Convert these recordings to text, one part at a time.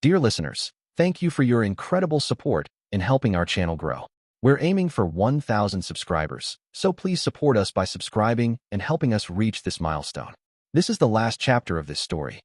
Dear listeners, thank you for your incredible support in helping our channel grow. We're aiming for 1,000 subscribers, so please support us by subscribing and helping us reach this milestone. This is the last chapter of this story.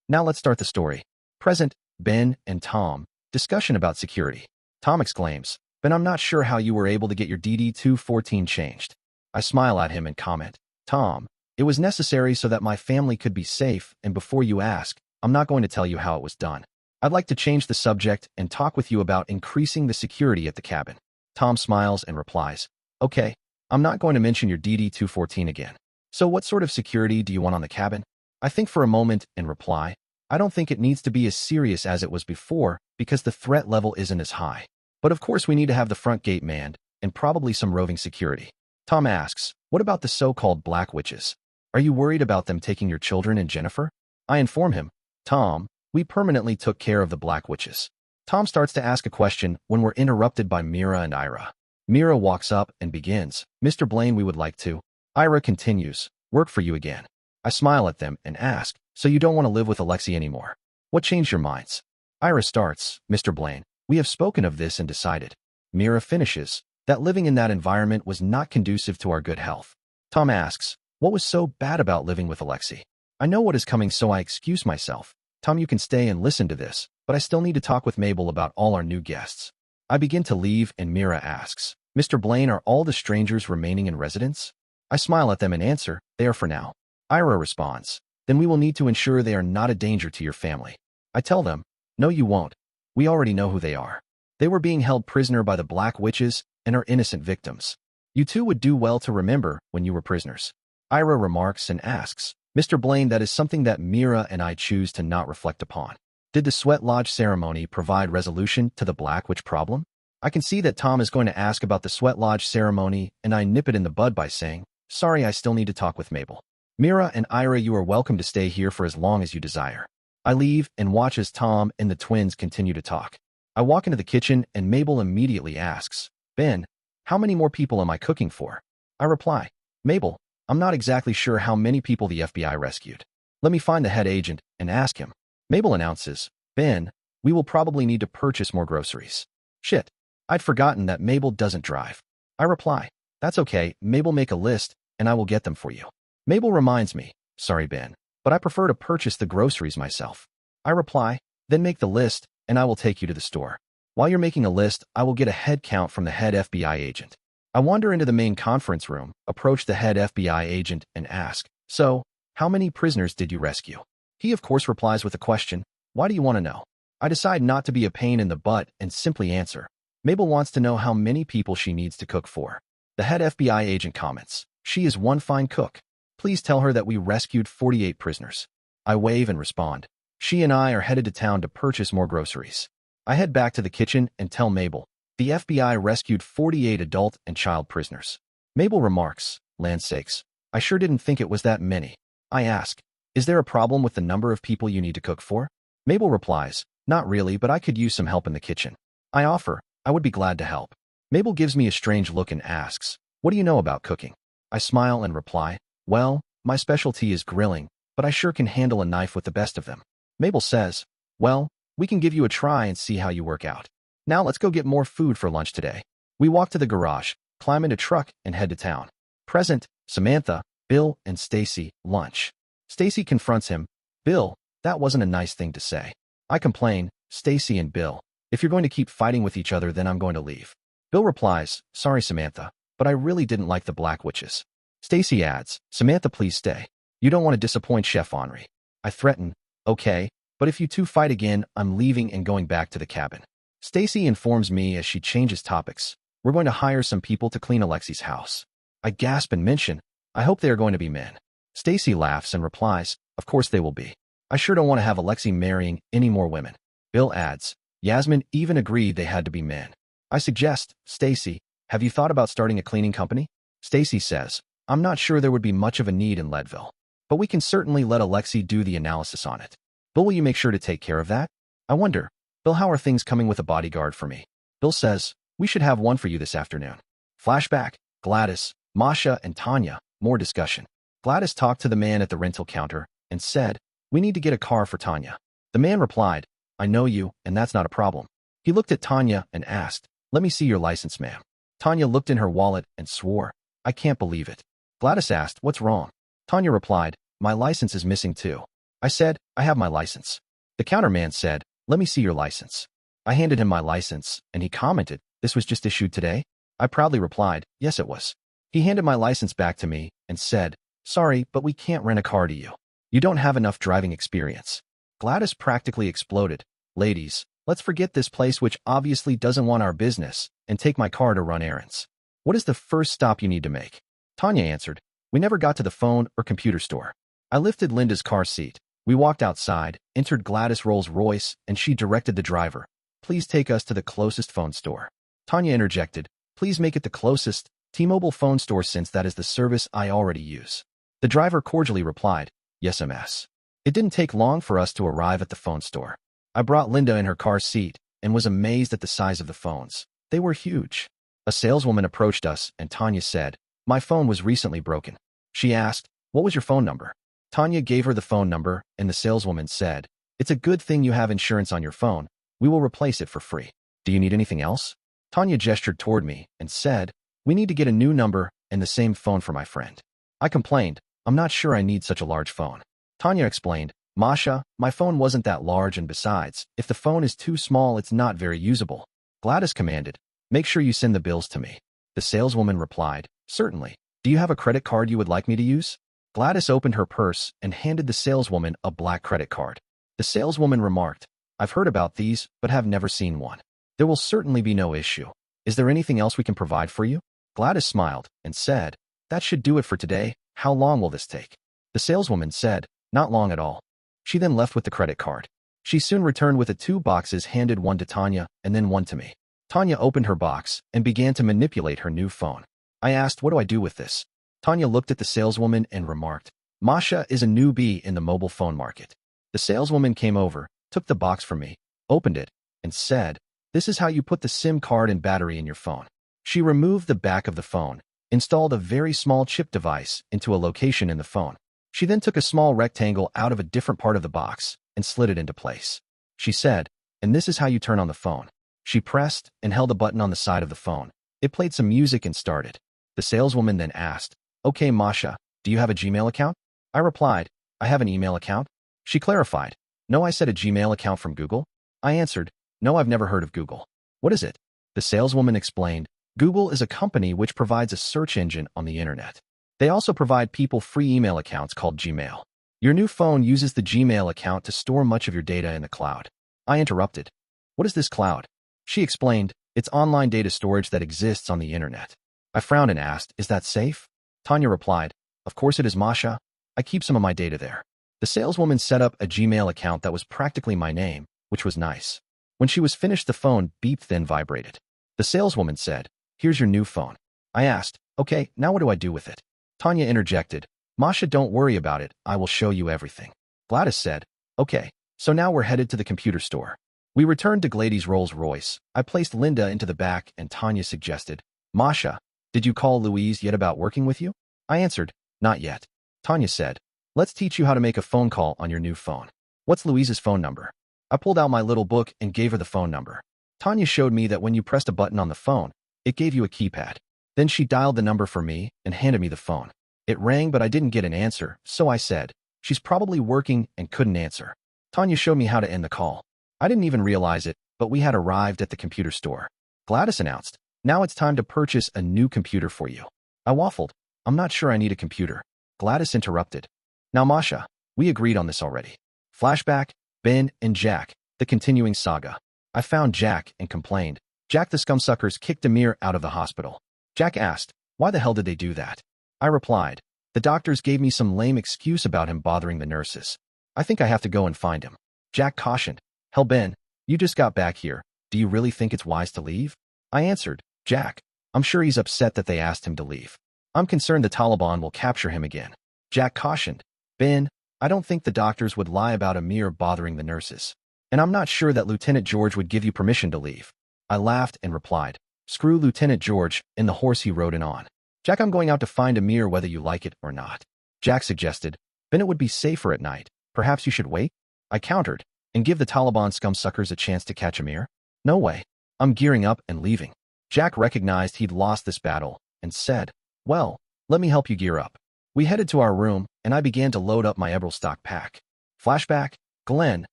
Now let's start the story. Present, Ben and Tom. Discussion about security. Tom exclaims, Ben, I'm not sure how you were able to get your DD-214 changed. I smile at him and comment, Tom, it was necessary so that my family could be safe, and before you ask, I'm not going to tell you how it was done. I'd like to change the subject and talk with you about increasing the security at the cabin. Tom smiles and replies, okay, I'm not going to mention your DD-214 again. So what sort of security do you want on the cabin? I think for a moment and reply, I don't think it needs to be as serious as it was before because the threat level isn't as high. But of course we need to have the front gate manned and probably some roving security. Tom asks, what about the so-called black witches? Are you worried about them taking your children and Jennifer? I inform him, Tom, we permanently took care of the black witches. Tom starts to ask a question when we're interrupted by Mira and Ira. Mira walks up and begins, Mr. Blaine, we would like to. Ira continues, work for you again. I smile at them and ask, so you don't want to live with Alexi anymore? What changed your minds? Ira starts, Mr. Blaine, we have spoken of this and decided. Mira finishes, that living in that environment was not conducive to our good health. Tom asks, what was so bad about living with Alexi? I know what is coming, so I excuse myself. Tom, you can stay and listen to this, but I still need to talk with Mabel about all our new guests. I begin to leave and Mira asks, Mr. Blaine, are all the strangers remaining in residence? I smile at them and answer, they are for now. Ira responds, then we will need to ensure they are not a danger to your family. I tell them, no you won't. We already know who they are. They were being held prisoner by the black witches and are innocent victims. You two would do well to remember when you were prisoners. Ira remarks and asks, Mr. Blaine, that is something that Mira and I choose to not reflect upon. Did the Sweat Lodge ceremony provide resolution to the Black Witch problem? I can see that Tom is going to ask about the Sweat Lodge ceremony, and I nip it in the bud by saying, sorry, I still need to talk with Mabel. Mira and Ira, you are welcome to stay here for as long as you desire. I leave and watch as Tom and the twins continue to talk. I walk into the kitchen and Mabel immediately asks, Ben, how many more people am I cooking for? I reply, Mabel, I'm not exactly sure how many people the FBI rescued. Let me find the head agent and ask him. Mabel announces, Ben, we will probably need to purchase more groceries. Shit, I'd forgotten that Mabel doesn't drive. I reply, that's okay, Mabel, make a list and I will get them for you. Mabel reminds me, sorry Ben, but I prefer to purchase the groceries myself. I reply, then make the list and I will take you to the store. While you're making a list, I will get a head count from the head FBI agent. I wander into the main conference room, approach the head FBI agent and ask, so, how many prisoners did you rescue? He of course replies with a question, why do you want to know? I decide not to be a pain in the butt and simply answer. Mabel wants to know how many people she needs to cook for. The head FBI agent comments, she is one fine cook. Please tell her that we rescued 48 prisoners. I wave and respond, she and I are headed to town to purchase more groceries. I head back to the kitchen and tell Mabel, the FBI rescued 48 adult and child prisoners. Mabel remarks, land sakes, I sure didn't think it was that many. I ask, is there a problem with the number of people you need to cook for? Mabel replies, not really, but I could use some help in the kitchen. I offer, I would be glad to help. Mabel gives me a strange look and asks, what do you know about cooking? I smile and reply, well, my specialty is grilling, but I sure can handle a knife with the best of them. Mabel says, well, we can give you a try and see how you work out. Now let's go get more food for lunch today. We walk to the garage, climb in a truck, and head to town. Present, Samantha, Bill, and Stacy, lunch. Stacy confronts him, Bill, that wasn't a nice thing to say. I complain, Stacy and Bill, if you're going to keep fighting with each other, then I'm going to leave. Bill replies, sorry Samantha, but I really didn't like the black witches. Stacy adds, Samantha, please stay. You don't want to disappoint Chef Henri. I threaten, okay, but if you two fight again, I'm leaving and going back to the cabin. Stacy informs me as she changes topics. We're going to hire some people to clean Alexi's house. I gasp and mention, I hope they are going to be men. Stacy laughs and replies, of course they will be. I sure don't want to have Alexi marrying any more women. Bill adds, Yasmin even agreed they had to be men. I suggest, Stacy, have you thought about starting a cleaning company? Stacy says, I'm not sure there would be much of a need in Leadville, but we can certainly let Alexi do the analysis on it. Bill, will you make sure to take care of that? I wonder, Bill, how are things coming with a bodyguard for me? Bill says, we should have one for you this afternoon. Flashback, Gladys, Masha, and Tanya, more discussion. Gladys talked to the man at the rental counter and said, we need to get a car for Tanya. The man replied, I know you, and that's not a problem. He looked at Tanya and asked, let me see your license, ma'am. Tanya looked in her wallet and swore, I can't believe it. Gladys asked, what's wrong? Tanya replied, my license is missing too. I said, I have my license. The counterman said, let me see your license. I handed him my license, and he commented, this was just issued today? I proudly replied, yes it was. He handed my license back to me and said, sorry, but we can't rent a car to you. You don't have enough driving experience. Gladys practically exploded. Ladies, let's forget this place which obviously doesn't want our business and take my car to run errands. What is the first stop you need to make? Tanya answered, we never got to the phone or computer store. I lifted Linda's car seat. We walked outside, entered Gladys' Rolls Royce, and she directed the driver. Please take us to the closest phone store. Tanya interjected, please make it the closest T-Mobile phone store since that is the service I already use. The driver cordially replied, yes, MS. It didn't take long for us to arrive at the phone store. I brought Linda in her car seat and was amazed at the size of the phones. They were huge. A saleswoman approached us and Tanya said, my phone was recently broken. She asked, what was your phone number? Tanya gave her the phone number and the saleswoman said, it's a good thing you have insurance on your phone. We will replace it for free. Do you need anything else? Tanya gestured toward me and said, we need to get a new number and the same phone for my friend. I complained, I'm not sure I need such a large phone. Tanya explained, Masha, my phone wasn't that large and besides, if the phone is too small it's not very usable. Gladys commanded, make sure you send the bills to me. The saleswoman replied, certainly. Do you have a credit card you would like me to use? Gladys opened her purse and handed the saleswoman a black credit card. The saleswoman remarked, I've heard about these, but have never seen one. There will certainly be no issue. Is there anything else we can provide for you? Gladys smiled and said, that should do it for today. How long will this take? The saleswoman said, not long at all. She then left with the credit card. She soon returned with the 2 boxes, handed one to Tanya and then one to me. Tanya opened her box and began to manipulate her new phone. I asked, what do I do with this? Tanya looked at the saleswoman and remarked, Masha is a newbie in the mobile phone market. The saleswoman came over, took the box from me, opened it, and said, this is how you put the SIM card and battery in your phone. She removed the back of the phone, installed a very small chip device into a location in the phone. She then took a small rectangle out of a different part of the box and slid it into place. She said, and this is how you turn on the phone. She pressed and held a button on the side of the phone. It played some music and started. The saleswoman then asked, okay, Masha, do you have a Gmail account? I replied, I have an email account. She clarified, no, I said a Gmail account from Google. I answered, no, I've never heard of Google. What is it? The saleswoman explained, Google is a company which provides a search engine on the internet. They also provide people free email accounts called Gmail. Your new phone uses the Gmail account to store much of your data in the cloud. I interrupted. What is this cloud? She explained, it's online data storage that exists on the internet. I frowned and asked, is that safe? Tanya replied, of course it is, Masha. I keep some of my data there. The saleswoman set up a Gmail account that was practically my name, which was nice. When she was finished, the phone beeped then vibrated. The saleswoman said, here's your new phone. I asked, okay, now what do I do with it? Tanya interjected, Masha, don't worry about it. I will show you everything. Gladys said, okay, so now we're headed to the computer store. We returned to Gladys' Rolls Royce. I placed Linda into the back and Tanya suggested, Masha, did you call Louise yet about working with you? I answered, not yet. Tanya said, let's teach you how to make a phone call on your new phone. What's Louise's phone number? I pulled out my little book and gave her the phone number. Tanya showed me that when you pressed a button on the phone, it gave you a keypad. Then she dialed the number for me and handed me the phone. It rang, but I didn't get an answer, so I said, she's probably working and couldn't answer. Tanya showed me how to end the call. I didn't even realize it, but we had arrived at the computer store. Gladys announced, now it's time to purchase a new computer for you. I waffled, I'm not sure I need a computer. Gladys interrupted. Now, Masha, we agreed on this already. Flashback, Ben and Jack, the continuing saga. I found Jack and complained. Jack, the scumsuckers kicked Amir out of the hospital. Jack asked, why the hell did they do that? I replied, the doctors gave me some lame excuse about him bothering the nurses. I think I have to go and find him. Jack cautioned, hell Ben, you just got back here. Do you really think it's wise to leave? I answered, Jack, I'm sure he's upset that they asked him to leave. I'm concerned the Taliban will capture him again. Jack cautioned, Ben, I don't think the doctors would lie about Amir bothering the nurses. And I'm not sure that Lieutenant George would give you permission to leave. I laughed and replied, screw Lieutenant George and the horse he rode in on. Jack, I'm going out to find Amir whether you like it or not. Jack suggested, Ben, it would be safer at night. Perhaps you should wait? I countered, and give the Taliban scumsuckers a chance to catch Amir? No way. I'm gearing up and leaving. Jack recognized he'd lost this battle and said, well, let me help you gear up. We headed to our room, and I began to load up my Eberl pack. Flashback, Glenn,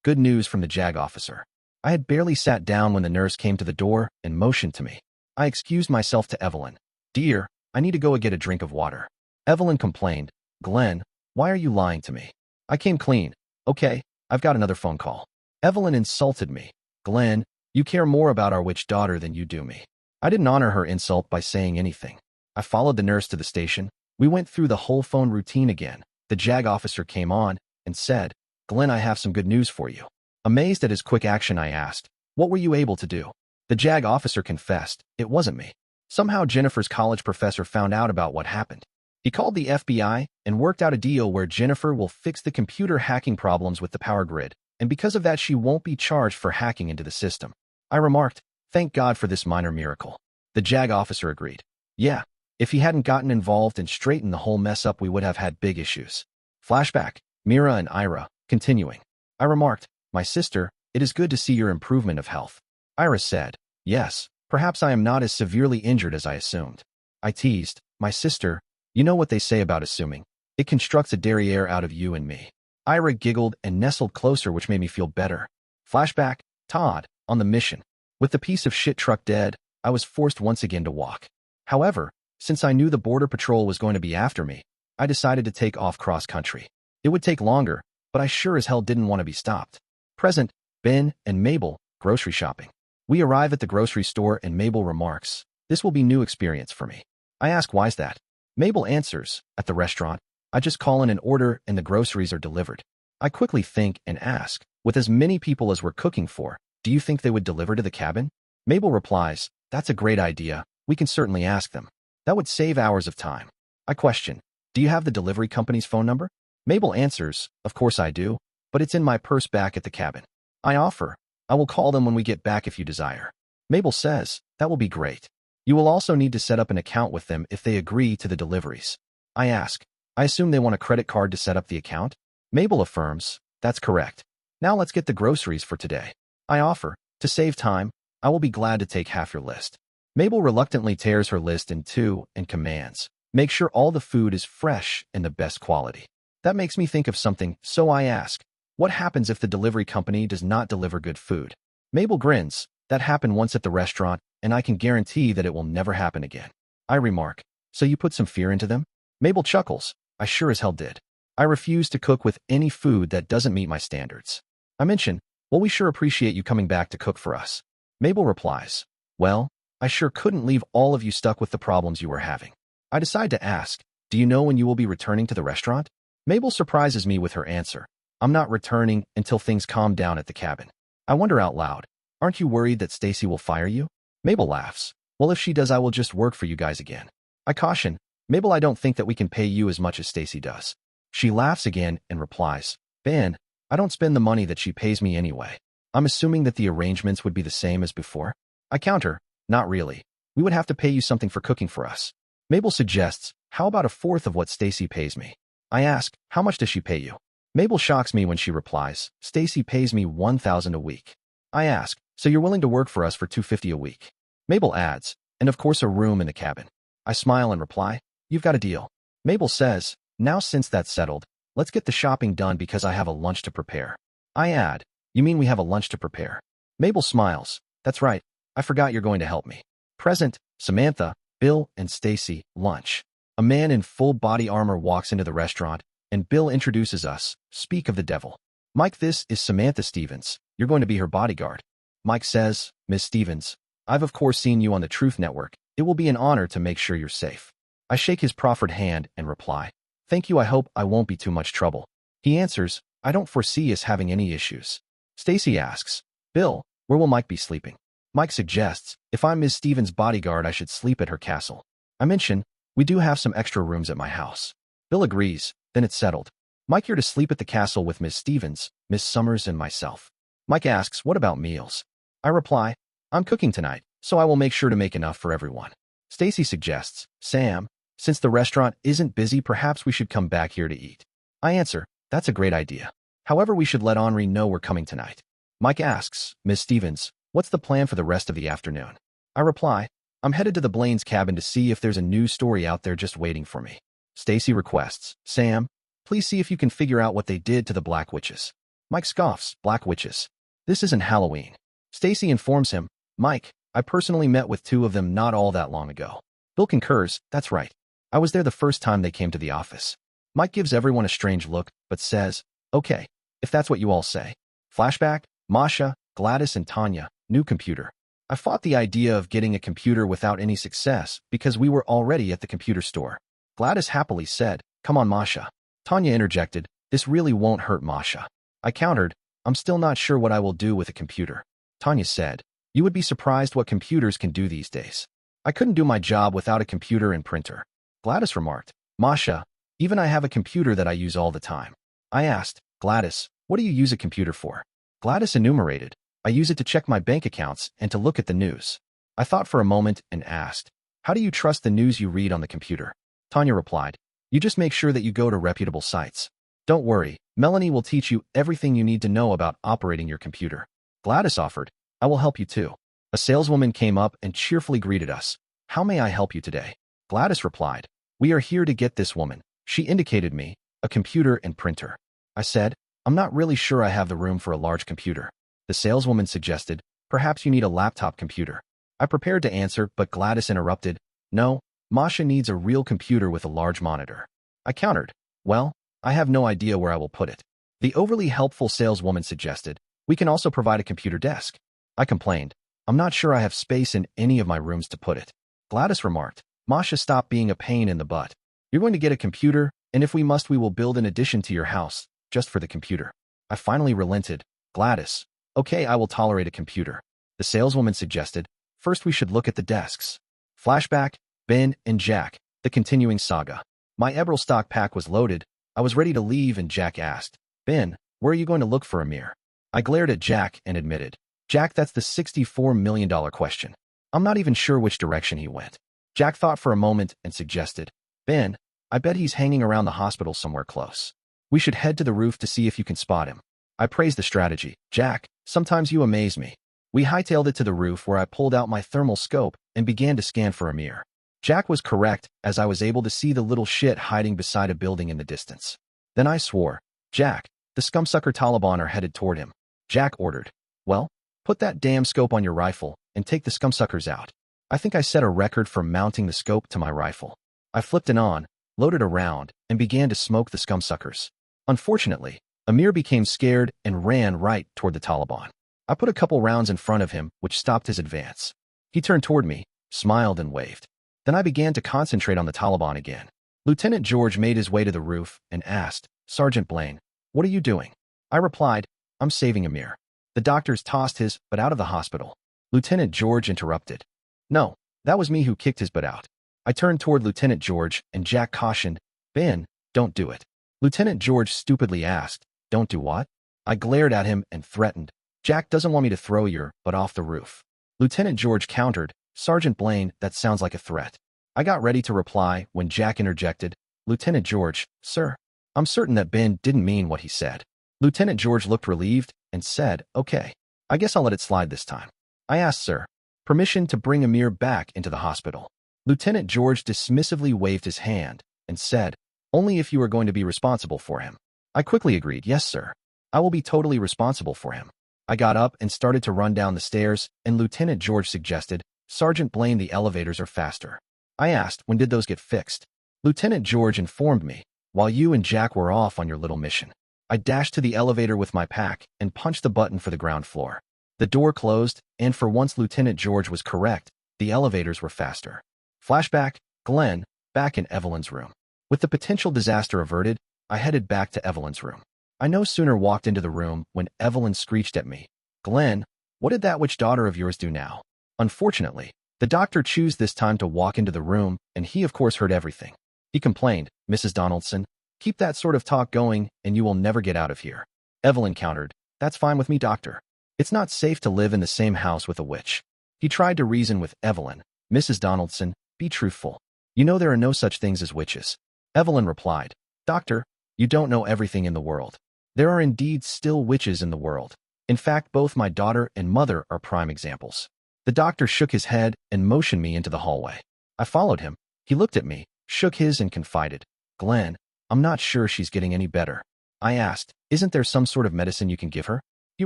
good news from the JAG officer. I had barely sat down when the nurse came to the door and motioned to me. I excused myself to Evelyn. Dear, I need to go and get a drink of water. Evelyn complained, Glenn, why are you lying to me? I came clean. Okay, I've got another phone call. Evelyn insulted me. Glenn, you care more about our witch daughter than you do me. I didn't honor her insult by saying anything. I followed the nurse to the station. We went through the whole phone routine again. The JAG officer came on and said, Glenn, I have some good news for you. Amazed at his quick action, I asked, what were you able to do? The JAG officer confessed, it wasn't me. Somehow Jennifer's college professor found out about what happened. He called the FBI and worked out a deal where Jennifer will fix the computer hacking problems with the power grid, and because of that she won't be charged for hacking into the system. I remarked, thank God for this minor miracle. The JAG officer agreed. Yeah, if he hadn't gotten involved and straightened the whole mess up we would have had big issues. Flashback, Mira and Ira, continuing. I remarked, my sister, it is good to see your improvement of health. Ira said, yes, perhaps I am not as severely injured as I assumed. I teased, my sister, you know what they say about assuming. It constructs a derriere out of you and me. Ira giggled and nestled closer, which made me feel better. Flashback, Todd, on the mission. With the piece of shit truck dead, I was forced once again to walk. However, since I knew the border patrol was going to be after me, I decided to take off cross-country. It would take longer, but I sure as hell didn't want to be stopped. Present, Ben and Mabel, grocery shopping. We arrive at the grocery store and Mabel remarks, this will be new experience for me. I ask, why's that? Mabel answers, at the restaurant, I just call in an order and the groceries are delivered. I quickly think and ask, with as many people as we're cooking for, do you think they would deliver to the cabin? Mabel replies, that's a great idea. We can certainly ask them. That would save hours of time. I question, do you have the delivery company's phone number? Mabel answers, of course I do, but it's in my purse back at the cabin. I offer, I will call them when we get back if you desire. Mabel says, that will be great. You will also need to set up an account with them if they agree to the deliveries. I ask, I assume they want a credit card to set up the account? Mabel affirms, that's correct. Now let's get the groceries for today. I offer, to save time, I will be glad to take half your list. Mabel reluctantly tears her list in two and commands, make sure all the food is fresh and the best quality. That makes me think of something, so I ask, what happens if the delivery company does not deliver good food? Mabel grins, that happened once at the restaurant, and I can guarantee that it will never happen again. I remark, so you put some fear into them? Mabel chuckles, I sure as hell did. I refuse to cook with any food that doesn't meet my standards. I mention, well, we sure appreciate you coming back to cook for us. Mabel replies, well, I sure couldn't leave all of you stuck with the problems you were having. I decide to ask, do you know when you will be returning to the restaurant? Mabel surprises me with her answer. I'm not returning until things calm down at the cabin. I wonder out loud, aren't you worried that Stacy will fire you? Mabel laughs. Well, if she does, I will just work for you guys again. I caution, Mabel, I don't think that we can pay you as much as Stacy does. She laughs again and replies, Ben, I don't spend the money that she pays me anyway. I'm assuming that the arrangements would be the same as before. I counter, not really. We would have to pay you something for cooking for us. Mabel suggests, how about a fourth of what Stacy pays me? I ask, how much does she pay you? Mabel shocks me when she replies, Stacy pays me $1,000 a week. I ask, so you're willing to work for us for $250 a week? Mabel adds, and of course a room in the cabin. I smile and reply, you've got a deal. Mabel says, now since that's settled, let's get the shopping done because I have a lunch to prepare. I add, you mean we have a lunch to prepare? Mabel smiles, that's right, I forgot you're going to help me. Present, Samantha, Bill, and Stacy, lunch. A man in full body armor walks into the restaurant, and Bill introduces us, speak of the devil. Mike, this is Samantha Stevens, you're going to be her bodyguard. Mike says, Miss Stevens, I've of course seen you on the Truth Network. It will be an honor to make sure you're safe. I shake his proffered hand and reply, thank you, I hope I won't be too much trouble. He answers, I don't foresee us having any issues. Stacy asks, Bill, where will Mike be sleeping? Mike suggests, if I'm Ms. Stevens' bodyguard, I should sleep at her castle. I mention, we do have some extra rooms at my house. Bill agrees, then it's settled. Mike here to sleep at the castle with Ms. Stevens, Miss Summers, and myself. Mike asks, what about meals? I reply, I'm cooking tonight, so I will make sure to make enough for everyone. Stacy suggests, Sam, since the restaurant isn't busy, perhaps we should come back here to eat. I answer, that's a great idea. However, we should let Henri know we're coming tonight. Mike asks, Miss Stevens, what's the plan for the rest of the afternoon? I reply, I'm headed to the Blaine's cabin to see if there's a news story out there just waiting for me. Stacy requests, Sam, please see if you can figure out what they did to the Black Witches. Mike scoffs, Black Witches. This isn't Halloween. Stacy informs him, Mike, I personally met with 2 of them not all that long ago. Bill concurs, that's right. I was there the first time they came to the office. Mike gives everyone a strange look, but says, okay, if that's what you all say. Flashback, Masha, Gladys and Tanya, new computer. I fought the idea of getting a computer without any success because we were already at the computer store. Gladys happily said, come on Masha. Tanya interjected, this really won't hurt Masha. I countered, I'm still not sure what I will do with a computer. Tanya said, you would be surprised what computers can do these days. I couldn't do my job without a computer and printer. Gladys remarked, Masha, even I have a computer that I use all the time. I asked, Gladys, what do you use a computer for? Gladys enumerated, I use it to check my bank accounts and to look at the news. I thought for a moment and asked, how do you trust the news you read on the computer? Tanya replied, you just make sure that you go to reputable sites. Don't worry, Melanie will teach you everything you need to know about operating your computer. Gladys offered, I will help you too. A saleswoman came up and cheerfully greeted us. How may I help you today? Gladys replied, we are here to get this woman. She indicated me, a computer and printer. I said, I'm not really sure I have the room for a large computer. The saleswoman suggested, perhaps you need a laptop computer. I prepared to answer, but Gladys interrupted, no, Masha needs a real computer with a large monitor. I countered, well, I have no idea where I will put it. The overly helpful saleswoman suggested, we can also provide a computer desk. I complained, I'm not sure I have space in any of my rooms to put it. Gladys remarked, Masha, stop being a pain in the butt. You're going to get a computer, and if we must, we will build an addition to your house, just for the computer. I finally relented. Gladys, okay, I will tolerate a computer. The saleswoman suggested, first we should look at the desks. Flashback, Ben and Jack, the continuing saga. My Eberl stock pack was loaded. I was ready to leave and Jack asked, Ben, where are you going to look for a mirror? I glared at Jack and admitted, Jack, that's the $64 million question. I'm not even sure which direction he went. Jack thought for a moment and suggested, Ben, I bet he's hanging around the hospital somewhere close. We should head to the roof to see if you can spot him. I praised the strategy. Jack, sometimes you amaze me. We hightailed it to the roof where I pulled out my thermal scope and began to scan for a mirror. Jack was correct, as I was able to see the little shit hiding beside a building in the distance. Then I swore, Jack, the scumsucker Taliban are headed toward him. Jack ordered, well, put that damn scope on your rifle and take the scumsuckers out. I think I set a record for mounting the scope to my rifle. I flipped it on, loaded a round, and began to smoke the scumsuckers. Unfortunately, Amir became scared and ran right toward the Taliban. I put a couple rounds in front of him, which stopped his advance. He turned toward me, smiled and waved. Then I began to concentrate on the Taliban again. Lieutenant George made his way to the roof and asked, Sergeant Blaine, what are you doing? I replied, I'm saving Amir. The doctors tossed his butt out of the hospital. Lieutenant George interrupted. No, that was me who kicked his butt out. I turned toward Lieutenant George and Jack cautioned, Ben, don't do it. Lieutenant George stupidly asked, don't do what? I glared at him and threatened, Jack doesn't want me to throw your butt off the roof. Lieutenant George countered, Sergeant Blaine, that sounds like a threat. I got ready to reply when Jack interjected, Lieutenant George, sir, I'm certain that Ben didn't mean what he said. Lieutenant George looked relieved and said, okay, I guess I'll let it slide this time. I asked, sir, permission to bring Amir back into the hospital. Lieutenant George dismissively waved his hand and said, only if you are going to be responsible for him. I quickly agreed, yes, sir. I will be totally responsible for him. I got up and started to run down the stairs, and Lieutenant George suggested, Sergeant Blaine, the elevators are faster. I asked, when did those get fixed? Lieutenant George informed me, while you and Jack were off on your little mission. I dashed to the elevator with my pack and punched the button for the ground floor. The door closed, and for once Lieutenant George was correct, the elevators were faster. Flashback, Glenn, back in Evelyn's room. With the potential disaster averted, I headed back to Evelyn's room. I no sooner walked into the room when Evelyn screeched at me, Glenn, what did that witch daughter of yours do now? Unfortunately, the doctor chose this time to walk into the room, and he of course heard everything. He complained, Mrs. Donaldson, keep that sort of talk going and you will never get out of here. Evelyn countered, that's fine with me, doctor. It's not safe to live in the same house with a witch. He tried to reason with Evelyn, Mrs. Donaldson, be truthful. You know there are no such things as witches. Evelyn replied, Doctor, you don't know everything in the world. There are indeed still witches in the world. In fact, both my daughter and mother are prime examples. The doctor shook his head and motioned me into the hallway. I followed him. He looked at me, shook his and confided, "Glenn, I'm not sure she's getting any better." I asked, "Isn't there some sort of medicine you can give her?" He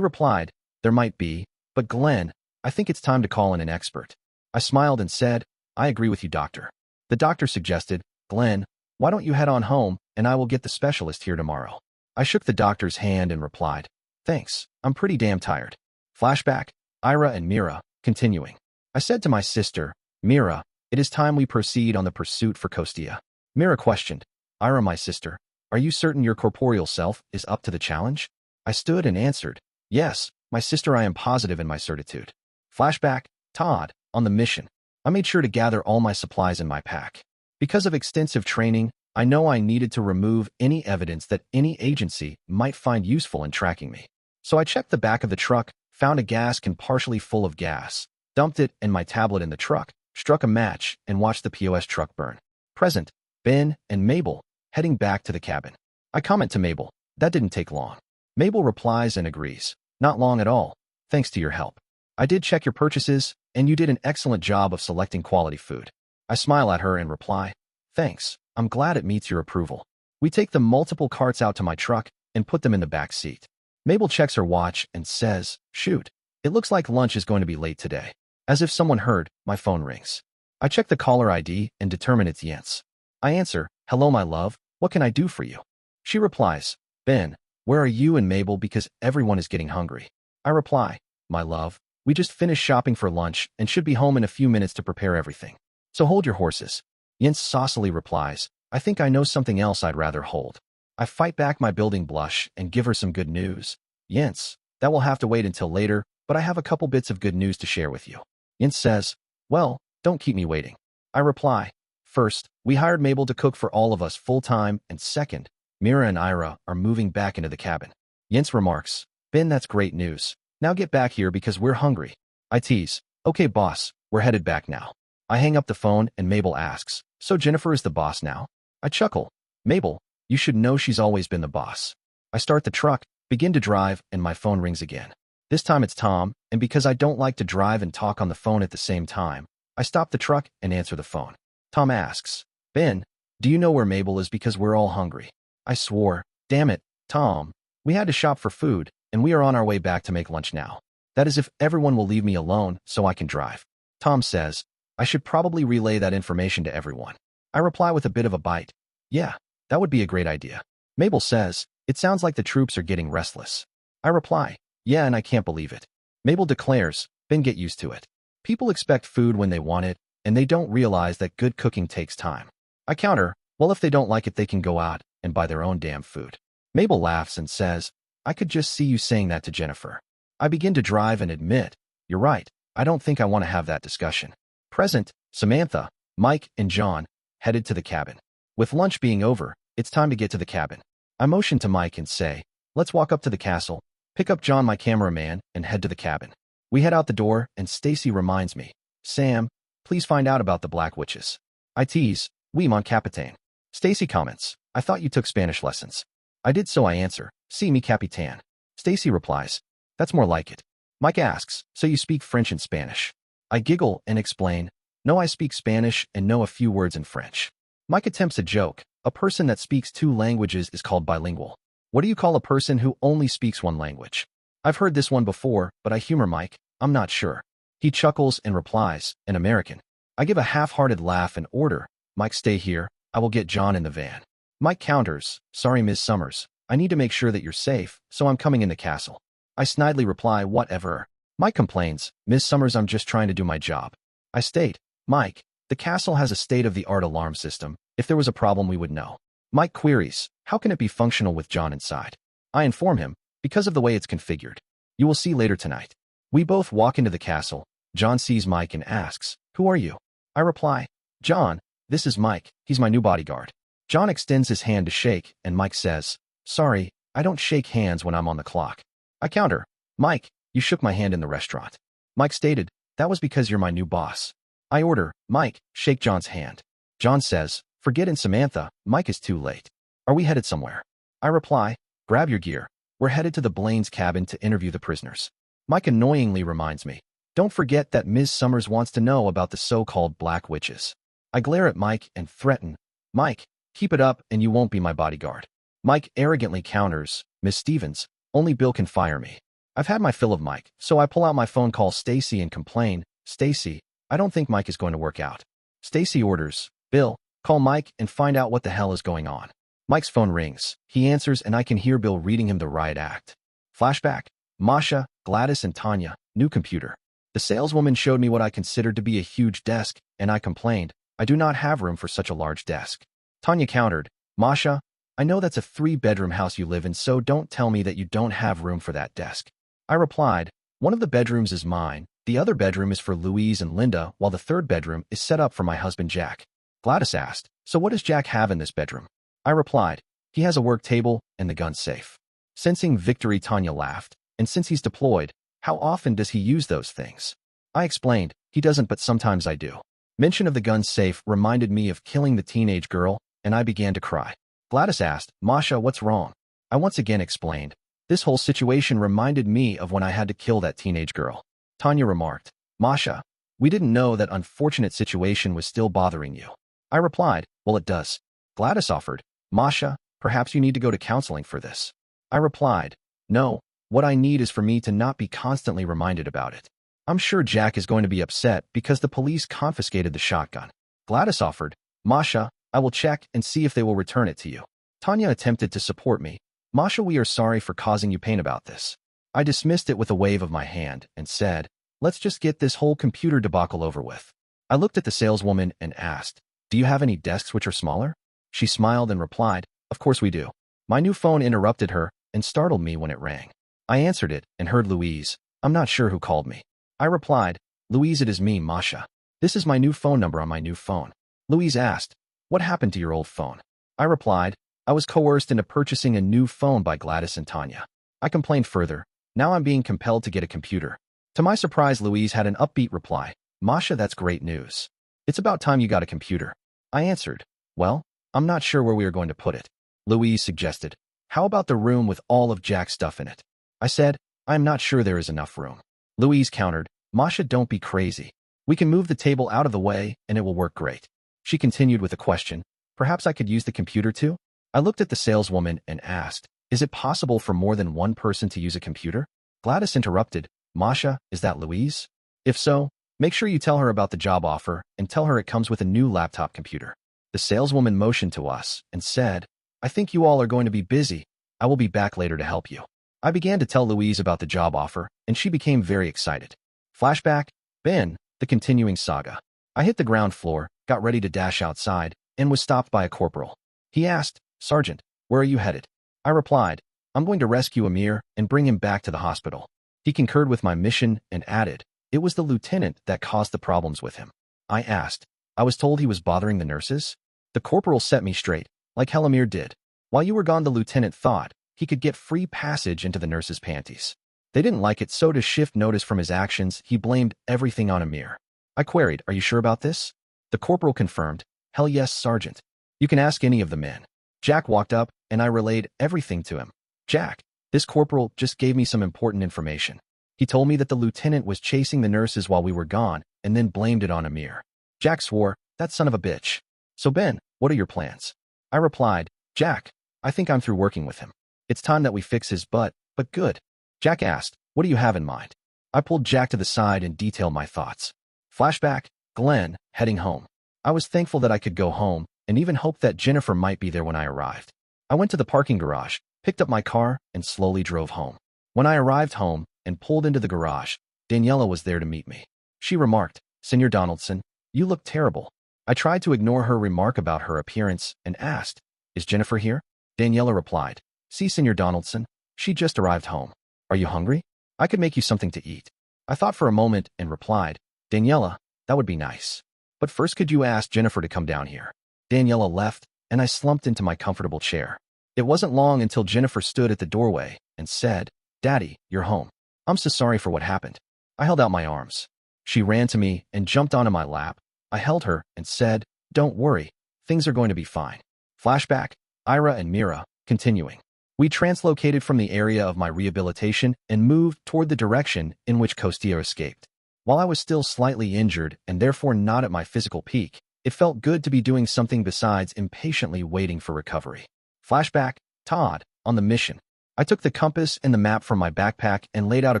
replied, "There might be, but Glenn, I think it's time to call in an expert." I smiled and said, "I agree with you, doctor." The doctor suggested, "Glenn, why don't you head on home and I will get the specialist here tomorrow." I shook the doctor's hand and replied, "Thanks, I'm pretty damn tired." Flashback, Ira and Mira, continuing. I said to my sister, "Mira, it is time we proceed on the pursuit for Kostia." Mira questioned, "Ira, my sister, are you certain your corporeal self is up to the challenge?" I stood and answered, "Yes, my sister, I am positive in my certitude." Flashback, Todd, on the mission. I made sure to gather all my supplies in my pack. Because of extensive training, I know I needed to remove any evidence that any agency might find useful in tracking me. So I checked the back of the truck, found a gas can partially full of gas, dumped it and my tablet in the truck, struck a match, and watched the POS truck burn. Present, Ben and Mabel, heading back to the cabin. I comment to Mabel, "That didn't take long." Mabel replies and agrees, "Not long at all, thanks to your help. I did check your purchases, and you did an excellent job of selecting quality food." I smile at her and reply, "Thanks, I'm glad it meets your approval." We take the multiple carts out to my truck and put them in the back seat. Mabel checks her watch and says, "Shoot, it looks like lunch is going to be late today." As if someone heard, my phone rings. I check the caller ID and determine it's Jens. I answer, "Hello, my love, what can I do for you?" She replies, "Ben, where are you and Mabel because everyone is getting hungry?" I reply, "My love, we just finished shopping for lunch and should be home in a few minutes to prepare everything. So hold your horses." Jens saucily replies, "I think I know something else I'd rather hold." I fight back my building blush and give her some good news. "Jens, that will have to wait until later, but I have a couple bits of good news to share with you." Jens says, "Well, don't keep me waiting." I reply, "First, we hired Mabel to cook for all of us full-time, and second, Mira and Ira are moving back into the cabin." Jens remarks, "Ben, that's great news. Now get back here because we're hungry." I tease, "Okay, boss, we're headed back now." I hang up the phone and Mabel asks, "So Jennifer is the boss now?" I chuckle, "Mabel, you should know she's always been the boss." I start the truck, begin to drive, and my phone rings again. This time it's Tom, and because I don't like to drive and talk on the phone at the same time, I stop the truck and answer the phone. Tom asks, "Ben, do you know where Mabel is because we're all hungry?" I swore, "Damn it, Tom, we had to shop for food, and we are on our way back to make lunch now. That is if everyone will leave me alone so I can drive." Tom says, "I should probably relay that information to everyone." I reply with a bit of a bite, "Yeah, that would be a great idea." Mabel says, "It sounds like the troops are getting restless." I reply, "Yeah, and I can't believe it." Mabel declares, "Ben, get used to it. People expect food when they want it, and they don't realize that good cooking takes time." I counter, "Well, if they don't like it, they can go out and buy their own damn food." Mabel laughs and says, "I could just see you saying that to Jennifer." I begin to drive and admit, "You're right, I don't think I want to have that discussion." Present, Samantha, Mike, and John, headed to the cabin. With lunch being over, it's time to get to the cabin. I motion to Mike and say, "Let's walk up to the castle, pick up John, my cameraman, and head to the cabin." We head out the door, and Stacy reminds me, "Sam, please find out about the Black Witches." I tease, "Oui, mon capitaine." Stacy comments, "I thought you took Spanish lessons." I did, so I answer, "Si, mi capitaine." Stacy replies, "That's more like it." Mike asks, "So you speak French and Spanish?" I giggle and explain, "No, I speak Spanish and know a few words in French." Mike attempts a joke. "A person that speaks 2 languages is called bilingual. What do you call a person who only speaks 1 language?" I've heard this one before, but I humor Mike, "I'm not sure." He chuckles and replies, "An American." I give a half-hearted laugh and order, "Mike, stay here. I will get John in the van." Mike counters, "Sorry, Ms. Summers. I need to make sure that you're safe, so I'm coming in the castle." I snidely reply, "Whatever." Mike complains, "Ms. Summers, I'm just trying to do my job." I state, "Mike, the castle has a state-of-the-art alarm system. If there was a problem, we would know." Mike queries, "How can it be functional with John inside?" I inform him, "Because of the way it's configured. You will see later tonight." We both walk into the castle. John sees Mike and asks, "Who are you?" I reply, "John, this is Mike. He's my new bodyguard." John extends his hand to shake, and Mike says, "Sorry, I don't shake hands when I'm on the clock." I counter, "Mike, you shook my hand in the restaurant." Mike stated, "That was because you're my new boss." I order, "Mike, shake John's hand." John says, "Forget it, Samantha, Mike is too late. Are we headed somewhere?" I reply, "Grab your gear. We're headed to the Blaine's cabin to interview the prisoners. Mike annoyingly reminds me, don't forget that Ms. Summers wants to know about the so-called black witches. I glare at Mike and threaten, Mike, keep it up and you won't be my bodyguard. Mike arrogantly counters, Miss Stevens, only Bill can fire me. I've had my fill of Mike, so I pull out my phone, call Stacy and complain, Stacy, I don't think Mike is going to work out. Stacy orders, Bill, call Mike and find out what the hell is going on. Mike's phone rings. He answers and I can hear Bill reading him the riot act. Flashback. Masha, Gladys and Tanya, new computer. The saleswoman showed me what I considered to be a huge desk, and I complained, I do not have room for such a large desk. Tanya countered, Masha, I know that's a 3-bedroom house you live in, so don't tell me that you don't have room for that desk. I replied, one of the bedrooms is mine, the other bedroom is for Louise and Linda, while the third bedroom is set up for my husband Jack. Gladys asked, so what does Jack have in this bedroom? I replied, he has a work table and the gun safe. Sensing victory, Tanya laughed, and since he's deployed, how often does he use those things? I explained, he doesn't, but sometimes I do. Mention of the gun safe reminded me of killing the teenage girl, and I began to cry. Gladys asked, Masha, what's wrong? I once again explained, this whole situation reminded me of when I had to kill that teenage girl. Tanya remarked, Masha, we didn't know that unfortunate situation was still bothering you. I replied, well, it does. Gladys offered, Masha, perhaps you need to go to counseling for this. I replied, no, what I need is for me to not be constantly reminded about it. I'm sure Jack is going to be upset because the police confiscated the shotgun. Gladys offered, Masha, I will check and see if they will return it to you. Tanya attempted to support me. Masha, we are sorry for causing you pain about this. I dismissed it with a wave of my hand and said, let's just get this whole computer debacle over with. I looked at the saleswoman and asked, do you have any desks which are smaller? She smiled and replied, of course we do. My new phone interrupted her and startled me when it rang. I answered it and heard Louise. I'm not sure who called me. I replied, Louise, it is me, Masha. This is my new phone number on my new phone. Louise asked, what happened to your old phone? I replied, I was coerced into purchasing a new phone by Gladys and Tanya. I complained further. Now I'm being compelled to get a computer. To my surprise, Louise had an upbeat reply. Masha, that's great news. It's about time you got a computer. I answered, well, I'm not sure where we are going to put it. Louise suggested, how about the room with all of Jack's stuff in it? I said, I'm not sure there is enough room. Louise countered, Masha, don't be crazy. We can move the table out of the way and it will work great. She continued with a question, perhaps I could use the computer too? I looked at the saleswoman and asked, is it possible for more than one person to use a computer? Gladys interrupted, Masha, is that Louise? If so, make sure you tell her about the job offer and tell her it comes with a new laptop computer. The saleswoman motioned to us and said, I think you all are going to be busy. I will be back later to help you. I began to tell Louise about the job offer, and she became very excited. Flashback, Ben, the continuing saga. I hit the ground floor, got ready to dash outside, and was stopped by a corporal. He asked, Sergeant, where are you headed? I replied, I'm going to rescue Amir and bring him back to the hospital. He concurred with my mission and added, it was the lieutenant that caused the problems with him. I asked, I was told he was bothering the nurses? The corporal set me straight, like hell Amir did. While you were gone, the lieutenant thought he could get free passage into the nurses' panties. They didn't like it, so to shift notice from his actions, he blamed everything on Amir. I queried, are you sure about this? The corporal confirmed, hell yes, Sergeant. You can ask any of the men. Jack walked up, and I relayed everything to him. Jack, this corporal just gave me some important information. He told me that the lieutenant was chasing the nurses while we were gone, and then blamed it on Amir. Jack swore, that son of a bitch. So Ben, what are your plans? I replied, Jack, I think I'm through working with him. It's time that we fix his butt, but good. Jack asked, what do you have in mind? I pulled Jack to the side and detailed my thoughts. Flashback, Glenn, heading home. I was thankful that I could go home, and even hoped that Jennifer might be there when I arrived. I went to the parking garage, picked up my car, and slowly drove home. When I arrived home and pulled into the garage, Daniela was there to meet me. She remarked, Senor Donaldson, you look terrible. I tried to ignore her remark about her appearance and asked, is Jennifer here? Daniela replied, see, Senor Donaldson, she just arrived home. Are you hungry? I could make you something to eat. I thought for a moment and replied, Daniela, that would be nice. But first, could you ask Jennifer to come down here? Daniela left, and I slumped into my comfortable chair. It wasn't long until Jennifer stood at the doorway and said, Daddy, you're home. I'm so sorry for what happened. I held out my arms. She ran to me and jumped onto my lap. I held her and said, don't worry, things are going to be fine. Flashback, Ira and Mira, continuing. We translocated from the area of my rehabilitation and moved toward the direction in which Costillo escaped. While I was still slightly injured and therefore not at my physical peak, it felt good to be doing something besides impatiently waiting for recovery. Flashback, Todd, on the mission. I took the compass and the map from my backpack and laid out a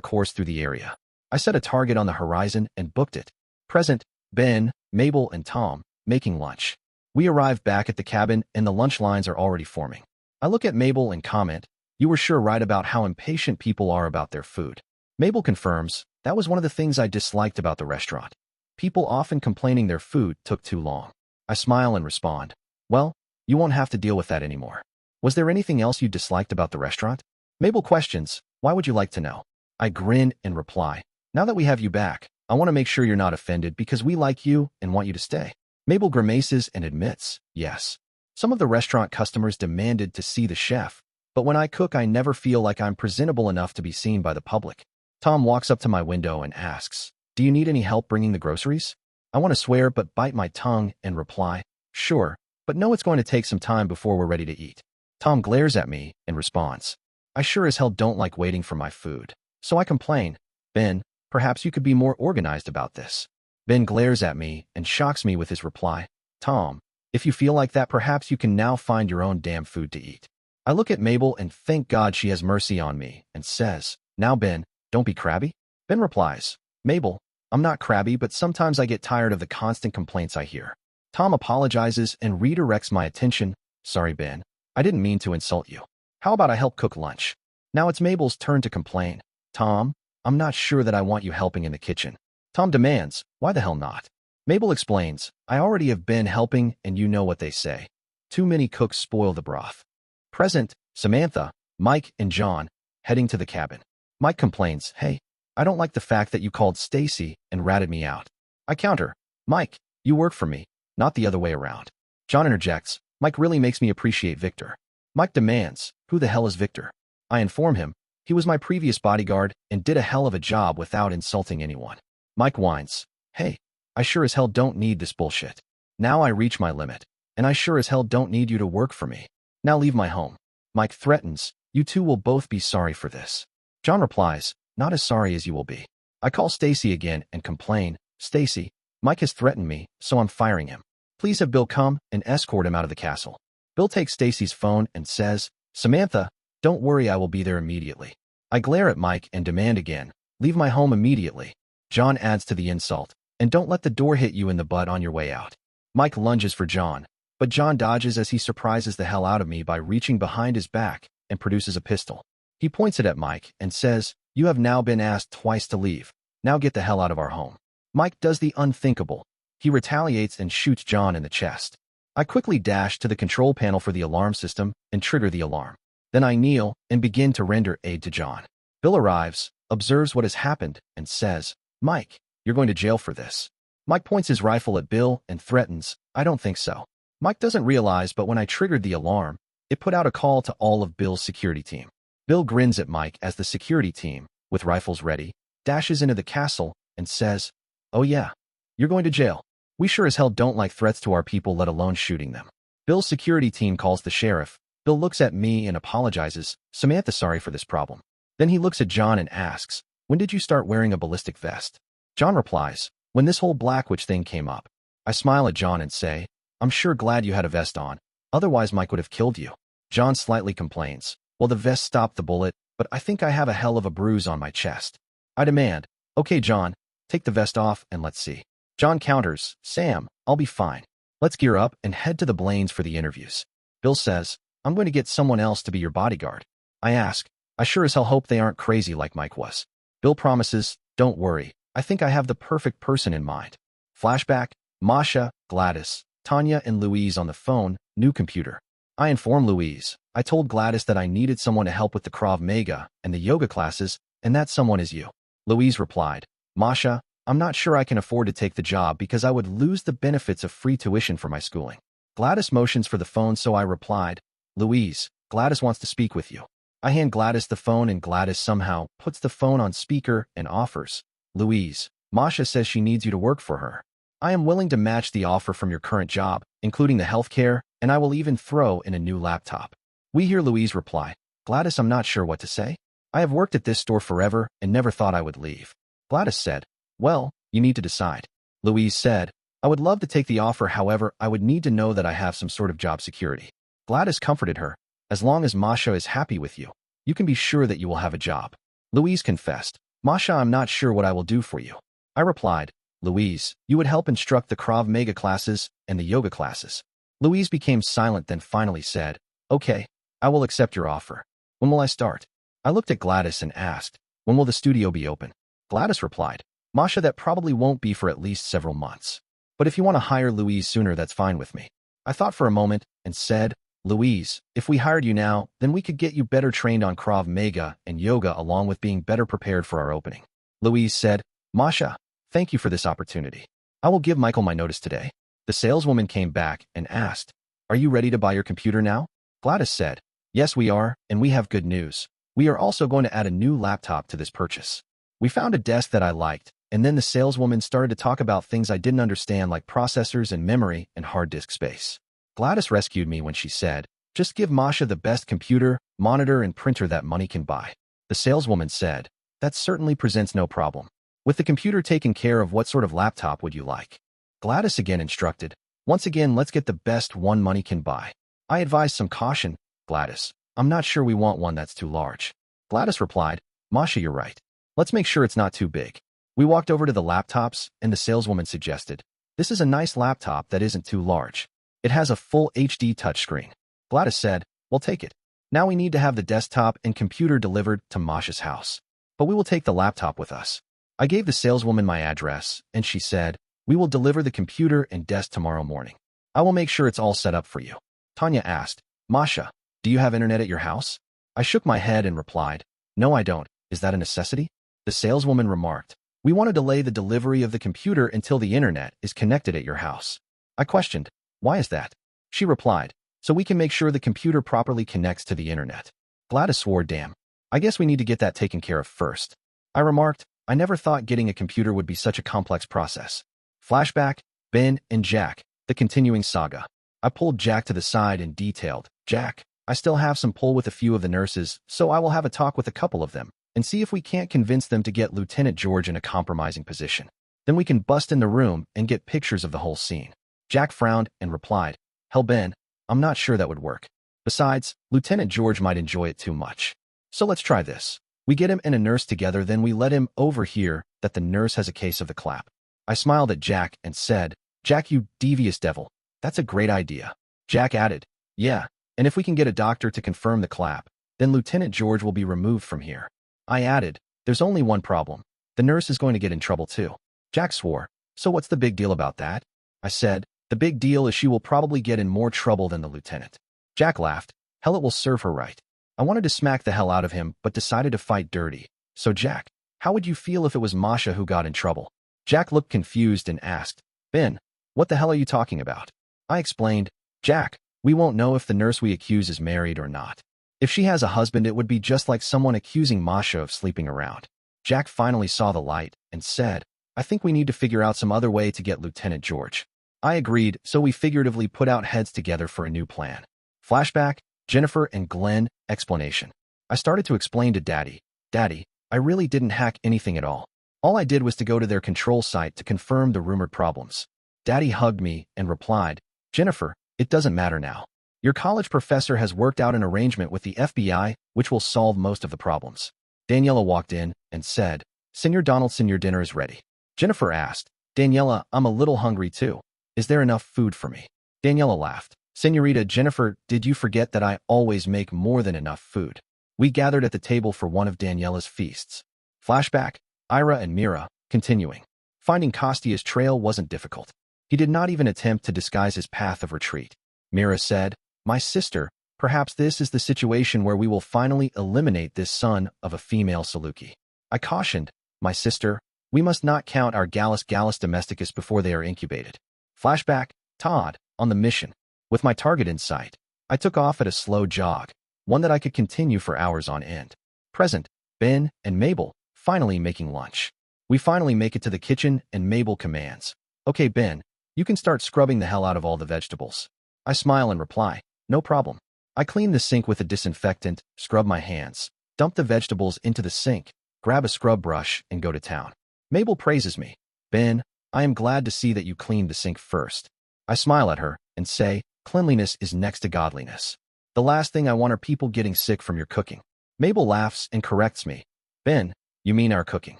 course through the area. I set a target on the horizon and booked it. Present, Ben, Mabel, and Tom, making lunch. We arrived back at the cabin and the lunch lines are already forming. I look at Mabel and comment, "You were sure right about how impatient people are about their food." Mabel confirms, "That was one of the things I disliked about the restaurant. People often complaining their food took too long." I smile and respond, "Well, you won't have to deal with that anymore." Was there anything else you disliked about the restaurant? Mabel questions, "Why would you like to know?" I grin and reply, "Now that we have you back, I want to make sure you're not offended because we like you and want you to stay." Mabel grimaces and admits, "Yes. Some of the restaurant customers demanded to see the chef, but when I cook I never feel like I'm presentable enough to be seen by the public." Tom walks up to my window and asks, "Do you need any help bringing the groceries?" I want to swear but bite my tongue and reply, "Sure, but no, it's going to take some time before we're ready to eat." Tom glares at me and responds, "I sure as hell don't like waiting for my food." So I complain, "Ben, perhaps you could be more organized about this." Ben glares at me and shocks me with his reply, "Tom, if you feel like that, perhaps you can now find your own damn food to eat." I look at Mabel and thank God she has mercy on me and says, "Now Ben, don't be crabby." Ben replies, "Mabel, I'm not crabby, but sometimes I get tired of the constant complaints I hear." Tom apologizes and redirects my attention, "Sorry Ben, I didn't mean to insult you. How about I help cook lunch?" Now it's Mabel's turn to complain, "Tom, I'm not sure that I want you helping in the kitchen." Tom demands, "Why the hell not?" Mabel explains, "I already have been helping and you know what they say. Too many cooks spoil the broth." Present, Samantha, Mike, and John, heading to the cabin. Mike complains, "Hey, I don't like the fact that you called Stacy and ratted me out." I counter, "Mike, you work for me, not the other way around." John interjects, "Mike really makes me appreciate Victor." Mike demands, "Who the hell is Victor?" I inform him, "He was my previous bodyguard and did a hell of a job without insulting anyone." Mike whines, "Hey, I sure as hell don't need this bullshit. Now I reach my limit, and I sure as hell don't need you to work for me. Now leave my home." Mike threatens, "You two will both be sorry for this." John replies, "Not as sorry as you will be." I call Stacy again and complain, "Stacy, Mike has threatened me, so I'm firing him. Please have Bill come and escort him out of the castle." Bill takes Stacy's phone and says, "Samantha, don't worry, I will be there immediately." I glare at Mike and demand again, "Leave my home immediately." John adds to the insult, "And don't let the door hit you in the butt on your way out." Mike lunges for John, but John dodges as he surprises the hell out of me by reaching behind his back and produces a pistol. He points it at Mike and says, "You have now been asked twice to leave. Now get the hell out of our home." Mike does the unthinkable. He retaliates and shoots John in the chest. I quickly dash to the control panel for the alarm system and trigger the alarm. Then I kneel and begin to render aid to John. Bill arrives, observes what has happened, and says, "Mike, you're going to jail for this." Mike points his rifle at Bill and threatens, "I don't think so." Mike doesn't realize, but when I triggered the alarm, it put out a call to all of Bill's security team. Bill grins at Mike as the security team, with rifles ready, dashes into the castle and says, "Oh yeah, you're going to jail. We sure as hell don't like threats to our people, let alone shooting them." Bill's security team calls the sheriff. Bill looks at me and apologizes, "Samantha, sorry for this problem." Then he looks at John and asks, "When did you start wearing a ballistic vest?" John replies, "When this whole Black Witch thing came up." I smile at John and say, "I'm sure glad you had a vest on, otherwise Mike would have killed you." John slightly complains, "Well, the vest stopped the bullet, but I think I have a hell of a bruise on my chest." I demand, "Okay, John, take the vest off and let's see." John counters, "Sam, I'll be fine. Let's gear up and head to the Blaines for the interviews." Bill says, "I'm going to get someone else to be your bodyguard." I ask, "I sure as hell hope they aren't crazy like Mike was." Bill promises, "Don't worry, I think I have the perfect person in mind." Flashback, Masha, Gladys, Tanya, and Louise on the phone, new computer. I inform Louise, "I told Gladys that I needed someone to help with the Krav Maga and the yoga classes, and that someone is you." Louise replied, "Masha, I'm not sure I can afford to take the job because I would lose the benefits of free tuition for my schooling." Gladys motions for the phone, so I replied, "Louise, Gladys wants to speak with you." I hand Gladys the phone and Gladys somehow puts the phone on speaker and offers, "Louise, Masha says she needs you to work for her. I am willing to match the offer from your current job, including the health care, and I will even throw in a new laptop." We hear Louise reply, Gladys, I'm not sure what to say. I have worked at this store forever and never thought I would leave. Gladys said, well, you need to decide. Louise said, I would love to take the offer, however, I would need to know that I have some sort of job security. Gladys comforted her, as long as Masha is happy with you, you can be sure that you will have a job. Louise confessed, Masha, I'm not sure what I will do for you. I replied, Louise, you would help instruct the Krav Maga classes and the yoga classes. Louise became silent, then finally said, okay, I will accept your offer. When will I start? I looked at Gladys and asked, when will the studio be open? Gladys replied, Masha, that probably won't be for at least several months. But if you want to hire Louise sooner, that's fine with me. I thought for a moment and said, Louise, if we hired you now, then we could get you better trained on Krav Maga and yoga along with being better prepared for our opening. Louise said, Masha, thank you for this opportunity. I will give Michael my notice today. The saleswoman came back and asked, are you ready to buy your computer now? Gladys said, yes, we are, and we have good news. We are also going to add a new laptop to this purchase. We found a desk that I liked, and then the saleswoman started to talk about things I didn't understand, like processors and memory and hard disk space. Gladys rescued me when she said, just give Masha the best computer, monitor, and printer that money can buy. The saleswoman said, that certainly presents no problem. With the computer taken care of, what sort of laptop would you like? Gladys again instructed, once again, let's get the best one money can buy. I advised some caution, Gladys, I'm not sure we want one that's too large. Gladys replied, Masha, you're right. Let's make sure it's not too big. We walked over to the laptops, and the saleswoman suggested, this is a nice laptop that isn't too large. It has a full HD touchscreen. Gladys said, we'll take it. Now we need to have the desktop and computer delivered to Masha's house. But we will take the laptop with us. I gave the saleswoman my address, and she said, we will deliver the computer and desk tomorrow morning. I will make sure it's all set up for you. Tanya asked, Masha, do you have internet at your house? I shook my head and replied, no, I don't. Is that a necessity? The saleswoman remarked, we want to delay the delivery of the computer until the internet is connected at your house. I questioned, why is that? She replied, so we can make sure the computer properly connects to the internet. Gladys swore, damn. I guess we need to get that taken care of first. I remarked, I never thought getting a computer would be such a complex process. Flashback, Ben and Jack, the continuing saga. I pulled Jack to the side and detailed, Jack, I still have some pull with a few of the nurses, so I will have a talk with a couple of them and see if we can't convince them to get Lieutenant George in a compromising position. Then we can bust in the room and get pictures of the whole scene. Jack frowned and replied, hell, Ben, I'm not sure that would work. Besides, Lieutenant George might enjoy it too much. So let's try this. We get him and a nurse together, then we let him overhear that the nurse has a case of the clap. I smiled at Jack and said, Jack, you devious devil, that's a great idea. Jack added, yeah, and if we can get a doctor to confirm the clap, then Lieutenant George will be removed from here. I added, there's only one problem. The nurse is going to get in trouble too. Jack swore, so what's the big deal about that? I said, the big deal is she will probably get in more trouble than the lieutenant. Jack laughed, hell, it will serve her right. I wanted to smack the hell out of him, but decided to fight dirty. So Jack, how would you feel if it was Masha who got in trouble? Jack looked confused and asked, Ben, what the hell are you talking about? I explained, Jack, we won't know if the nurse we accuse is married or not. If she has a husband, it would be just like someone accusing Masha of sleeping around. Jack finally saw the light and said, I think we need to figure out some other way to get Lieutenant George. I agreed, so we figuratively put out heads together for a new plan. Flashback, Jennifer and Glenn, explanation. I started to explain to Daddy, I really didn't hack anything at all. All I did was to go to their control site to confirm the rumored problems. Daddy hugged me and replied, Jennifer, it doesn't matter now. Your college professor has worked out an arrangement with the FBI, which will solve most of the problems. Daniela walked in and said, Senor Donaldson, your dinner is ready. Jennifer asked, Daniela, I'm a little hungry too. Is there enough food for me? Daniela laughed. Senorita Jennifer, did you forget that I always make more than enough food? We gathered at the table for one of Daniela's feasts. Flashback, Ira and Mira, continuing. Finding Kostia's trail wasn't difficult. He did not even attempt to disguise his path of retreat. Mira said, My sister, perhaps this is the situation where we will finally eliminate this son of a female Saluki. I cautioned, My sister, we must not count our Gallus domesticus before they are incubated. Flashback, Todd, on the mission. With my target in sight, I took off at a slow jog, one that I could continue for hours on end. Present, Ben and Mabel, finally making lunch. We finally make it to the kitchen and Mabel commands, Okay, Ben, you can start scrubbing the hell out of all the vegetables. I smile and reply, No problem. I clean the sink with a disinfectant, scrub my hands, dump the vegetables into the sink, grab a scrub brush, and go to town. Mabel praises me. Ben, I am glad to see that you cleaned the sink first. I smile at her and say, cleanliness is next to godliness. The last thing I want are people getting sick from your cooking. Mabel laughs and corrects me. Ben, you mean our cooking.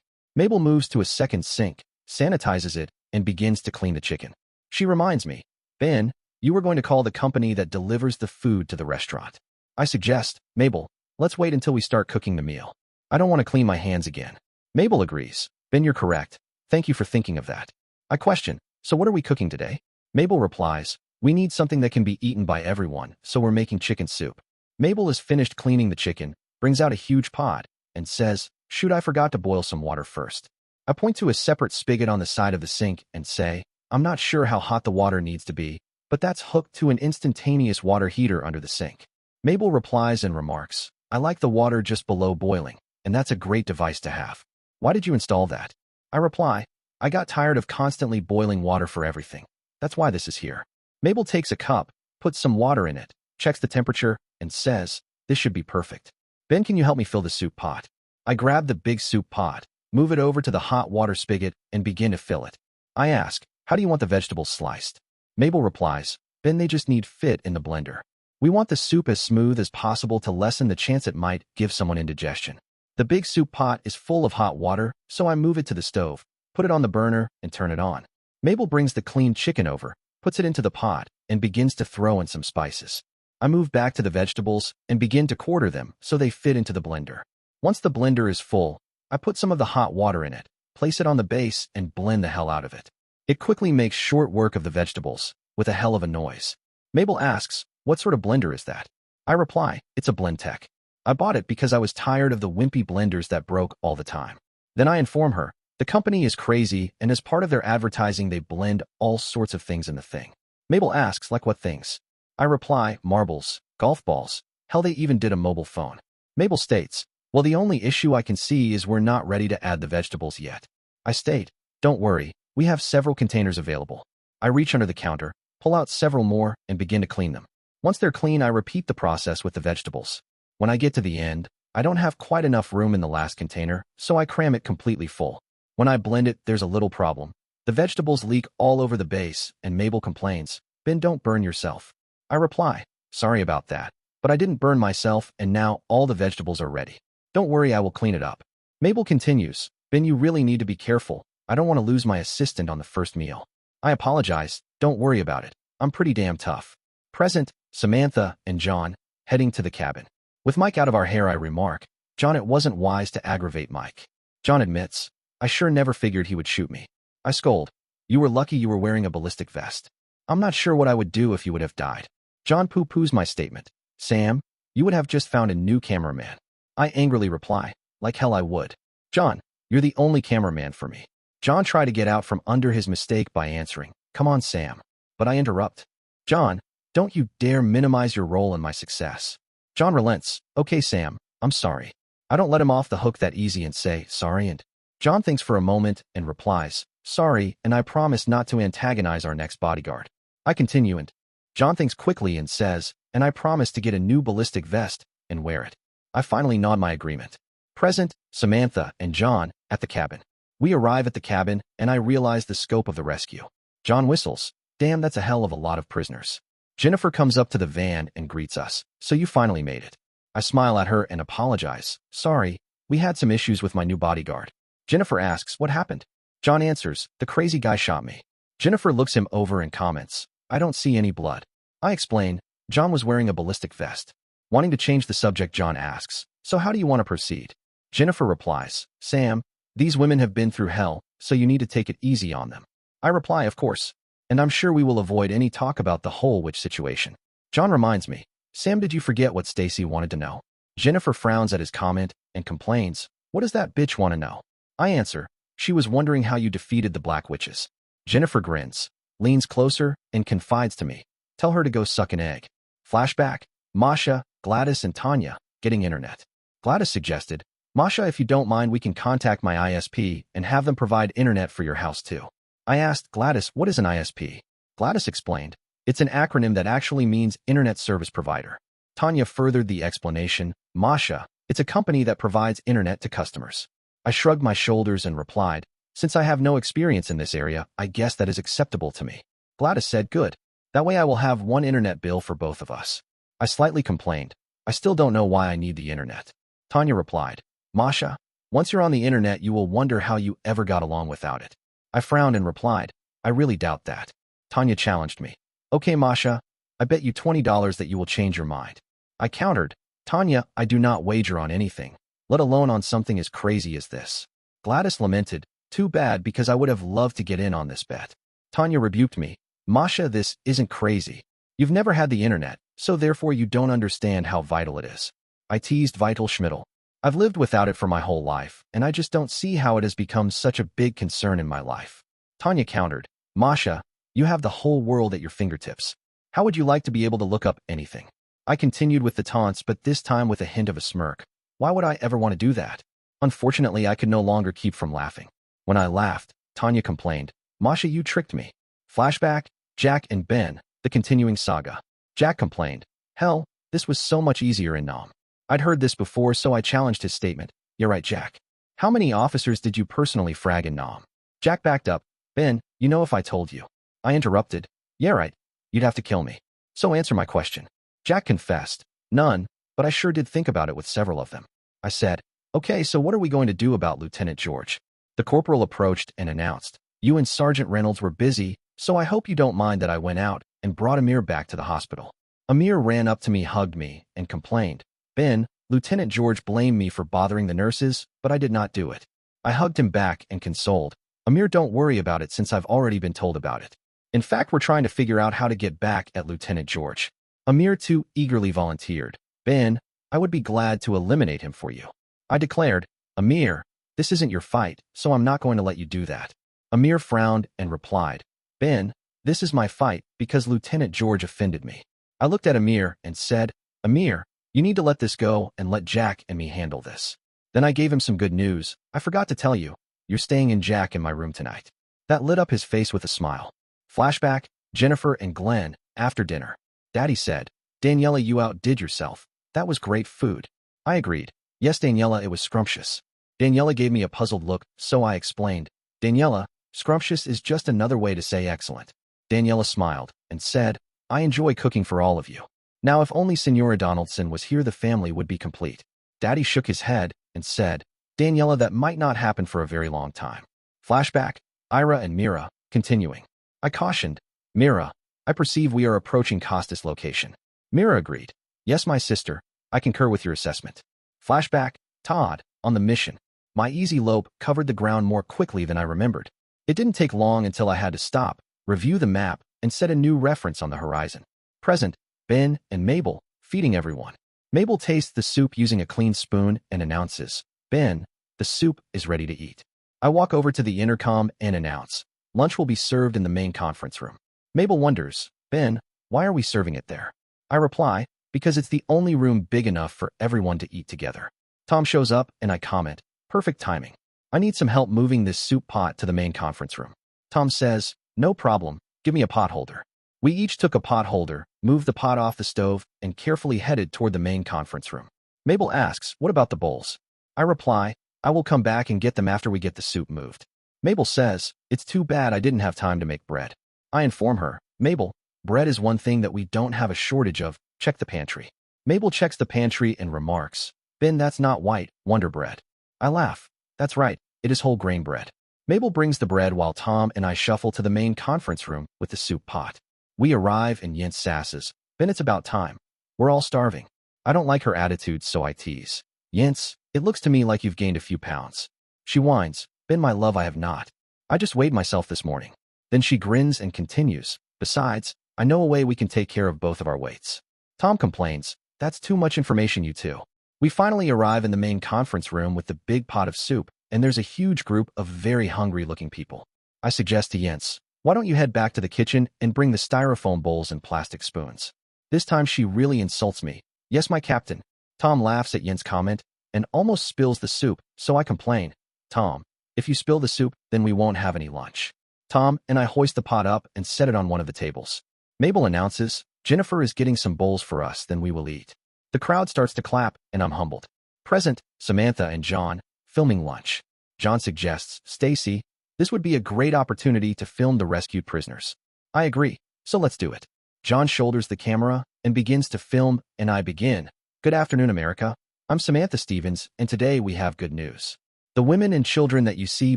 Mabel moves to a second sink, sanitizes it, and begins to clean the chicken. She reminds me, Ben, you were going to call the company that delivers the food to the restaurant. I suggest, Mabel, let's wait until we start cooking the meal. I don't want to clean my hands again. Mabel agrees. Ben, you're correct. Thank you for thinking of that. I question, so what are we cooking today? Mabel replies, we need something that can be eaten by everyone, so we're making chicken soup. Mabel is finished cleaning the chicken, brings out a huge pot, and says, shoot, I forgot to boil some water first. I point to a separate spigot on the side of the sink and say, I'm not sure how hot the water needs to be, but that's hooked to an instantaneous water heater under the sink. Mabel replies and remarks, I like the water just below boiling, and that's a great device to have. Why did you install that? I reply, I got tired of constantly boiling water for everything. That's why this is here. Mabel takes a cup, puts some water in it, checks the temperature, and says, this should be perfect. Ben, can you help me fill the soup pot? I grab the big soup pot, move it over to the hot water spigot, and begin to fill it. I ask, how do you want the vegetables sliced? Mabel replies, Ben, they just need fit in the blender. We want the soup as smooth as possible to lessen the chance it might give someone indigestion. The big soup pot is full of hot water, so I move it to the stove, put it on the burner, and turn it on. Mabel brings the cleaned chicken over, puts it into the pot, and begins to throw in some spices. I move back to the vegetables and begin to quarter them so they fit into the blender. Once the blender is full, I put some of the hot water in it, place it on the base, and blend the hell out of it. It quickly makes short work of the vegetables, with a hell of a noise. Mabel asks, what sort of blender is that? I reply, it's a Blendtec. I bought it because I was tired of the wimpy blenders that broke all the time. Then I inform her, the company is crazy, and as part of their advertising they blend all sorts of things in the thing. Mabel asks, like what things? I reply, marbles, golf balls, hell, they even did a mobile phone. Mabel states, well, the only issue I can see is we're not ready to add the vegetables yet. I state, don't worry, we have several containers available. I reach under the counter, pull out several more, and begin to clean them. Once they're clean, I repeat the process with the vegetables. When I get to the end, I don't have quite enough room in the last container, so I cram it completely full. When I blend it, there's a little problem. The vegetables leak all over the base, and Mabel complains, Ben, don't burn yourself. I reply, sorry about that, but I didn't burn myself, and now all the vegetables are ready. Don't worry, I will clean it up. Mabel continues, Ben, you really need to be careful. I don't want to lose my assistant on the first meal. I apologize, don't worry about it. I'm pretty damn tough. Present, Samantha and John, heading to the cabin. With Mike out of our hair, I remark, John, it wasn't wise to aggravate Mike. John admits, I sure never figured he would shoot me. I scold, you were lucky you were wearing a ballistic vest. I'm not sure what I would do if you would have died. John poo-poos my statement. Sam, you would have just found a new cameraman. I angrily reply, like hell I would. John, you're the only cameraman for me. John tried to get out from under his mistake by answering, come on, Sam. But I interrupt. John, don't you dare minimize your role in my success. John relents. Okay, Sam, I'm sorry. I don't let him off the hook that easy and say, sorry, and John thinks for a moment and replies, sorry, and I promise not to antagonize our next bodyguard. I continue and John thinks quickly and says, and I promise to get a new ballistic vest and wear it. I finally nod my agreement. Present, Samantha and John at the cabin. We arrive at the cabin, and I realize the scope of the rescue. John whistles. Damn, that's a hell of a lot of prisoners. Jennifer comes up to the van and greets us. So you finally made it. I smile at her and apologize. Sorry, we had some issues with my new bodyguard. Jennifer asks, what happened? John answers, the crazy guy shot me. Jennifer looks him over and comments, I don't see any blood. I explain, John was wearing a ballistic vest. Wanting to change the subject, John asks, so how do you want to proceed? Jennifer replies, Sam, these women have been through hell, so you need to take it easy on them. I reply, of course, and I'm sure we will avoid any talk about the whole witch situation. John reminds me, Sam, did you forget what Stacy wanted to know? Jennifer frowns at his comment and complains, what does that bitch want to know? I answer, she was wondering how you defeated the black witches. Jennifer grins, leans closer, and confides to me, tell her to go suck an egg. Flashback, Masha, Gladys, and Tanya, getting internet. Gladys suggested, Masha, if you don't mind, we can contact my ISP and have them provide internet for your house too. I asked Gladys, what is an ISP? Gladys explained, it's an acronym that actually means Internet Service Provider. Tanya furthered the explanation. Masha, it's a company that provides internet to customers. I shrugged my shoulders and replied, since I have no experience in this area, I guess that is acceptable to me. Gladys said, good. That way I will have one internet bill for both of us. I slightly complained. I still don't know why I need the internet. Tanya replied, Masha, once you're on the internet, you will wonder how you ever got along without it. I frowned and replied, I really doubt that. Tanya challenged me. Okay, Masha, I bet you $20 that you will change your mind. I countered, Tanya, I do not wager on anything, let alone on something as crazy as this. Gladys lamented, too bad because I would have loved to get in on this bet. Tanya rebuked me, Masha, this isn't crazy. You've never had the internet, so therefore you don't understand how vital it is. I teased Vital Schmidl. I've lived without it for my whole life, and I just don't see how it has become such a big concern in my life. Tanya countered, Masha, you have the whole world at your fingertips. How would you like to be able to look up anything? I continued with the taunts, but this time with a hint of a smirk. Why would I ever want to do that? Unfortunately, I could no longer keep from laughing. When I laughed, Tanya complained, Masha, you tricked me. Flashback, Jack and Ben, the continuing saga. Jack complained, hell, this was so much easier in Nam. I'd heard this before, so I challenged his statement. You're right, Jack. How many officers did you personally frag in Nam? Jack backed up. Ben, you know if I told you. I interrupted. Yeah, right. You'd have to kill me. So answer my question. Jack confessed. None, but I sure did think about it with several of them. I said, okay, so what are we going to do about Lieutenant George? The corporal approached and announced, you and Sergeant Reynolds were busy, so I hope you don't mind that I went out and brought Amir back to the hospital. Amir ran up to me, hugged me, and complained, Ben, Lieutenant George blamed me for bothering the nurses, but I did not do it. I hugged him back and consoled, Amir, don't worry about it since I've already been told about it. In fact, we're trying to figure out how to get back at Lieutenant George. Amir too eagerly volunteered, Ben, I would be glad to eliminate him for you. I declared, Amir, this isn't your fight, so I'm not going to let you do that. Amir frowned and replied, Ben, this is my fight because Lieutenant George offended me. I looked at Amir and said, Amir, you need to let this go and let Jack and me handle this. Then I gave him some good news. I forgot to tell you, you're staying in Jack in my room tonight. That lit up his face with a smile. Flashback, Jennifer and Glenn, after dinner. Daddy said, Daniela, you outdid yourself. That was great food. I agreed. Yes, Daniela, it was scrumptious. Daniela gave me a puzzled look, so I explained, Daniela, scrumptious is just another way to say excellent. Daniela smiled and said, I enjoy cooking for all of you. Now if only Senora Donaldson was here, the family would be complete. Daddy shook his head and said, Daniela, that might not happen for a very long time. Flashback, Ira and Mira, continuing. I cautioned, Mira, I perceive we are approaching Costas' location. Mira agreed. Yes, my sister, I concur with your assessment. Flashback, Todd, on the mission. My easy lope covered the ground more quickly than I remembered. It didn't take long until I had to stop, review the map, and set a new reference on the horizon. Present, Ben and Mabel, feeding everyone. Mabel tastes the soup using a clean spoon and announces, Ben, the soup is ready to eat. I walk over to the intercom and announce, lunch will be served in the main conference room. Mabel wonders, Ben, why are we serving it there? I reply, because it's the only room big enough for everyone to eat together. Tom shows up and I comment, perfect timing. I need some help moving this soup pot to the main conference room. Tom says, no problem, give me a pot holder. We each took a pot holder, moved the pot off the stove, and carefully headed toward the main conference room. Mabel asks, what about the bowls? I reply, I will come back and get them after we get the soup moved. Mabel says, it's too bad I didn't have time to make bread. I inform her, Mabel, bread is one thing that we don't have a shortage of, check the pantry. Mabel checks the pantry and remarks, Ben, that's not white, Wonder bread. I laugh, that's right, it is whole grain bread. Mabel brings the bread while Tom and I shuffle to the main conference room with the soup pot. We arrive and Jens sasses, Ben, it's about time. We're all starving. I don't like her attitude, so I tease. Jens, it looks to me like you've gained a few pounds. She whines, Ben, my love, I have not. I just weighed myself this morning. Then she grins and continues, besides, I know a way we can take care of both of our weights. Tom complains, that's too much information, you two. We finally arrive in the main conference room with the big pot of soup, and there's a huge group of very hungry-looking people. I suggest to Jens, why don't you head back to the kitchen and bring the styrofoam bowls and plastic spoons? This time she really insults me. Yes, my captain. Tom laughs at Jens' comment and almost spills the soup, so I complain. Tom, if you spill the soup, then we won't have any lunch. Tom and I hoist the pot up and set it on one of the tables. Mabel announces, Jennifer is getting some bowls for us, then we will eat. The crowd starts to clap, and I'm humbled. Present, Samantha and John, filming lunch. John suggests, Stacy, this would be a great opportunity to film the rescued prisoners. I agree, so let's do it. John shoulders the camera and begins to film, and I begin. Good afternoon, America. I'm Samantha Stevens, and today we have good news. The women and children that you see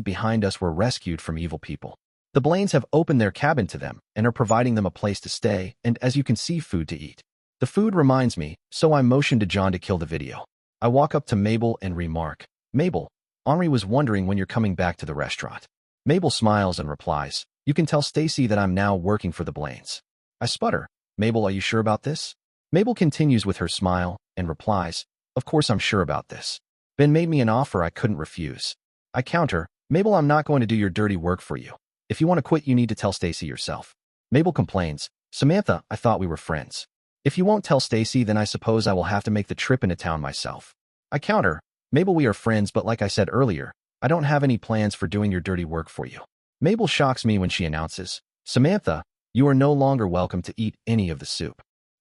behind us were rescued from evil people. The Blaines have opened their cabin to them and are providing them a place to stay and, as you can see, food to eat. The food reminds me, so I motion to John to kill the video. I walk up to Mabel and remark, Mabel, Henri was wondering when you're coming back to the restaurant. Mabel smiles and replies, you can tell Stacy that I'm now working for the Blaines. I sputter, Mabel, are you sure about this? Mabel continues with her smile and replies, of course I'm sure about this. Ben made me an offer I couldn't refuse. I counter, Mabel, I'm not going to do your dirty work for you. If you want to quit, you need to tell Stacy yourself. Mabel complains, Samantha, I thought we were friends. If you won't tell Stacy, then I suppose I will have to make the trip into town myself. I counter, Mabel, we are friends, but like I said earlier, I don't have any plans for doing your dirty work for you. Mabel shocks me when she announces, Samantha, you are no longer welcome to eat any of the soup.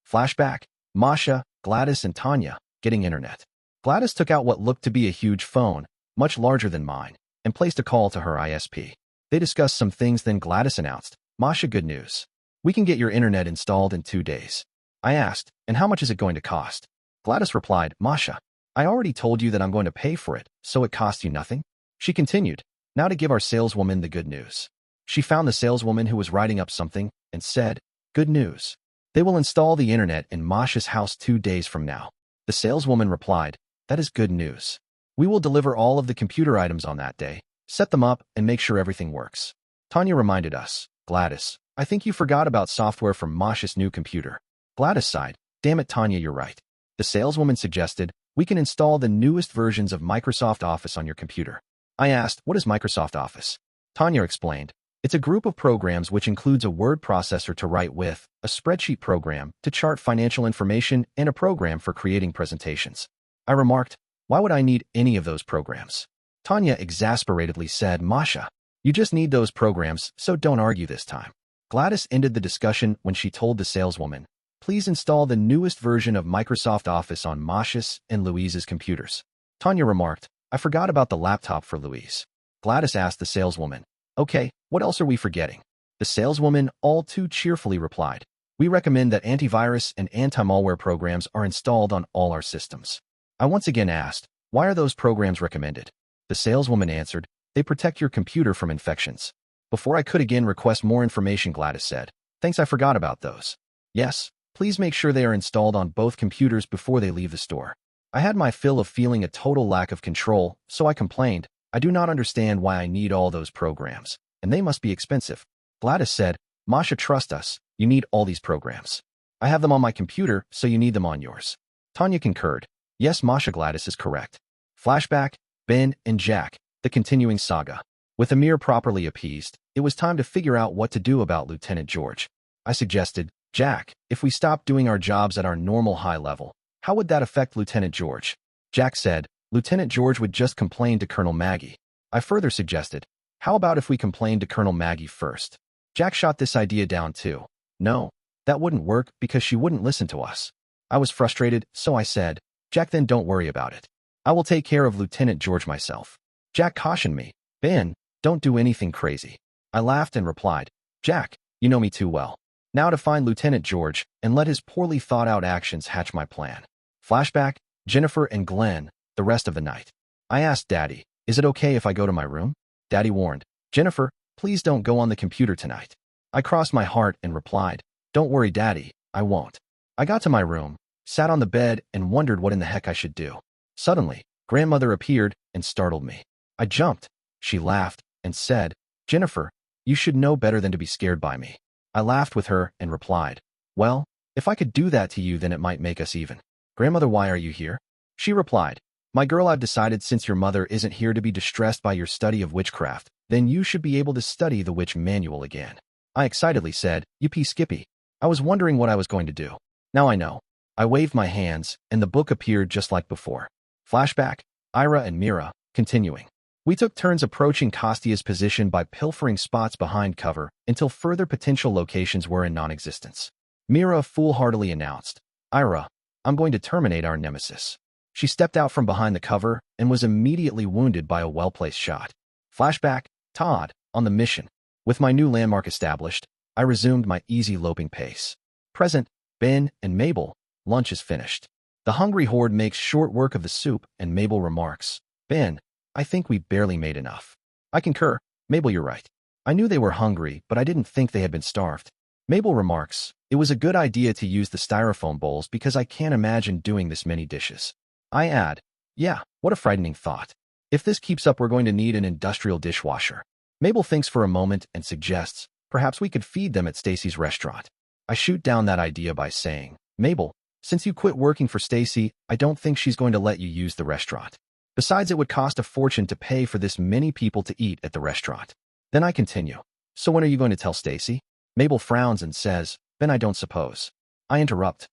Flashback, Masha, Gladys, and Tanya getting internet. Gladys took out what looked to be a huge phone, much larger than mine, and placed a call to her ISP. They discussed some things, then Gladys announced, Masha, good news. We can get your internet installed in 2 days. I asked, and how much is it going to cost? Gladys replied, Masha, I already told you that I'm going to pay for it, so it costs you nothing? She continued, now to give our saleswoman the good news. She found the saleswoman who was writing up something and said, good news. They will install the internet in Masha's house 2 days from now. The saleswoman replied, that is good news. We will deliver all of the computer items on that day, set them up, and make sure everything works. Tanya reminded us, Gladys, I think you forgot about software for Masha's new computer. Gladys sighed, damn it, Tanya, you're right. The saleswoman suggested, we can install the newest versions of Microsoft Office on your computer. I asked, what is Microsoft Office? Tanya explained, it's a group of programs which includes a word processor to write with, a spreadsheet program to chart financial information, and a program for creating presentations. I remarked, why would I need any of those programs? Tanya exasperatedly said, Masha, you just need those programs, so don't argue this time. Gladys ended the discussion when she told the saleswoman, please install the newest version of Microsoft Office on Masha's and Louise's computers. Tanya remarked, I forgot about the laptop for Louise. Gladys asked the saleswoman, okay, what else are we forgetting? The saleswoman all too cheerfully replied, we recommend that antivirus and anti-malware programs are installed on all our systems. I once again asked, why are those programs recommended? The saleswoman answered, they protect your computer from infections. Before I could again request more information, Gladys said, thanks, I forgot about those. Yes, please make sure they are installed on both computers before they leave the store. I had my fill of feeling a total lack of control, so I complained, I do not understand why I need all those programs, and they must be expensive. Gladys said, Masha, trust us, you need all these programs. I have them on my computer, so you need them on yours. Tanya concurred, yes, Masha, Gladys is correct. Flashback, Ben and Jack, the continuing saga. With Amir properly appeased, it was time to figure out what to do about Lieutenant George. I suggested, Jack, if we stop doing our jobs at our normal high level, how would that affect Lieutenant George? Jack said, Lieutenant George would just complain to Colonel Maggie. I further suggested, how about if we complain to Colonel Maggie first? Jack shot this idea down too. No, that wouldn't work because she wouldn't listen to us. I was frustrated, so I said, Jack, then don't worry about it. I will take care of Lieutenant George myself. Jack cautioned me, Ben, don't do anything crazy. I laughed and replied, Jack, you know me too well. Now to find Lieutenant George and let his poorly thought out actions hatch my plan. Flashback, Jennifer and Glenn, the rest of the night. I asked Daddy, is it okay if I go to my room? Daddy warned, Jennifer, please don't go on the computer tonight. I crossed my heart and replied, don't worry, Daddy, I won't. I got to my room, sat on the bed, and wondered what in the heck I should do. Suddenly, Grandmother appeared and startled me. I jumped. She laughed and said, Jennifer, you should know better than to be scared by me. I laughed with her and replied, well, if I could do that to you, then it might make us even. Grandmother, why are you here? She replied, my girl, I've decided since your mother isn't here to be distressed by your study of witchcraft, then you should be able to study the witch manual again. I excitedly said, Yippee Skippy. I was wondering what I was going to do. Now I know. I waved my hands, and the book appeared just like before. Flashback, Ira and Mira, continuing. We took turns approaching Kostia's position by pilfering spots behind cover until further potential locations were in non-existence. Mira foolhardily announced, Ira, I'm going to terminate our nemesis. She stepped out from behind the cover and was immediately wounded by a well-placed shot. Flashback, Todd, on the mission. With my new landmark established, I resumed my easy loping pace. Present, Ben and Mabel, lunch is finished. The hungry horde makes short work of the soup, and Mabel remarks, Ben, I think we barely made enough. I concur. Mabel, you're right. I knew they were hungry, but I didn't think they had been starved. Mabel remarks, it was a good idea to use the styrofoam bowls because I can't imagine doing this many dishes. I add, yeah, what a frightening thought. If this keeps up, we're going to need an industrial dishwasher. Mabel thinks for a moment and suggests, perhaps we could feed them at Stacy's restaurant. I shoot down that idea by saying, Mabel, since you quit working for Stacy, I don't think she's going to let you use the restaurant. Besides, it would cost a fortune to pay for this many people to eat at the restaurant. Then I continue, so when are you going to tell Stacy? Mabel frowns and says, Ben, I don't suppose. I interrupt.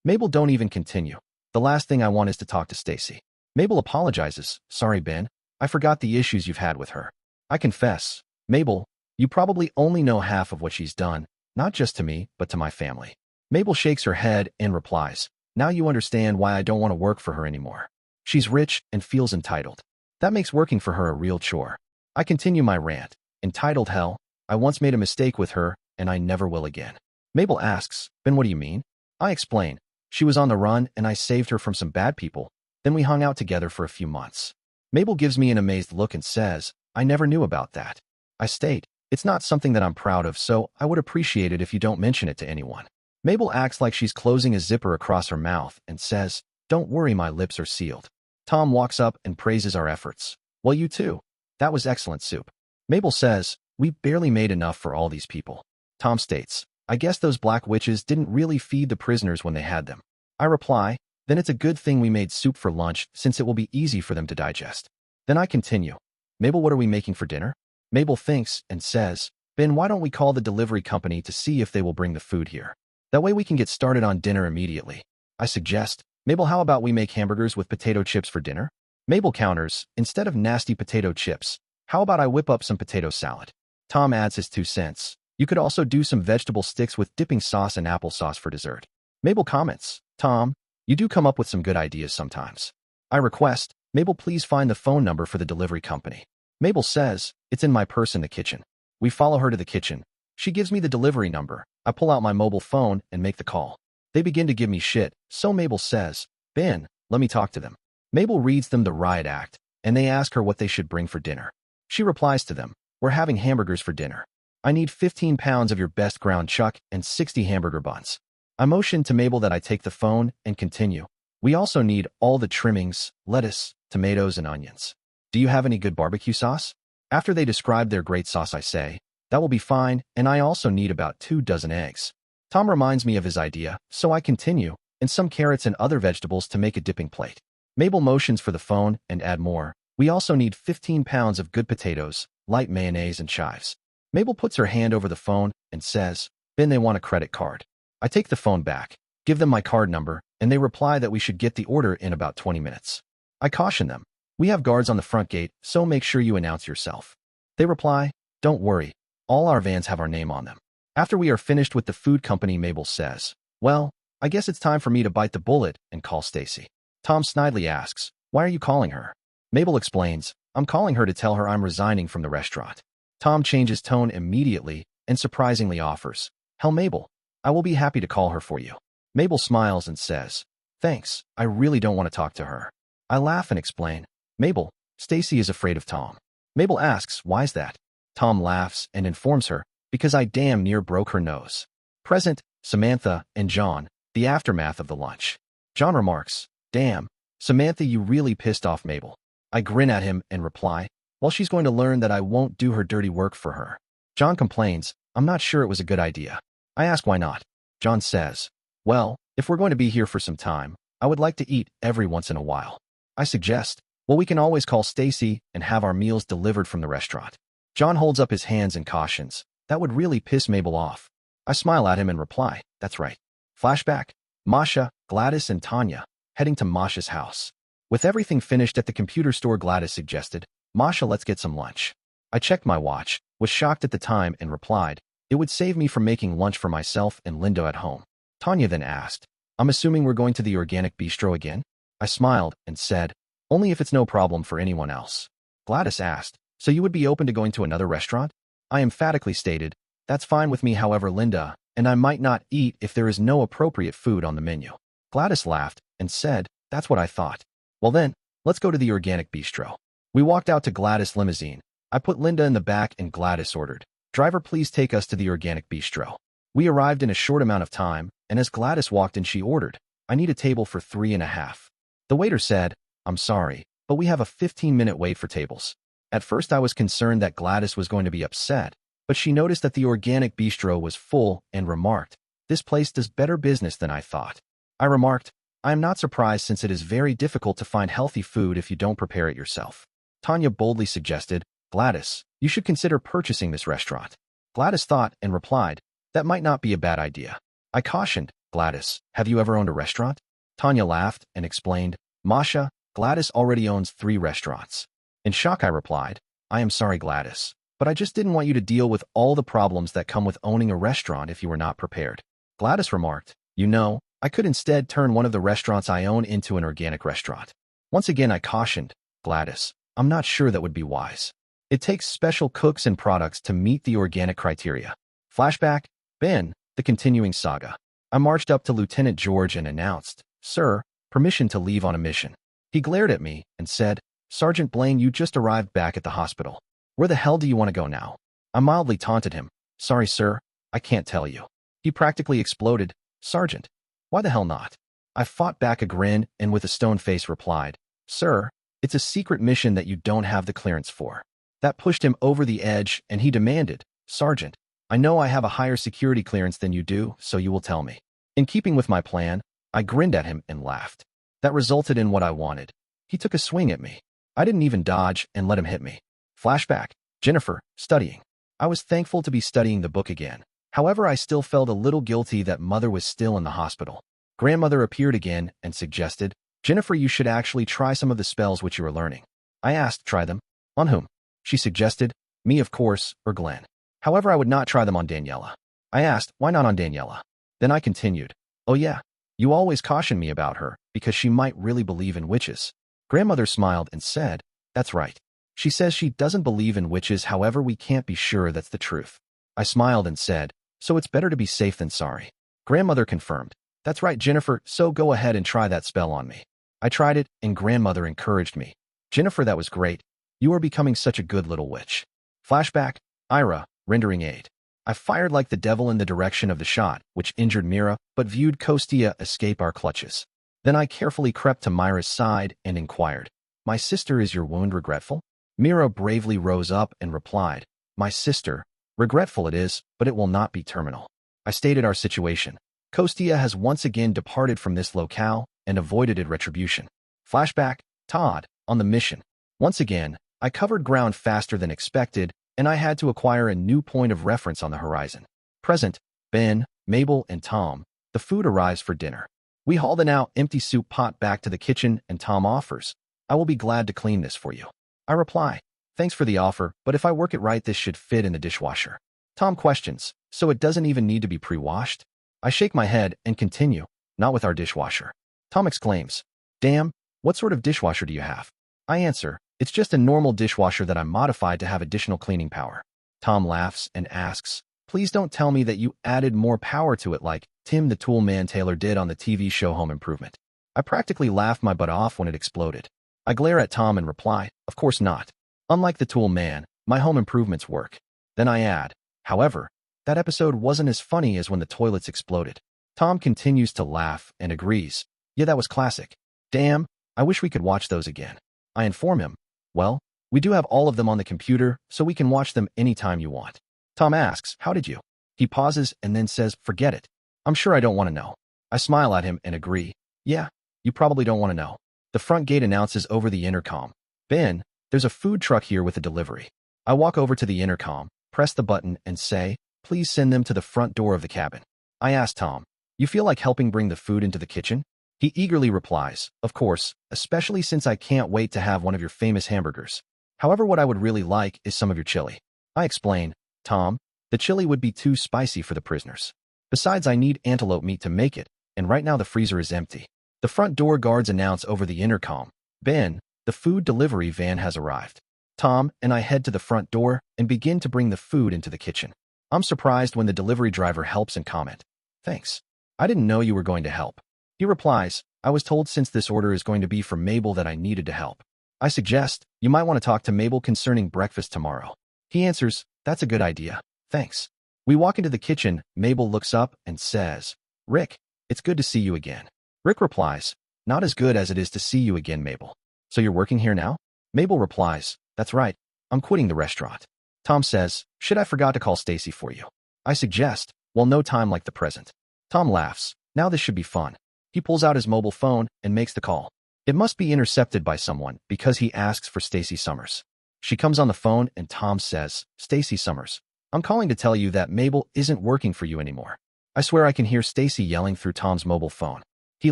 Mabel, don't even continue. The last thing I want is to talk to Stacy. Mabel apologizes, sorry, Ben, I forgot the issues you've had with her. I confess, Mabel, you probably only know half of what she's done, not just to me, but to my family. Mabel shakes her head and replies, now you understand why I don't want to work for her anymore. She's rich and feels entitled. That makes working for her a real chore. I continue my rant. Entitled hell, I once made a mistake with her, and I never will again. Mabel asks, Ben, what do you mean? I explain. She was on the run, and I saved her from some bad people. Then we hung out together for a few months. Mabel gives me an amazed look and says, I never knew about that. I state, it's not something that I'm proud of, so I would appreciate it if you don't mention it to anyone. Mabel acts like she's closing a zipper across her mouth and says, don't worry, my lips are sealed. Tom walks up and praises our efforts. Well, you too. That was excellent soup. Mabel says, we barely made enough for all these people. Tom states, I guess those black witches didn't really feed the prisoners when they had them. I reply, then it's a good thing we made soup for lunch since it will be easy for them to digest. Then I continue. Mabel, what are we making for dinner? Mabel thinks and says, Ben, why don't we call the delivery company to see if they will bring the food here? That way we can get started on dinner immediately. I suggest, Mabel, how about we make hamburgers with potato chips for dinner? Mabel counters, instead of nasty potato chips, how about I whip up some potato salad? Tom adds his 2 cents. You could also do some vegetable sticks with dipping sauce and applesauce for dessert. Mabel comments, Tom, you do come up with some good ideas sometimes. I request, Mabel, please find the phone number for the delivery company. Mabel says, it's in my purse in the kitchen. We follow her to the kitchen. She gives me the delivery number. I pull out my mobile phone and make the call. They begin to give me shit, so Mabel says, Ben, let me talk to them. Mabel reads them the riot act, and they ask her what they should bring for dinner. She replies to them, we're having hamburgers for dinner. I need 15 pounds of your best ground chuck and 60 hamburger buns. I motion to Mabel that I take the phone and continue. We also need all the trimmings, lettuce, tomatoes, and onions. Do you have any good barbecue sauce? After they describe their great sauce, I say, that will be fine, and I also need about 2 dozen eggs. Tom reminds me of his idea, so I continue, and some carrots and other vegetables to make a dipping plate. Mabel motions for the phone and add more. We also need 15 pounds of good potatoes, light mayonnaise, and chives. Mabel puts her hand over the phone and says, Ben, they want a credit card. I take the phone back, give them my card number, and they reply that we should get the order in about 20 minutes. I caution them. We have guards on the front gate, so make sure you announce yourself. They reply, don't worry. All our vans have our name on them. After we are finished with the food company, Mabel says, well, I guess it's time for me to bite the bullet and call Stacy. Tom snidely asks, why are you calling her? Mabel explains, I'm calling her to tell her I'm resigning from the restaurant. Tom changes tone immediately and surprisingly offers, hell, Mabel, I will be happy to call her for you. Mabel smiles and says, thanks, I really don't want to talk to her. I laugh and explain, Mabel, Stacy is afraid of Tom. Mabel asks, why's that? Tom laughs and informs her, because I damn near broke her nose. Present, Samantha and John, the aftermath of the lunch. John remarks, damn, Samantha, you really pissed off Mabel. I grin at him and reply, well, she's going to learn that I won't do her dirty work for her. John complains, I'm not sure it was a good idea. I ask why not. John says, well, if we're going to be here for some time, I would like to eat every once in a while. I suggest, well, we can always call Stacy and have our meals delivered from the restaurant. John holds up his hands and cautions, that would really piss Mabel off. I smile at him and reply, that's right. Flashback, Masha, Gladys, and Tanya, heading to Masha's house. With everything finished at the computer store, Gladys suggested, Masha, let's get some lunch. I checked my watch, was shocked at the time, and replied, it would save me from making lunch for myself and Linda at home. Tanya then asked, I'm assuming we're going to the organic bistro again? I smiled and said, only if it's no problem for anyone else. Gladys asked, so you would be open to going to another restaurant? I emphatically stated, that's fine with me, however, Linda, and I might not eat if there is no appropriate food on the menu. Gladys laughed and said, that's what I thought. Well then, let's go to the organic bistro. We walked out to Gladys' limousine. I put Linda in the back and Gladys ordered, driver, please take us to the organic bistro. We arrived in a short amount of time, and as Gladys walked in, she ordered, I need a table for 3.5. The waiter said, I'm sorry, but we have a 15-minute wait for tables. At first I was concerned that Gladys was going to be upset, but she noticed that the organic bistro was full and remarked, this place does better business than I thought. I remarked, I am not surprised since it is very difficult to find healthy food if you don't prepare it yourself. Tanya boldly suggested, Gladys, you should consider purchasing this restaurant. Gladys thought and replied, that might not be a bad idea. I cautioned, Gladys, have you ever owned a restaurant? Tanya laughed and explained, Masha, Gladys already owns 3 restaurants. In shock I replied, I am sorry, Gladys, but I just didn't want you to deal with all the problems that come with owning a restaurant if you were not prepared. Gladys remarked, you know, I could instead turn one of the restaurants I own into an organic restaurant. Once again I cautioned, Gladys, I'm not sure that would be wise. It takes special cooks and products to meet the organic criteria. Flashback, Ben, the continuing saga. I marched up to Lieutenant George and announced, Sir, permission to leave on a mission. He glared at me and said, Sergeant Blaine, you just arrived back at the hospital. Where the hell do you want to go now? I mildly taunted him. Sorry, sir, I can't tell you. He practically exploded. Sergeant, why the hell not? I fought back a grin and with a stone face replied, Sir, it's a secret mission that you don't have the clearance for. That pushed him over the edge and he demanded, Sergeant, I know I have a higher security clearance than you do, so you will tell me. In keeping with my plan, I grinned at him and laughed. That resulted in what I wanted. He took a swing at me. I didn't even dodge and let him hit me. Flashback, Jennifer, studying. I was thankful to be studying the book again. However, I still felt a little guilty that Mother was still in the hospital. Grandmother appeared again and suggested, Jennifer, you should actually try some of the spells which you are learning. I asked, try them? On whom? She suggested, me of course, or Glenn. However, I would not try them on Daniela. I asked, why not on Daniela? Then I continued, oh yeah, you always caution me about her, because she might really believe in witches. Grandmother smiled and said, that's right. She says she doesn't believe in witches, however we can't be sure that's the truth. I smiled and said, so it's better to be safe than sorry. Grandmother confirmed, that's right, Jennifer, so go ahead and try that spell on me. I tried it, and Grandmother encouraged me. Jennifer, that was great. You are becoming such a good little witch. Flashback, Ira, rendering aid. I fired like the devil in the direction of the shot, which injured Mira, but viewed Kostia escape our clutches. Then I carefully crept to Myra's side and inquired, my sister, is your wound regretful? Mira bravely rose up and replied, my sister, regretful it is, but it will not be terminal. I stated our situation. Kostia has once again departed from this locale and avoided retribution. Flashback, Todd, on the mission. Once again, I covered ground faster than expected, and I had to acquire a new point of reference on the horizon. Present, Ben, Mabel, and Tom. The food arrives for dinner. We haul the now empty soup pot back to the kitchen, and Tom offers, I will be glad to clean this for you. I reply, thanks for the offer, but if I work it right, this should fit in the dishwasher. Tom questions, so it doesn't even need to be pre-washed? I shake my head and continue, not with our dishwasher. Tom exclaims, damn, what sort of dishwasher do you have? I answer, it's just a normal dishwasher that I modified to have additional cleaning power. Tom laughs and asks, please don't tell me that you added more power to it like Tim the Tool Man Taylor did on the TV show Home Improvement. I practically laughed my butt off when it exploded. I glare at Tom and reply, of course not. Unlike the Tool Man, my home improvements work. Then I add, however, that episode wasn't as funny as when the toilets exploded. Tom continues to laugh and agrees, yeah, that was classic. Damn, I wish we could watch those again. I inform him, well, we do have all of them on the computer, so we can watch them anytime you want. Tom asks, how did you? He pauses and then says, forget it. I'm sure I don't want to know. I smile at him and agree, yeah, you probably don't want to know. The front gate announces over the intercom, Ben, there's a food truck here with a delivery. I walk over to the intercom, press the button, and say, please send them to the front door of the cabin. I ask Tom, you feel like helping bring the food into the kitchen? He eagerly replies, of course, especially since I can't wait to have one of your famous hamburgers. However, what I would really like is some of your chili. I explain, Tom, the chili would be too spicy for the prisoners. Besides, I need antelope meat to make it, and right now the freezer is empty. The front door guards announce over the intercom, Ben, the food delivery van has arrived. Tom and I head to the front door and begin to bring the food into the kitchen. I'm surprised when the delivery driver helps and comment, "Thanks. I didn't know you were going to help." He replies, "I was told since this order is going to be for Mabel that I needed to help. I suggest you might want to talk to Mabel concerning breakfast tomorrow." He answers, "That's a good idea. Thanks." We walk into the kitchen. Mabel looks up and says, "Rick, it's good to see you again." Rick replies, "Not as good as it is to see you again, Mabel. So you're working here now?" Mabel replies, "That's right. I'm quitting the restaurant." Tom says, "Shit, I forgot to call Stacy for you." I suggest, "Well, no time like the present." Tom laughs. "Now this should be fun." He pulls out his mobile phone and makes the call. It must be intercepted by someone because he asks for Stacy Summers. She comes on the phone and Tom says, "Stacy Summers, I'm calling to tell you that Mabel isn't working for you anymore." I swear I can hear Stacy yelling through Tom's mobile phone. He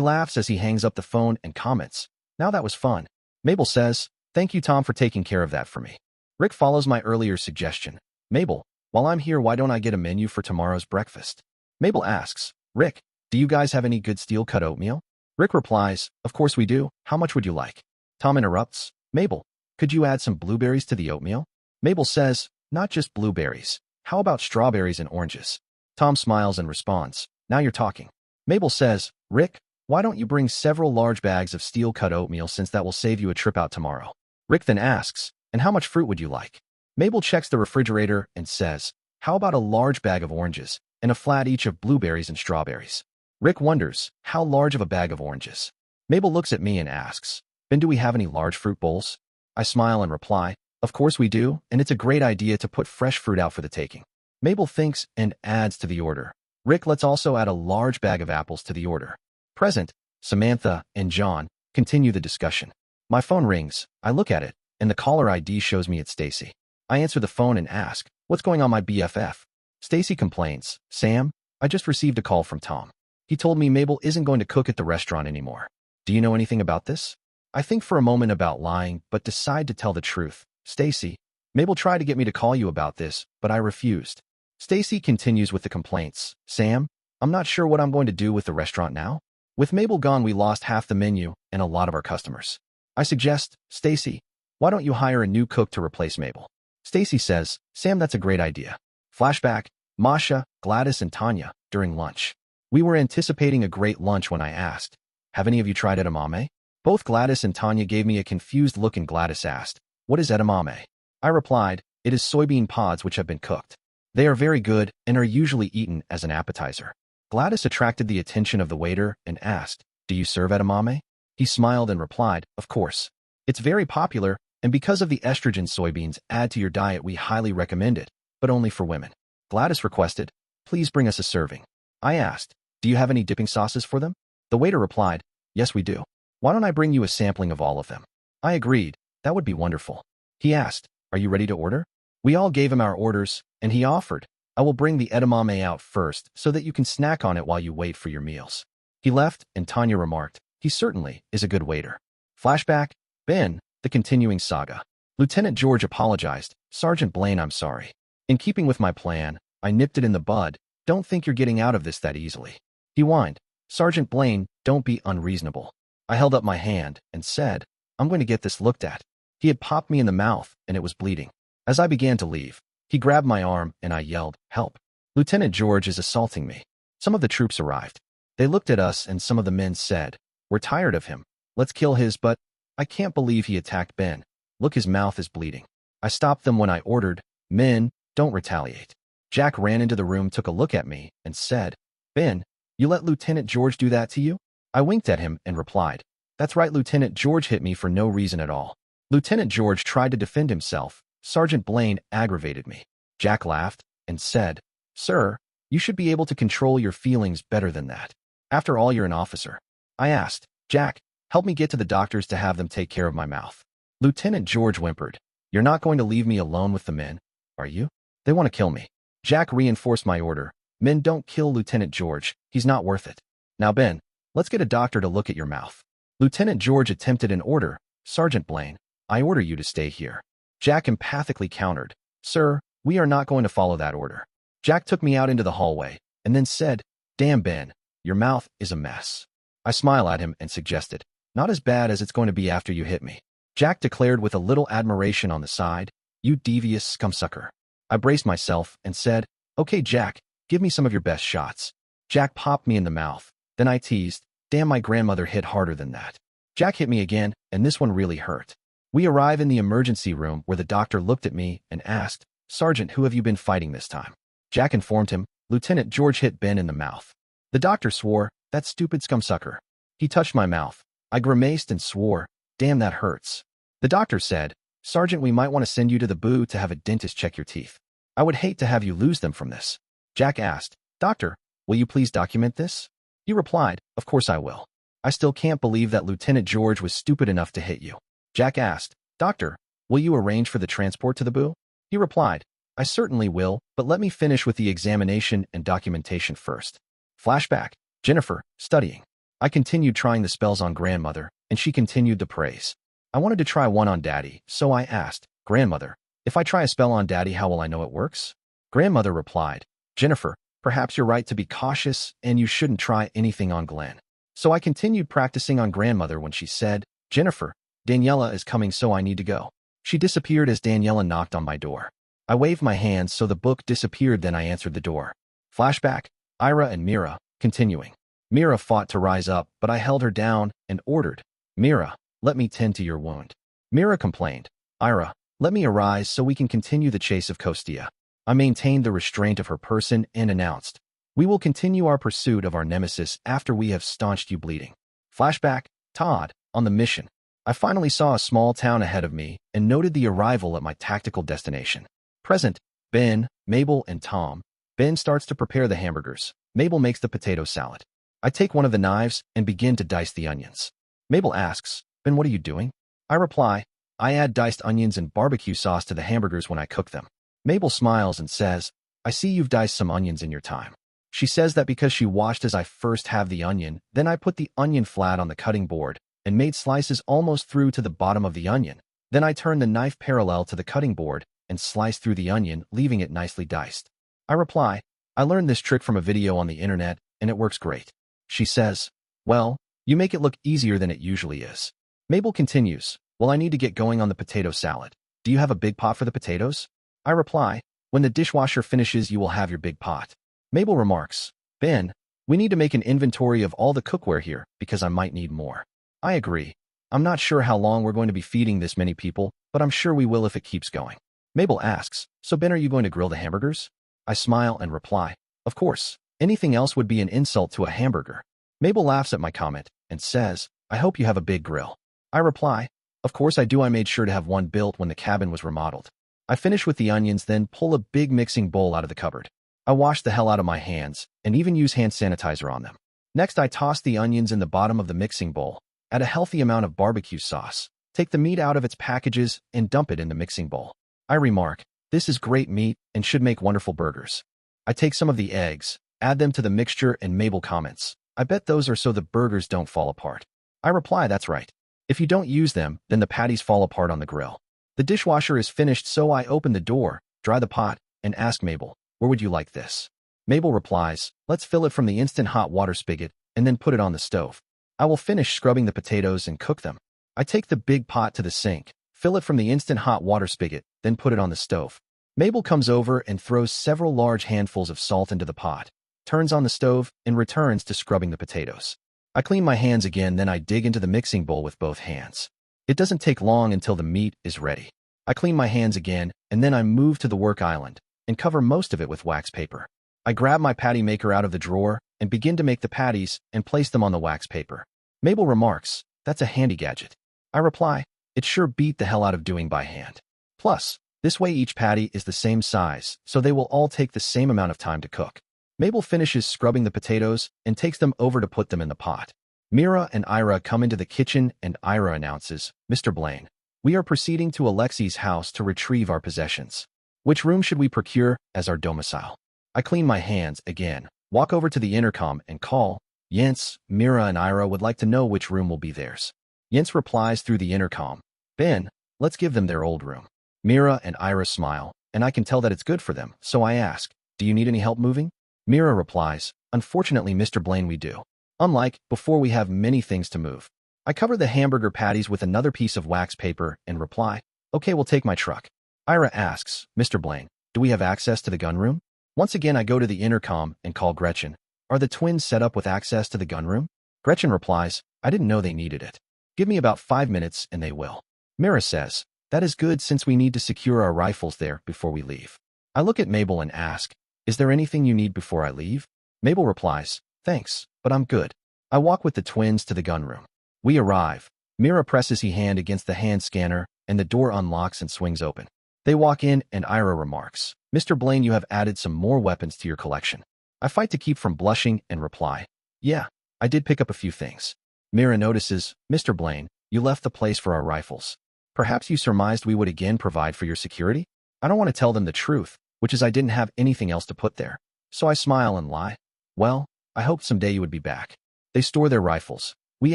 laughs as he hangs up the phone and comments, "Now that was fun." Mabel says, "Thank you, Tom, for taking care of that for me." Rick follows my earlier suggestion. "Mabel, while I'm here, why don't I get a menu for tomorrow's breakfast?" Mabel asks, "Rick, do you guys have any good steel-cut oatmeal?" Rick replies, "Of course we do. How much would you like?" Tom interrupts, "Mabel, could you add some blueberries to the oatmeal?" Mabel says, "Not just blueberries. How about strawberries and oranges?" Tom smiles and responds, "Now you're talking." Mabel says, "Rick, why don't you bring several large bags of steel-cut oatmeal since that will save you a trip out tomorrow?" Rick then asks, "And how much fruit would you like?" Mabel checks the refrigerator and says, "How about a large bag of oranges and a flat each of blueberries and strawberries?" Rick wonders, "How large of a bag of oranges?" Mabel looks at me and asks, "Ben, do we have any large fruit bowls?" I smile and reply, "Of course we do, and it's a great idea to put fresh fruit out for the taking." Mabel thinks and adds to the order, "Rick, let's also add a large bag of apples to the order." Present, Samantha and John continue the discussion. My phone rings. I look at it, and the caller ID shows me it's Stacy. I answer the phone and ask, "What's going on, my BFF?" Stacy complains, "Sam, I just received a call from Tom. He told me Mabel isn't going to cook at the restaurant anymore. Do you know anything about this?" I think for a moment about lying, but decide to tell the truth. "Stacy, Mabel tried to get me to call you about this, but I refused." Stacy continues with the complaints. "Sam, I'm not sure what I'm going to do with the restaurant now. With Mabel gone, we lost half the menu and a lot of our customers." I suggest, "Stacy, why don't you hire a new cook to replace Mabel?" Stacy says, "Sam, that's a great idea." Flashback, Masha, Gladys, and Tanya during lunch. We were anticipating a great lunch when I asked, "Have any of you tried edamame?" Both Gladys and Tanya gave me a confused look and Gladys asked, "What is edamame?" I replied, "It is soybean pods which have been cooked. They are very good and are usually eaten as an appetizer." Gladys attracted the attention of the waiter and asked, "Do you serve edamame?" He smiled and replied, "Of course. It's very popular, and because of the estrogen soybeans add to your diet, we highly recommend it, but only for women." Gladys requested, "Please bring us a serving." I asked, "Do you have any dipping sauces for them?" The waiter replied, "Yes, we do. Why don't I bring you a sampling of all of them?" I agreed, "That would be wonderful." He asked, "Are you ready to order?" We all gave him our orders, and he offered, "I will bring the edamame out first so that you can snack on it while you wait for your meals." He left, and Tanya remarked, "He certainly is a good waiter." Flashback, Ben, the continuing saga. Lieutenant George apologized, "Sergeant Blaine, I'm sorry. In keeping with my plan, I nipped it in the bud. Don't think you're getting out of this that easily." He whined, "Sergeant Blaine, don't be unreasonable." I held up my hand and said, "I'm going to get this looked at." He had popped me in the mouth, and it was bleeding. As I began to leave, he grabbed my arm, and I yelled, "Help. Lieutenant George is assaulting me." Some of the troops arrived. They looked at us, and some of the men said, "We're tired of him. Let's kill his butt." I can't believe he attacked Ben. Look, his mouth is bleeding. I stopped them when I ordered, "Men, don't retaliate." Jack ran into the room, took a look at me, and said, "Ben, you let Lieutenant George do that to you?" I winked at him and replied, "That's right, Lieutenant George hit me for no reason at all." Lieutenant George tried to defend himself. Sergeant Blaine aggravated me. Jack laughed and said, "Sir, you should be able to control your feelings better than that. After all, you're an officer." I asked, "Jack, help me get to the doctors to have them take care of my mouth." Lieutenant George whimpered, "You're not going to leave me alone with the men, are you? They want to kill me." Jack reinforced my order, "Men, don't kill Lieutenant George. He's not worth it. Now, Ben, let's get a doctor to look at your mouth." Lieutenant George attempted an order, "Sergeant Blaine, I order you to stay here." Jack empathically countered, "Sir, we are not going to follow that order." Jack took me out into the hallway and then said, "Damn, Ben, Your mouth is a mess. I smile at him and suggested, not as bad as it's going to be after you hit me. Jack declared with a little admiration on the side, you devious scumsucker. I braced myself and said, okay, Jack, give me some of your best shots. Jack popped me in the mouth. Then I teased, damn, my grandmother hit harder than that. Jack hit me again, and this one really hurt. We arrive in the emergency room where the doctor looked at me and asked, Sergeant, who have you been fighting this time? Jack informed him, Lieutenant George hit Ben in the mouth. The doctor swore, that stupid scumsucker. He touched my mouth. I grimaced and swore, damn, that hurts. The doctor said, Sergeant, we might want to send you to the boo to have a dentist check your teeth. I would hate to have you lose them from this. Jack asked, Doctor, will you please document this? He replied, of course I will. I still can't believe that Lieutenant George was stupid enough to hit you. Jack asked, Doctor, will you arrange for the transport to the boo? He replied, I certainly will, but let me finish with the examination and documentation first. Flashback, Jennifer, studying. I continued trying the spells on grandmother, and she continued to praise. I wanted to try one on Daddy, so I asked, Grandmother, if I try a spell on Daddy, how will I know it works? Grandmother replied, Jennifer, perhaps you're right to be cautious, and you shouldn't try anything on Glenn. So I continued practicing on grandmother when she said, Jennifer, Daniela is coming, so I need to go. She disappeared as Daniela knocked on my door. I waved my hands so the book disappeared, then I answered the door. Flashback, Ira and Mira, continuing. Mira fought to rise up, but I held her down and ordered, Mira, let me tend to your wound. Mira complained, Ira, let me arise so we can continue the chase of Kostia. I maintained the restraint of her person and announced, we will continue our pursuit of our nemesis after we have staunched you bleeding. Flashback, Todd, on the mission. I finally saw a small town ahead of me and noted the arrival at my tactical destination. Present, Ben, Mabel, and Tom. Ben starts to prepare the hamburgers. Mabel makes the potato salad. I take one of the knives and begin to dice the onions. Mabel asks, Ben, what are you doing? I reply, I add diced onions and barbecue sauce to the hamburgers when I cook them. Mabel smiles and says, I see you've diced some onions in your time. She says that because she watched as I first have the onion, then I put the onion flat on the cutting board and made slices almost through to the bottom of the onion. Then I turned the knife parallel to the cutting board and sliced through the onion, leaving it nicely diced. I reply, I learned this trick from a video on the internet, and it works great. She says, well, you make it look easier than it usually is. Mabel continues, well, I need to get going on the potato salad. Do you have a big pot for the potatoes? I reply, when the dishwasher finishes, you will have your big pot. Mabel remarks, Ben, we need to make an inventory of all the cookware here because I might need more. I agree. I'm not sure how long we're going to be feeding this many people, but I'm sure we will if it keeps going. Mabel asks, so Ben, are you going to grill the hamburgers? I smile and reply, of course. Anything else would be an insult to a hamburger. Mabel laughs at my comment and says, I hope you have a big grill. I reply, of course I do. I made sure to have one built when the cabin was remodeled. I finish with the onions, then pull a big mixing bowl out of the cupboard. I wash the hell out of my hands and even use hand sanitizer on them. Next, I toss the onions in the bottom of the mixing bowl, add a healthy amount of barbecue sauce, take the meat out of its packages, and dump it in the mixing bowl. I remark, this is great meat and should make wonderful burgers. I take some of the eggs, add them to the mixture, and Mabel comments, I bet those are so the burgers don't fall apart. I reply, that's right. If you don't use them, then the patties fall apart on the grill. The dishwasher is finished, so I open the door, dry the pot, and ask Mabel, where would you like this? Mabel replies, let's fill it from the instant hot water spigot and then put it on the stove. I will finish scrubbing the potatoes and cook them. I take the big pot to the sink, fill it from the instant hot water spigot, then put it on the stove. Mabel comes over and throws several large handfuls of salt into the pot, turns on the stove, and returns to scrubbing the potatoes. I clean my hands again, then I dig into the mixing bowl with both hands. It doesn't take long until the meat is ready. I clean my hands again, and then I move to the work island and cover most of it with wax paper. I grab my patty maker out of the drawer and begin to make the patties and place them on the wax paper. Mabel remarks, that's a handy gadget. I reply, it sure beat the hell out of doing by hand. Plus, this way each patty is the same size, so they will all take the same amount of time to cook. Mabel finishes scrubbing the potatoes and takes them over to put them in the pot. Mira and Ira come into the kitchen and Ira announces, Mr. Blaine, we are proceeding to Alexi's house to retrieve our possessions. Which room should we procure as our domicile? I clean my hands again, walk over to the intercom and call, Jens, Mira and Ira would like to know which room will be theirs. Jens replies through the intercom, Ben, let's give them their old room. Mira and Ira smile, and I can tell that it's good for them, so I ask, do you need any help moving? Mira replies, Unfortunately, Mr. Blaine, we do. Unlike before, we have many things to move. I cover the hamburger patties with another piece of wax paper and reply, okay, we'll take my truck. Ira asks, Mr. Blaine, do we have access to the gun room? Once again, I go to the intercom and call Gretchen. Are the twins set up with access to the gun room? Gretchen replies, I didn't know they needed it. Give me about 5 minutes and they will. Mira says, that is good since we need to secure our rifles there before we leave. I look at Mabel and ask, is there anything you need before I leave? Mabel replies, thanks, but I'm good. I walk with the twins to the gun room. We arrive. Mira presses her hand against the hand scanner and the door unlocks and swings open. They walk in and Ira remarks, Mr. Blaine, you have added some more weapons to your collection. I fight to keep from blushing and reply, yeah, I did pick up a few things. Mira notices, Mr. Blaine, you left the place for our rifles. Perhaps you surmised we would again provide for your security? I don't want to tell them the truth, which is I didn't have anything else to put there. So I smile and lie. Well, I hoped someday you would be back. They store their rifles. We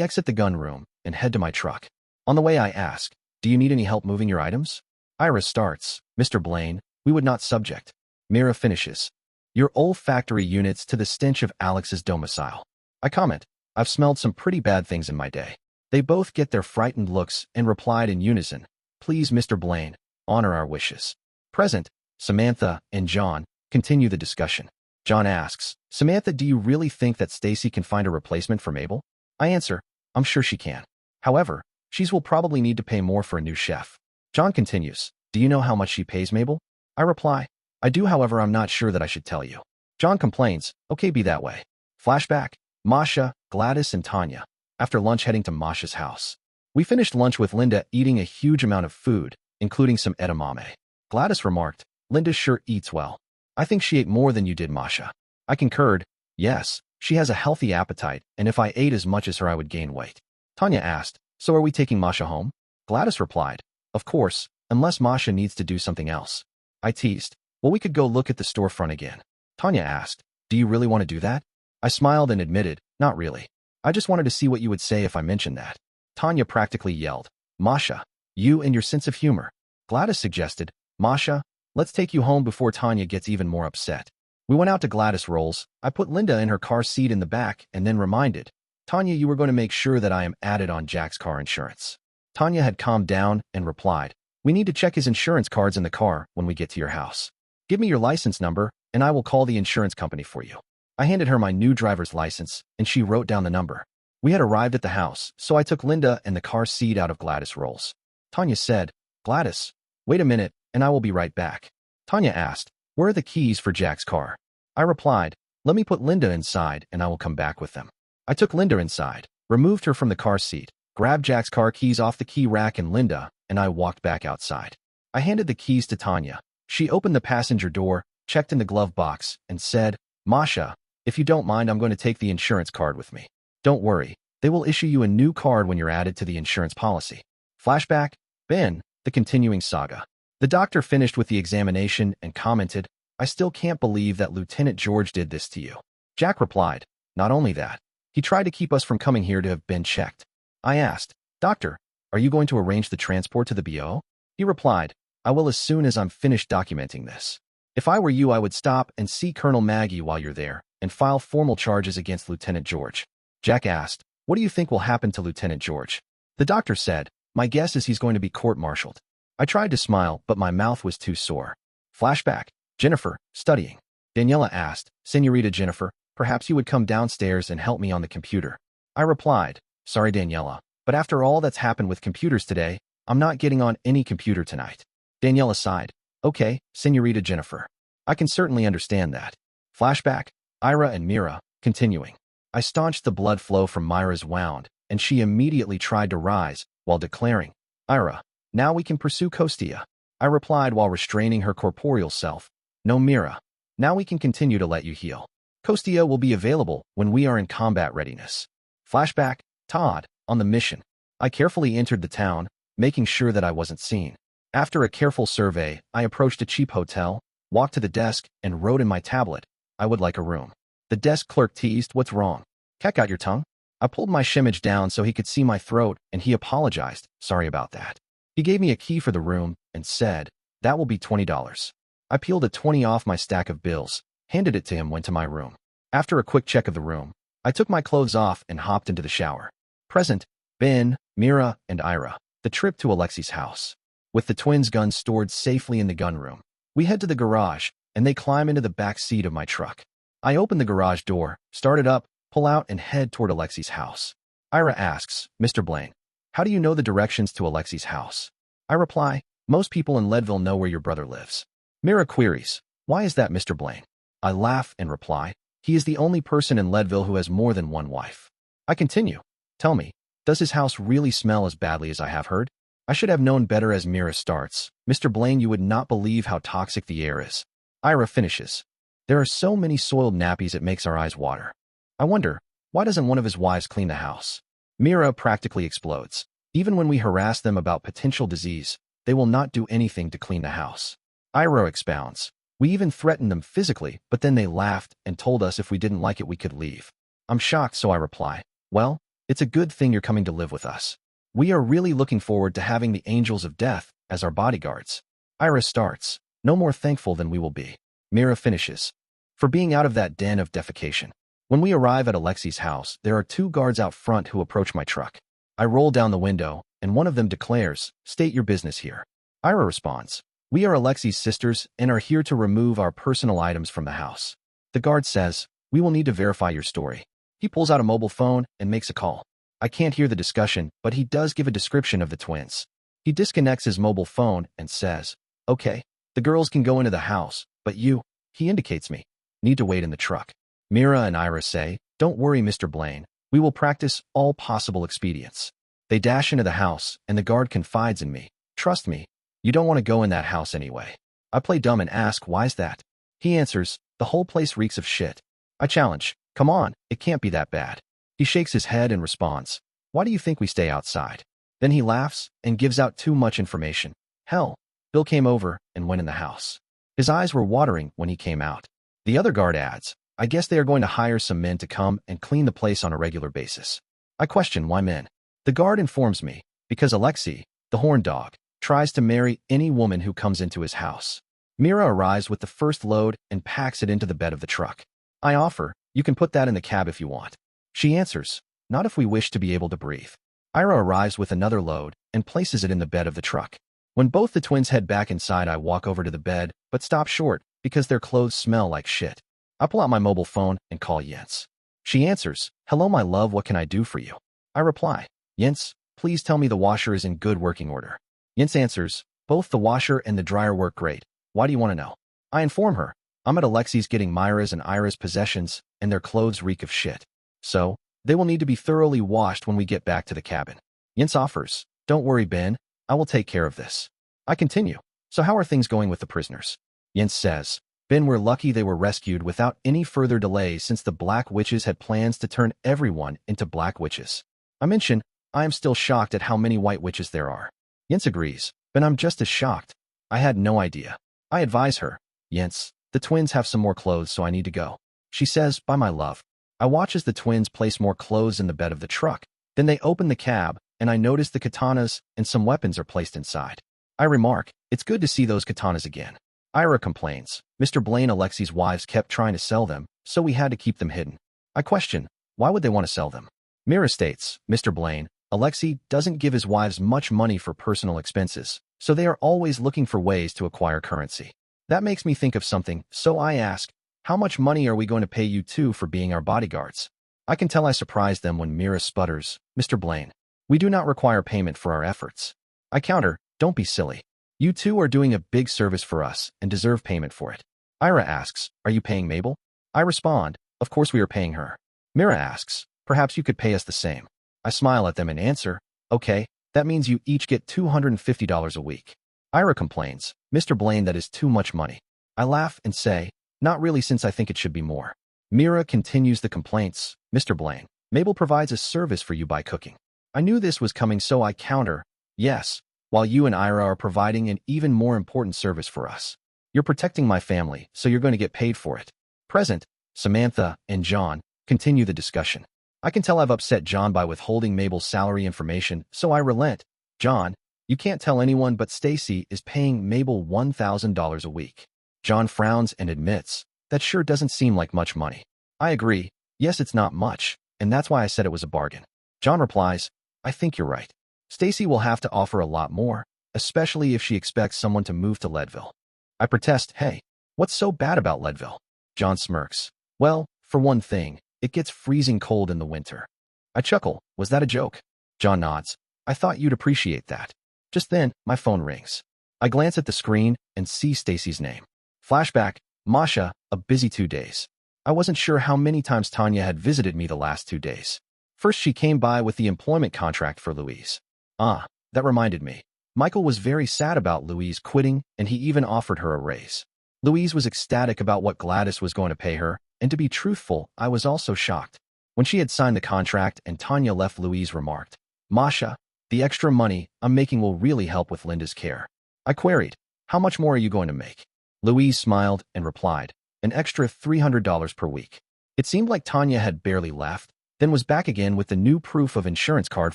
exit the gun room and head to my truck. On the way I ask, do you need any help moving your items? Ira starts, Mr. Blaine, we would not subject. Mira finishes, your olfactory units to the stench of Alex's domicile. I comment, I've smelled some pretty bad things in my day. They both get their frightened looks and replied in unison, please, Mr. Blaine, honor our wishes. Present, Samantha and John continue the discussion. John asks, Samantha, do you really think that Stacy can find a replacement for Mabel? I answer, I'm sure she can. However, she will probably need to pay more for a new chef. John continues, do you know how much she pays Mabel? I reply, I do, however, I'm not sure that I should tell you. John complains, okay, be that way. Flashback, Masha, Gladys, and Tanya. After lunch, heading to Masha's house. We finished lunch with Linda eating a huge amount of food, including some edamame. Gladys remarked, Linda sure eats well. I think she ate more than you did, Masha. I concurred, yes, she has a healthy appetite, and if I ate as much as her, I would gain weight. Tanya asked, so are we taking Masha home? Gladys replied, of course, unless Masha needs to do something else. I teased, well, we could go look at the storefront again. Tanya asked, do you really want to do that? I smiled and admitted, not really. I just wanted to see what you would say if I mentioned that. Tanya practically yelled, Masha, you and your sense of humor. Gladys suggested, Masha, let's take you home before Tanya gets even more upset. We went out to Gladys Rolls. I put Linda in her car seat in the back and then reminded, Tanya, you were going to make sure that I am added on Jack's car insurance. Tanya had calmed down and replied, we need to check his insurance cards in the car when we get to your house. Give me your license number and I will call the insurance company for you. I handed her my new driver's license and she wrote down the number. We had arrived at the house, so I took Linda and the car seat out of Gladys Rolls. Tanya said, Gladys, wait a minute and I will be right back. Tanya asked, where are the keys for Jack's car? I replied, let me put Linda inside and I will come back with them. I took Linda inside, removed her from the car seat, grabbed Jack's car keys off the key rack and Linda, and I walked back outside. I handed the keys to Tanya. She opened the passenger door, checked in the glove box, and said, Masha, if you don't mind, I'm going to take the insurance card with me. Don't worry, they will issue you a new card when you're added to the insurance policy. Flashback, Ben, the continuing saga. The doctor finished with the examination and commented, I still can't believe that Lieutenant George did this to you. Jack replied, not only that, he tried to keep us from coming here to have been checked. I asked, Doctor, are you going to arrange the transport to the BO? He replied, I will as soon as I'm finished documenting this. If I were you, I would stop and see Colonel Maggie while you're there and file formal charges against Lieutenant George. Jack asked, what do you think will happen to Lieutenant George? The doctor said, my guess is he's going to be court-martialed. I tried to smile, but my mouth was too sore. Flashback, Jennifer, studying. Daniela asked, Senorita Jennifer, perhaps you would come downstairs and help me on the computer. I replied, sorry, Daniela, but after all that's happened with computers today, I'm not getting on any computer tonight. Daniela sighed, okay, Senorita Jennifer. I can certainly understand that. Flashback, Ira and Mira, continuing. I staunched the blood flow from Myra's wound, and she immediately tried to rise, while declaring, Ira, now we can pursue Kostia. I replied while restraining her corporeal self, no, Mira, now we can continue to let you heal. Kostia will be available when we are in combat readiness. Flashback, Todd, on the mission. I carefully entered the town, making sure that I wasn't seen. After a careful survey, I approached a cheap hotel, walked to the desk, and wrote in my tablet, I would like a room. The desk clerk teased, what's wrong? Cat out your tongue? I pulled my shimage down so he could see my throat, and he apologized, sorry about that. He gave me a key for the room and said, that will be $20. I peeled a 20 off my stack of bills, handed it to him, went to my room. After a quick check of the room, I took my clothes off and hopped into the shower. Present, Ben, Mira, and Ira. The trip to Alexi's house. With the twins' guns stored safely in the gun room, we head to the garage, and they climb into the back seat of my truck. I open the garage door, start it up, pull out, and head toward Alexi's house. Ira asks, Mr. Blaine, how do you know the directions to Alexi's house? I reply, most people in Leadville know where your brother lives. Mira queries, why is that, Mr. Blaine? I laugh and reply, he is the only person in Leadville who has more than one wife. I continue, tell me, does his house really smell as badly as I have heard? I should have known better as Mira starts. Mr. Blaine, you would not believe how toxic the air is. Ira finishes. There are so many soiled nappies it makes our eyes water. I wonder, why doesn't one of his wives clean the house? Mira practically explodes. Even when we harass them about potential disease, they will not do anything to clean the house. Ira expounds. We even threatened them physically, but then they laughed and told us if we didn't like it we could leave. I'm shocked, so I reply, well, it's a good thing you're coming to live with us. We are really looking forward to having the angels of death as our bodyguards. Ira starts. No more thankful than we will be. Mira finishes. For being out of that den of defecation. When we arrive at Alexi's house, there are 2 guards out front who approach my truck. I roll down the window, and one of them declares, state your business here. Ira responds, we are Alexi's sisters and are here to remove our personal items from the house. The guard says, we will need to verify your story. He pulls out a mobile phone and makes a call. I can't hear the discussion, but he does give a description of the twins. He disconnects his mobile phone and says, okay, the girls can go into the house, but you, he indicates me, need to wait in the truck. Mira and Ira say, don't worry, Mr. Blaine, we will practice all possible expedients. They dash into the house, and the guard confides in me, trust me, you don't want to go in that house anyway. I play dumb and ask, why's that? He answers, the whole place reeks of shit. I challenge, come on, it can't be that bad. He shakes his head and responds, why do you think we stay outside? Then he laughs and gives out too much information. Hell, Bill came over and went in the house. His eyes were watering when he came out. The other guard adds, I guess they are going to hire some men to come and clean the place on a regular basis. I question why men. The guard informs me, because Alexei, the horn dog, tries to marry any woman who comes into his house. Mira arrives with the first load and packs it into the bed of the truck. I offer, you can put that in the cab if you want. She answers, not if we wish to be able to breathe. Ira arrives with another load and places it in the bed of the truck. When both the twins head back inside, I walk over to the bed, but stop short because their clothes smell like shit. I pull out my mobile phone and call Jens. She answers, hello, my love, what can I do for you? I reply, Jens, please tell me the washer is in good working order. Jens answers, both the washer and the dryer work great. Why do you want to know? I inform her, I'm at Alexei's getting Myra's and Ira's possessions, and their clothes reek of shit. So, they will need to be thoroughly washed when we get back to the cabin. Jens offers, don't worry, Ben, I will take care of this. I continue, so how are things going with the prisoners? Jens says, Ben, we're lucky they were rescued without any further delay since the Black Witches had plans to turn everyone into Black Witches. I mention, I am still shocked at how many White Witches there are. Jens agrees, but I'm just as shocked. I had no idea. I advise her, Jens, the twins have some more clothes so I need to go. She says, bye my love. I watch as the twins place more clothes in the bed of the truck. Then they open the cab, and I notice the katanas and some weapons are placed inside. I remark, it's good to see those katanas again. Ira complains, Mr. Blaine, Alexei's wives kept trying to sell them, so we had to keep them hidden. I question, why would they want to sell them? Mira states, Mr. Blaine, Alexei doesn't give his wives much money for personal expenses, so they are always looking for ways to acquire currency. That makes me think of something, so I ask, how much money are we going to pay you two for being our bodyguards? I can tell I surprised them when Mira sputters, Mr. Blaine, we do not require payment for our efforts. I counter, don't be silly. You two are doing a big service for us and deserve payment for it. Ira asks, are you paying Mabel? I respond, of course we are paying her. Mira asks, perhaps you could pay us the same. I smile at them and answer, okay, that means you each get $250 a week. Ira complains, Mr. Blaine, that is too much money. I laugh and say, not really, since I think it should be more. Mira continues the complaints, Mr. Blaine, Mabel provides a service for you by cooking. I knew this was coming, so I counter, yes, while you and Ira are providing an even more important service for us. You're protecting my family, so you're going to get paid for it. Present, Samantha and John continue the discussion. I can tell I've upset John by withholding Mabel's salary information, so I relent. John, you can't tell anyone, but Stacy is paying Mabel $1,000 a week. John frowns and admits, that sure doesn't seem like much money. I agree. Yes, it's not much, and that's why I said it was a bargain. John replies, I think you're right. Stacy will have to offer a lot more, especially if she expects someone to move to Leadville. I protest, hey, what's so bad about Leadville? John smirks. Well, for one thing, it gets freezing cold in the winter. I chuckle, was that a joke? John nods. I thought you'd appreciate that. Just then, my phone rings. I glance at the screen and see Stacy's name. Flashback, Masha, a busy 2 days. I wasn't sure how many times Tanya had visited me the last 2 days. First, she came by with the employment contract for Louise. Ah, that reminded me. Michael was very sad about Louise quitting, and he even offered her a raise. Louise was ecstatic about what Gladys was going to pay her, and to be truthful, I was also shocked. When she had signed the contract and Tanya left, Louise remarked, Masha, the extra money I'm making will really help with Linda's care. I queried, how much more are you going to make? Louise smiled and replied, an extra $300 per week. It seemed like Tanya had barely left, then was back again with the new proof of insurance card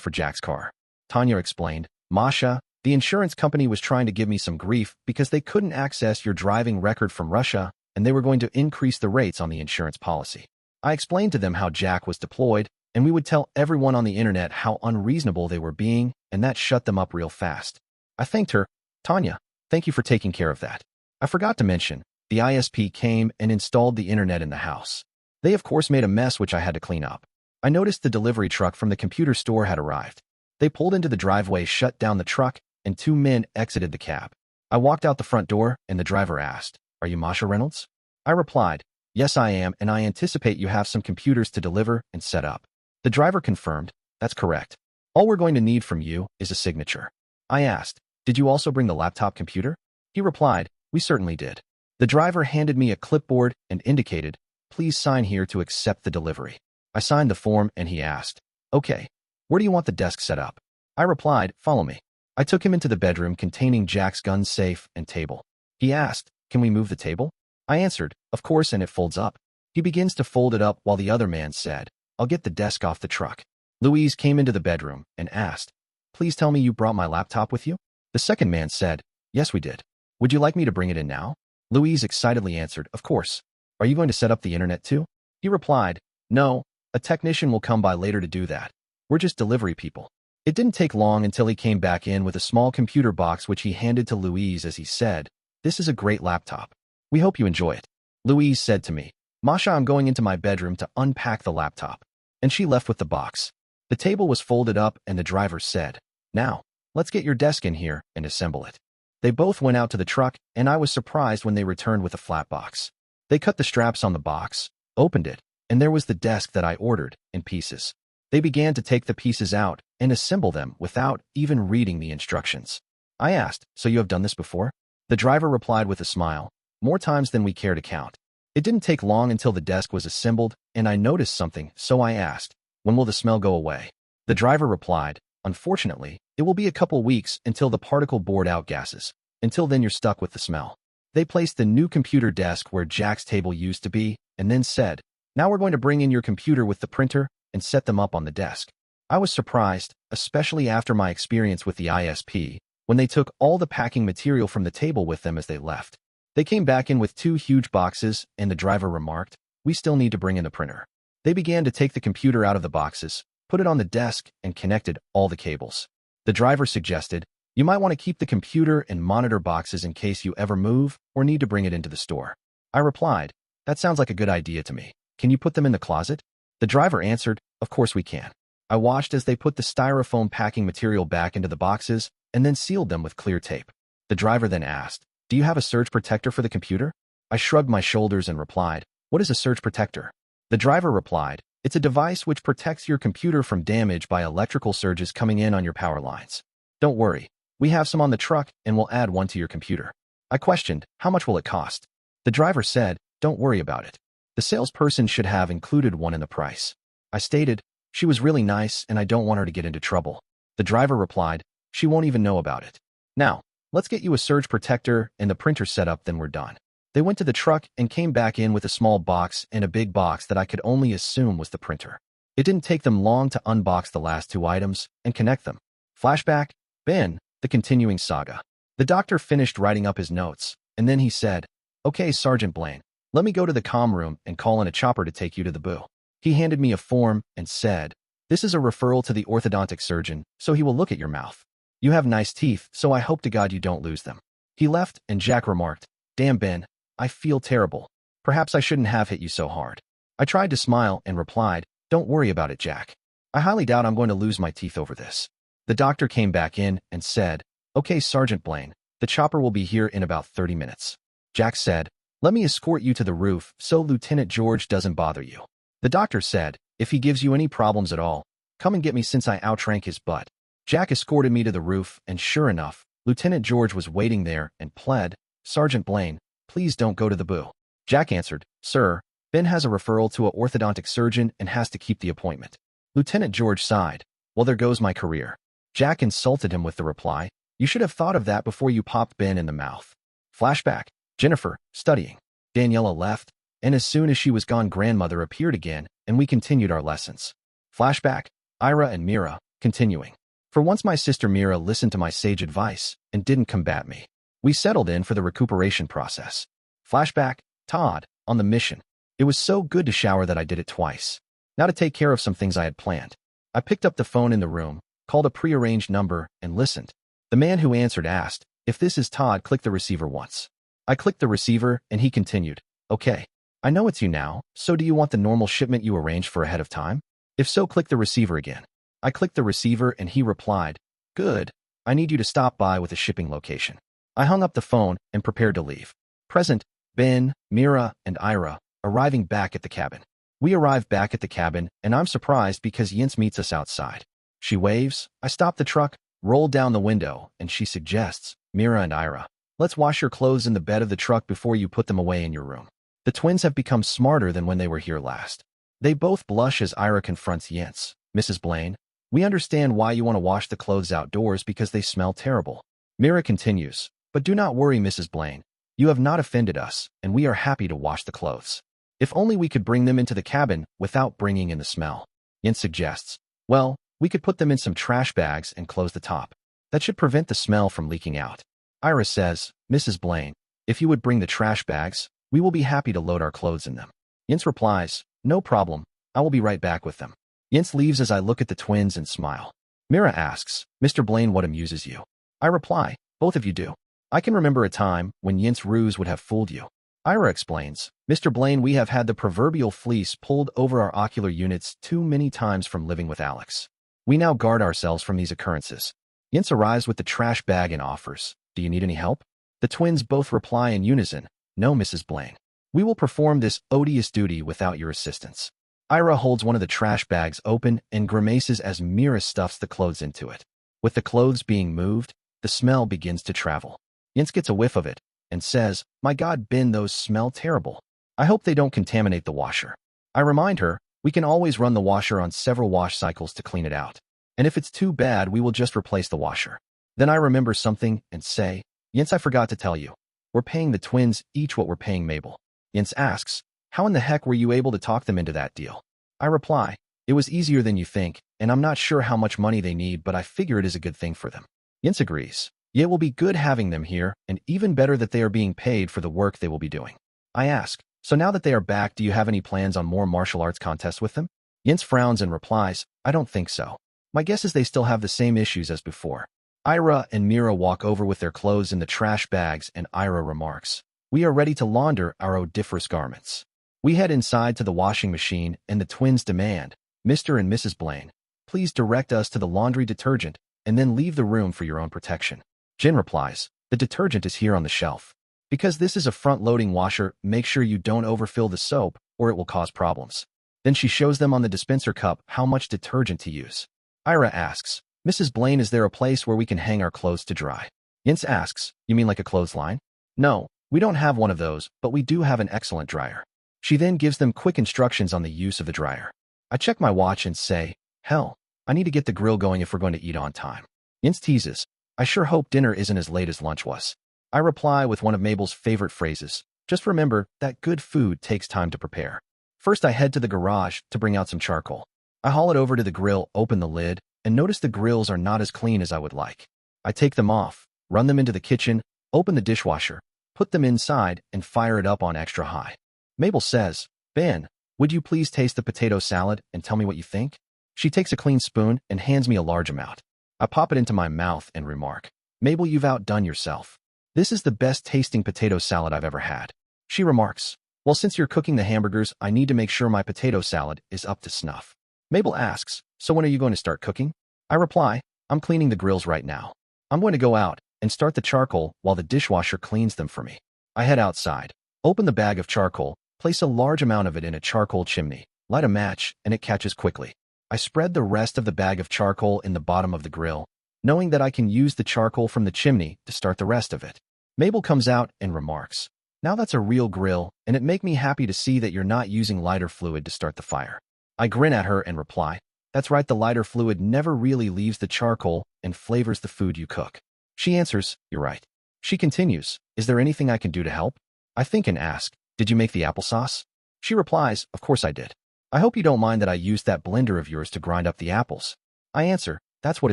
for Jack's car. Tanya explained, Masha, the insurance company was trying to give me some grief because they couldn't access your driving record from Russia, and they were going to increase the rates on the insurance policy. I explained to them how Jack was deployed, and we would tell everyone on the internet how unreasonable they were being, and that shut them up real fast. I thanked her. Tanya, thank you for taking care of that. I forgot to mention, the ISP came and installed the internet in the house. They of course made a mess which I had to clean up. I noticed the delivery truck from the computer store had arrived. They pulled into the driveway, shut down the truck, and 2 men exited the cab. I walked out the front door, and the driver asked, Are you Masha Reynolds? I replied, Yes, I am, and I anticipate you have some computers to deliver and set up. The driver confirmed, That's correct. All we're going to need from you is a signature. I asked, Did you also bring the laptop computer? He replied, We certainly did. The driver handed me a clipboard and indicated, Please sign here to accept the delivery. I signed the form and he asked, Okay, where do you want the desk set up? I replied, Follow me. I took him into the bedroom containing Jack's gun safe and table. He asked, Can we move the table? I answered, Of course, and it folds up. He begins to fold it up while the other man said, I'll get the desk off the truck. Louise came into the bedroom and asked, Please tell me you brought my laptop with you? The second man said, Yes, we did. Would you like me to bring it in now? Louise excitedly answered, Of course. Are you going to set up the internet too? He replied, No, a technician will come by later to do that. We're just delivery people. It didn't take long until he came back in with a small computer box which he handed to Louise as he said, This is a great laptop. We hope you enjoy it. Louise said to me, Masha, I'm going into my bedroom to unpack the laptop. And she left with the box. The table was folded up and the driver said, Now, let's get your desk in here and assemble it. They both went out to the truck and I was surprised when they returned with a flat box. They cut the straps on the box, opened it, and there was the desk that I ordered in pieces. They began to take the pieces out and assemble them without even reading the instructions. I asked, So you have done this before? The driver replied with a smile, More times than we care to count. It didn't take long until the desk was assembled, and I noticed something, so I asked, When will the smell go away? The driver replied, Unfortunately, it will be a couple weeks until the particle board outgasses. Until then you're stuck with the smell. They placed the new computer desk where Jack's table used to be, and then said, Now we're going to bring in your computer with the printer and set them up on the desk. I was surprised, especially after my experience with the ISP, when they took all the packing material from the table with them as they left. They came back in with 2 huge boxes, and the driver remarked, We still need to bring in the printer. They began to take the computer out of the boxes, put it on the desk, and connected all the cables. The driver suggested, You might want to keep the computer and monitor boxes in case you ever move or need to bring it into the store. I replied, That sounds like a good idea to me. Can you put them in the closet? The driver answered, Of course we can. I watched as they put the styrofoam packing material back into the boxes and then sealed them with clear tape. The driver then asked, Do you have a surge protector for the computer? I shrugged my shoulders and replied, What is a surge protector? The driver replied, It's a device which protects your computer from damage by electrical surges coming in on your power lines. Don't worry, we have some on the truck and we'll add one to your computer. I questioned, How much will it cost? The driver said, Don't worry about it. The salesperson should have included one in the price. I stated, She was really nice and I don't want her to get into trouble. The driver replied, She won't even know about it. Now, let's get you a surge protector and the printer set up, then we're done. They went to the truck and came back in with a small box and a big box that I could only assume was the printer. It didn't take them long to unbox the last 2 items and connect them. Flashback, Ben, the continuing saga. The doctor finished writing up his notes, and then he said, Okay, Sergeant Blaine, Let me go to the comm room and call in a chopper to take you to the boo. He handed me a form and said, this is a referral to the orthodontic surgeon, so he will look at your mouth. You have nice teeth, so I hope to God you don't lose them. He left, and Jack remarked, damn Ben, I feel terrible. Perhaps I shouldn't have hit you so hard. I tried to smile and replied, don't worry about it, Jack. I highly doubt I'm going to lose my teeth over this. The doctor came back in and said, okay, Sergeant Blaine, the chopper will be here in about 30 minutes. Jack said, let me escort you to the roof so Lieutenant George doesn't bother you. The doctor said, if he gives you any problems at all, come and get me since I outrank his butt. Jack escorted me to the roof, and sure enough, Lieutenant George was waiting there and pled, Sergeant Blaine, please don't go to the boo. Jack answered, sir, Ben has a referral to an orthodontic surgeon and has to keep the appointment. Lieutenant George sighed, well, there goes my career. Jack insulted him with the reply, you should have thought of that before you popped Ben in the mouth. Flashback, Jennifer, studying. Daniela left, and as soon as she was gone, grandmother appeared again, and we continued our lessons. Flashback, Ira and Mira, continuing. For once my sister Mira listened to my sage advice and didn't combat me. We settled in for the recuperation process. Flashback, Todd, on the mission. It was so good to shower that I did it twice. Now to take care of some things I had planned. I picked up the phone in the room, called a prearranged number, and listened. The man who answered asked, if this is Todd, click the receiver once. I clicked the receiver, and he continued, okay. I know it's you now, so do you want the normal shipment you arranged for ahead of time? If so, click the receiver again. I clicked the receiver and he replied, good, I need you to stop by with a shipping location. I hung up the phone and prepared to leave. Present, Ben, Mira, and Ira, arriving back at the cabin. We arrive back at the cabin, and I'm surprised because Yinz meets us outside. She waves, I stop the truck, roll down the window, and she suggests, Mira and Ira, let's wash your clothes in the bed of the truck before you put them away in your room. The twins have become smarter than when they were here last. They both blush as Ira confronts Yinz. Mrs. Blaine, we understand why you want to wash the clothes outdoors because they smell terrible. Mira continues, but do not worry, Mrs. Blaine. You have not offended us, and we are happy to wash the clothes. If only we could bring them into the cabin without bringing in the smell. Yinz suggests, well, we could put them in some trash bags and close the top. That should prevent the smell from leaking out. Ira says, Mrs. Blaine, if you would bring the trash bags, we will be happy to load our clothes in them. Yinz replies, no problem, I will be right back with them. Yinz leaves as I look at the twins and smile. Mira asks, Mr. Blaine, what amuses you? I reply, both of you do. I can remember a time when Yinz ruse would have fooled you. Ira explains, Mr. Blaine, we have had the proverbial fleece pulled over our ocular units too many times from living with Alex. We now guard ourselves from these occurrences. Yinz arrives with the trash bag and offers, do you need any help? The twins both reply in unison, no, Mrs. Blaine. We will perform this odious duty without your assistance. Ira holds one of the trash bags open and grimaces as Mira stuffs the clothes into it. With the clothes being moved, the smell begins to travel. Yinz gets a whiff of it and says, my God, Ben, those smell terrible. I hope they don't contaminate the washer. I remind her, we can always run the washer on several wash cycles to clean it out. And if it's too bad, we will just replace the washer. Then I remember something and say, Yinz, I forgot to tell you. We're paying the twins each what we're paying Mabel. Yinz asks, how in the heck were you able to talk them into that deal? I reply, it was easier than you think, and I'm not sure how much money they need, but I figure it is a good thing for them. Yinz agrees. Yeah, it will be good having them here, and even better that they are being paid for the work they will be doing. I ask, so now that they are back, do you have any plans on more martial arts contests with them? Yinz frowns and replies, I don't think so. My guess is they still have the same issues as before. Ira and Mira walk over with their clothes in the trash bags, and Ira remarks, we are ready to launder our odoriferous garments. We head inside to the washing machine, and the twins demand, Mr. and Mrs. Blaine, please direct us to the laundry detergent, and then leave the room for your own protection. Jen replies, the detergent is here on the shelf. Because this is a front-loading washer, make sure you don't overfill the soap, or it will cause problems. Then she shows them on the dispenser cup how much detergent to use. Ira asks, Mrs. Blaine, is there a place where we can hang our clothes to dry? Yinz asks, you mean like a clothesline? No, we don't have one of those, but we do have an excellent dryer. She then gives them quick instructions on the use of the dryer. I check my watch and say, hell, I need to get the grill going if we're going to eat on time. Yinz teases, I sure hope dinner isn't as late as lunch was. I reply with one of Mabel's favorite phrases, just remember that good food takes time to prepare. First, I head to the garage to bring out some charcoal. I haul it over to the grill, open the lid, and notice the grills are not as clean as I would like. I take them off, run them into the kitchen, open the dishwasher, put them inside, and fire it up on extra high. Mabel says, Ben, would you please taste the potato salad and tell me what you think? She takes a clean spoon and hands me a large amount. I pop it into my mouth and remark, Mabel, you've outdone yourself. This is the best tasting potato salad I've ever had. She remarks, well, since you're cooking the hamburgers, I need to make sure my potato salad is up to snuff. Mabel asks, so when are you going to start cooking? I reply, I'm cleaning the grills right now. I'm going to go out and start the charcoal while the dishwasher cleans them for me. I head outside, open the bag of charcoal, place a large amount of it in a charcoal chimney, light a match, and it catches quickly. I spread the rest of the bag of charcoal in the bottom of the grill, knowing that I can use the charcoal from the chimney to start the rest of it. Mabel comes out and remarks, now that's a real grill, and it make me happy to see that you're not using lighter fluid to start the fire. I grin at her and reply, that's right, the lighter fluid never really leaves the charcoal and flavors the food you cook. She answers, you're right. She continues, is there anything I can do to help? I think and ask, did you make the applesauce? She replies, of course I did. I hope you don't mind that I used that blender of yours to grind up the apples. I answer, that's what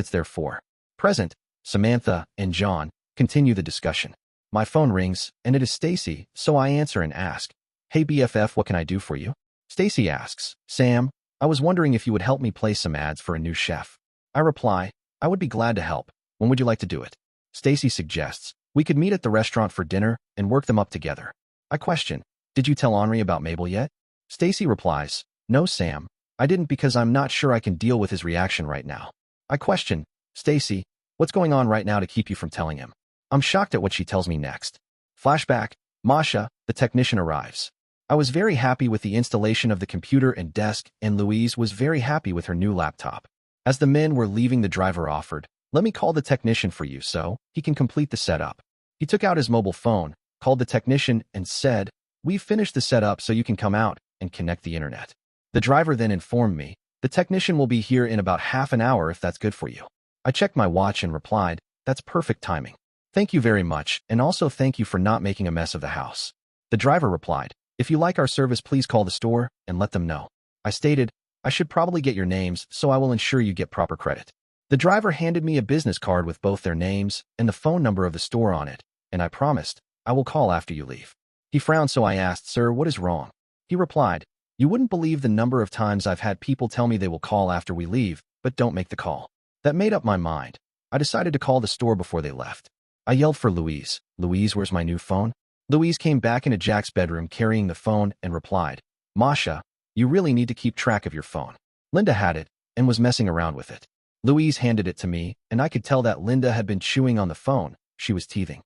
it's there for. Present, Samantha and John continue the discussion. My phone rings, and it is Stacy, so I answer and ask, hey BFF, what can I do for you? Stacy asks, Sam, I was wondering if you would help me place some ads for a new chef. I reply, I would be glad to help. When would you like to do it? Stacy suggests, we could meet at the restaurant for dinner and work them up together. I question, did you tell Henri about Mabel yet? Stacy replies, no Sam, I didn't because I'm not sure I can deal with his reaction right now. I question, Stacy, what's going on right now to keep you from telling him? I'm shocked at what she tells me next. Flashback, Masha, the technician arrives. I was very happy with the installation of the computer and desk, and Louise was very happy with her new laptop. As the men were leaving, the driver offered, let me call the technician for you so he can complete the setup. He took out his mobile phone, called the technician, and said, we've finished the setup so you can come out and connect the internet. The driver then informed me, the technician will be here in about half an hour if that's good for you. I checked my watch and replied, that's perfect timing. Thank you very much, and also thank you for not making a mess of the house. The driver replied, if you like our service, please call the store and let them know. I stated, I should probably get your names, so I will ensure you get proper credit. The driver handed me a business card with both their names and the phone number of the store on it, and I promised, I will call after you leave. He frowned, so I asked, sir, what is wrong? He replied, you wouldn't believe the number of times I've had people tell me they will call after we leave, but don't make the call. That made up my mind. I decided to call the store before they left. I yelled for Louise, Louise, where's my new phone? Louise came back into Jack's bedroom carrying the phone and replied, Masha, you really need to keep track of your phone. Linda had it and was messing around with it. Louise handed it to me, and I could tell that Linda had been chewing on the phone. She was teething.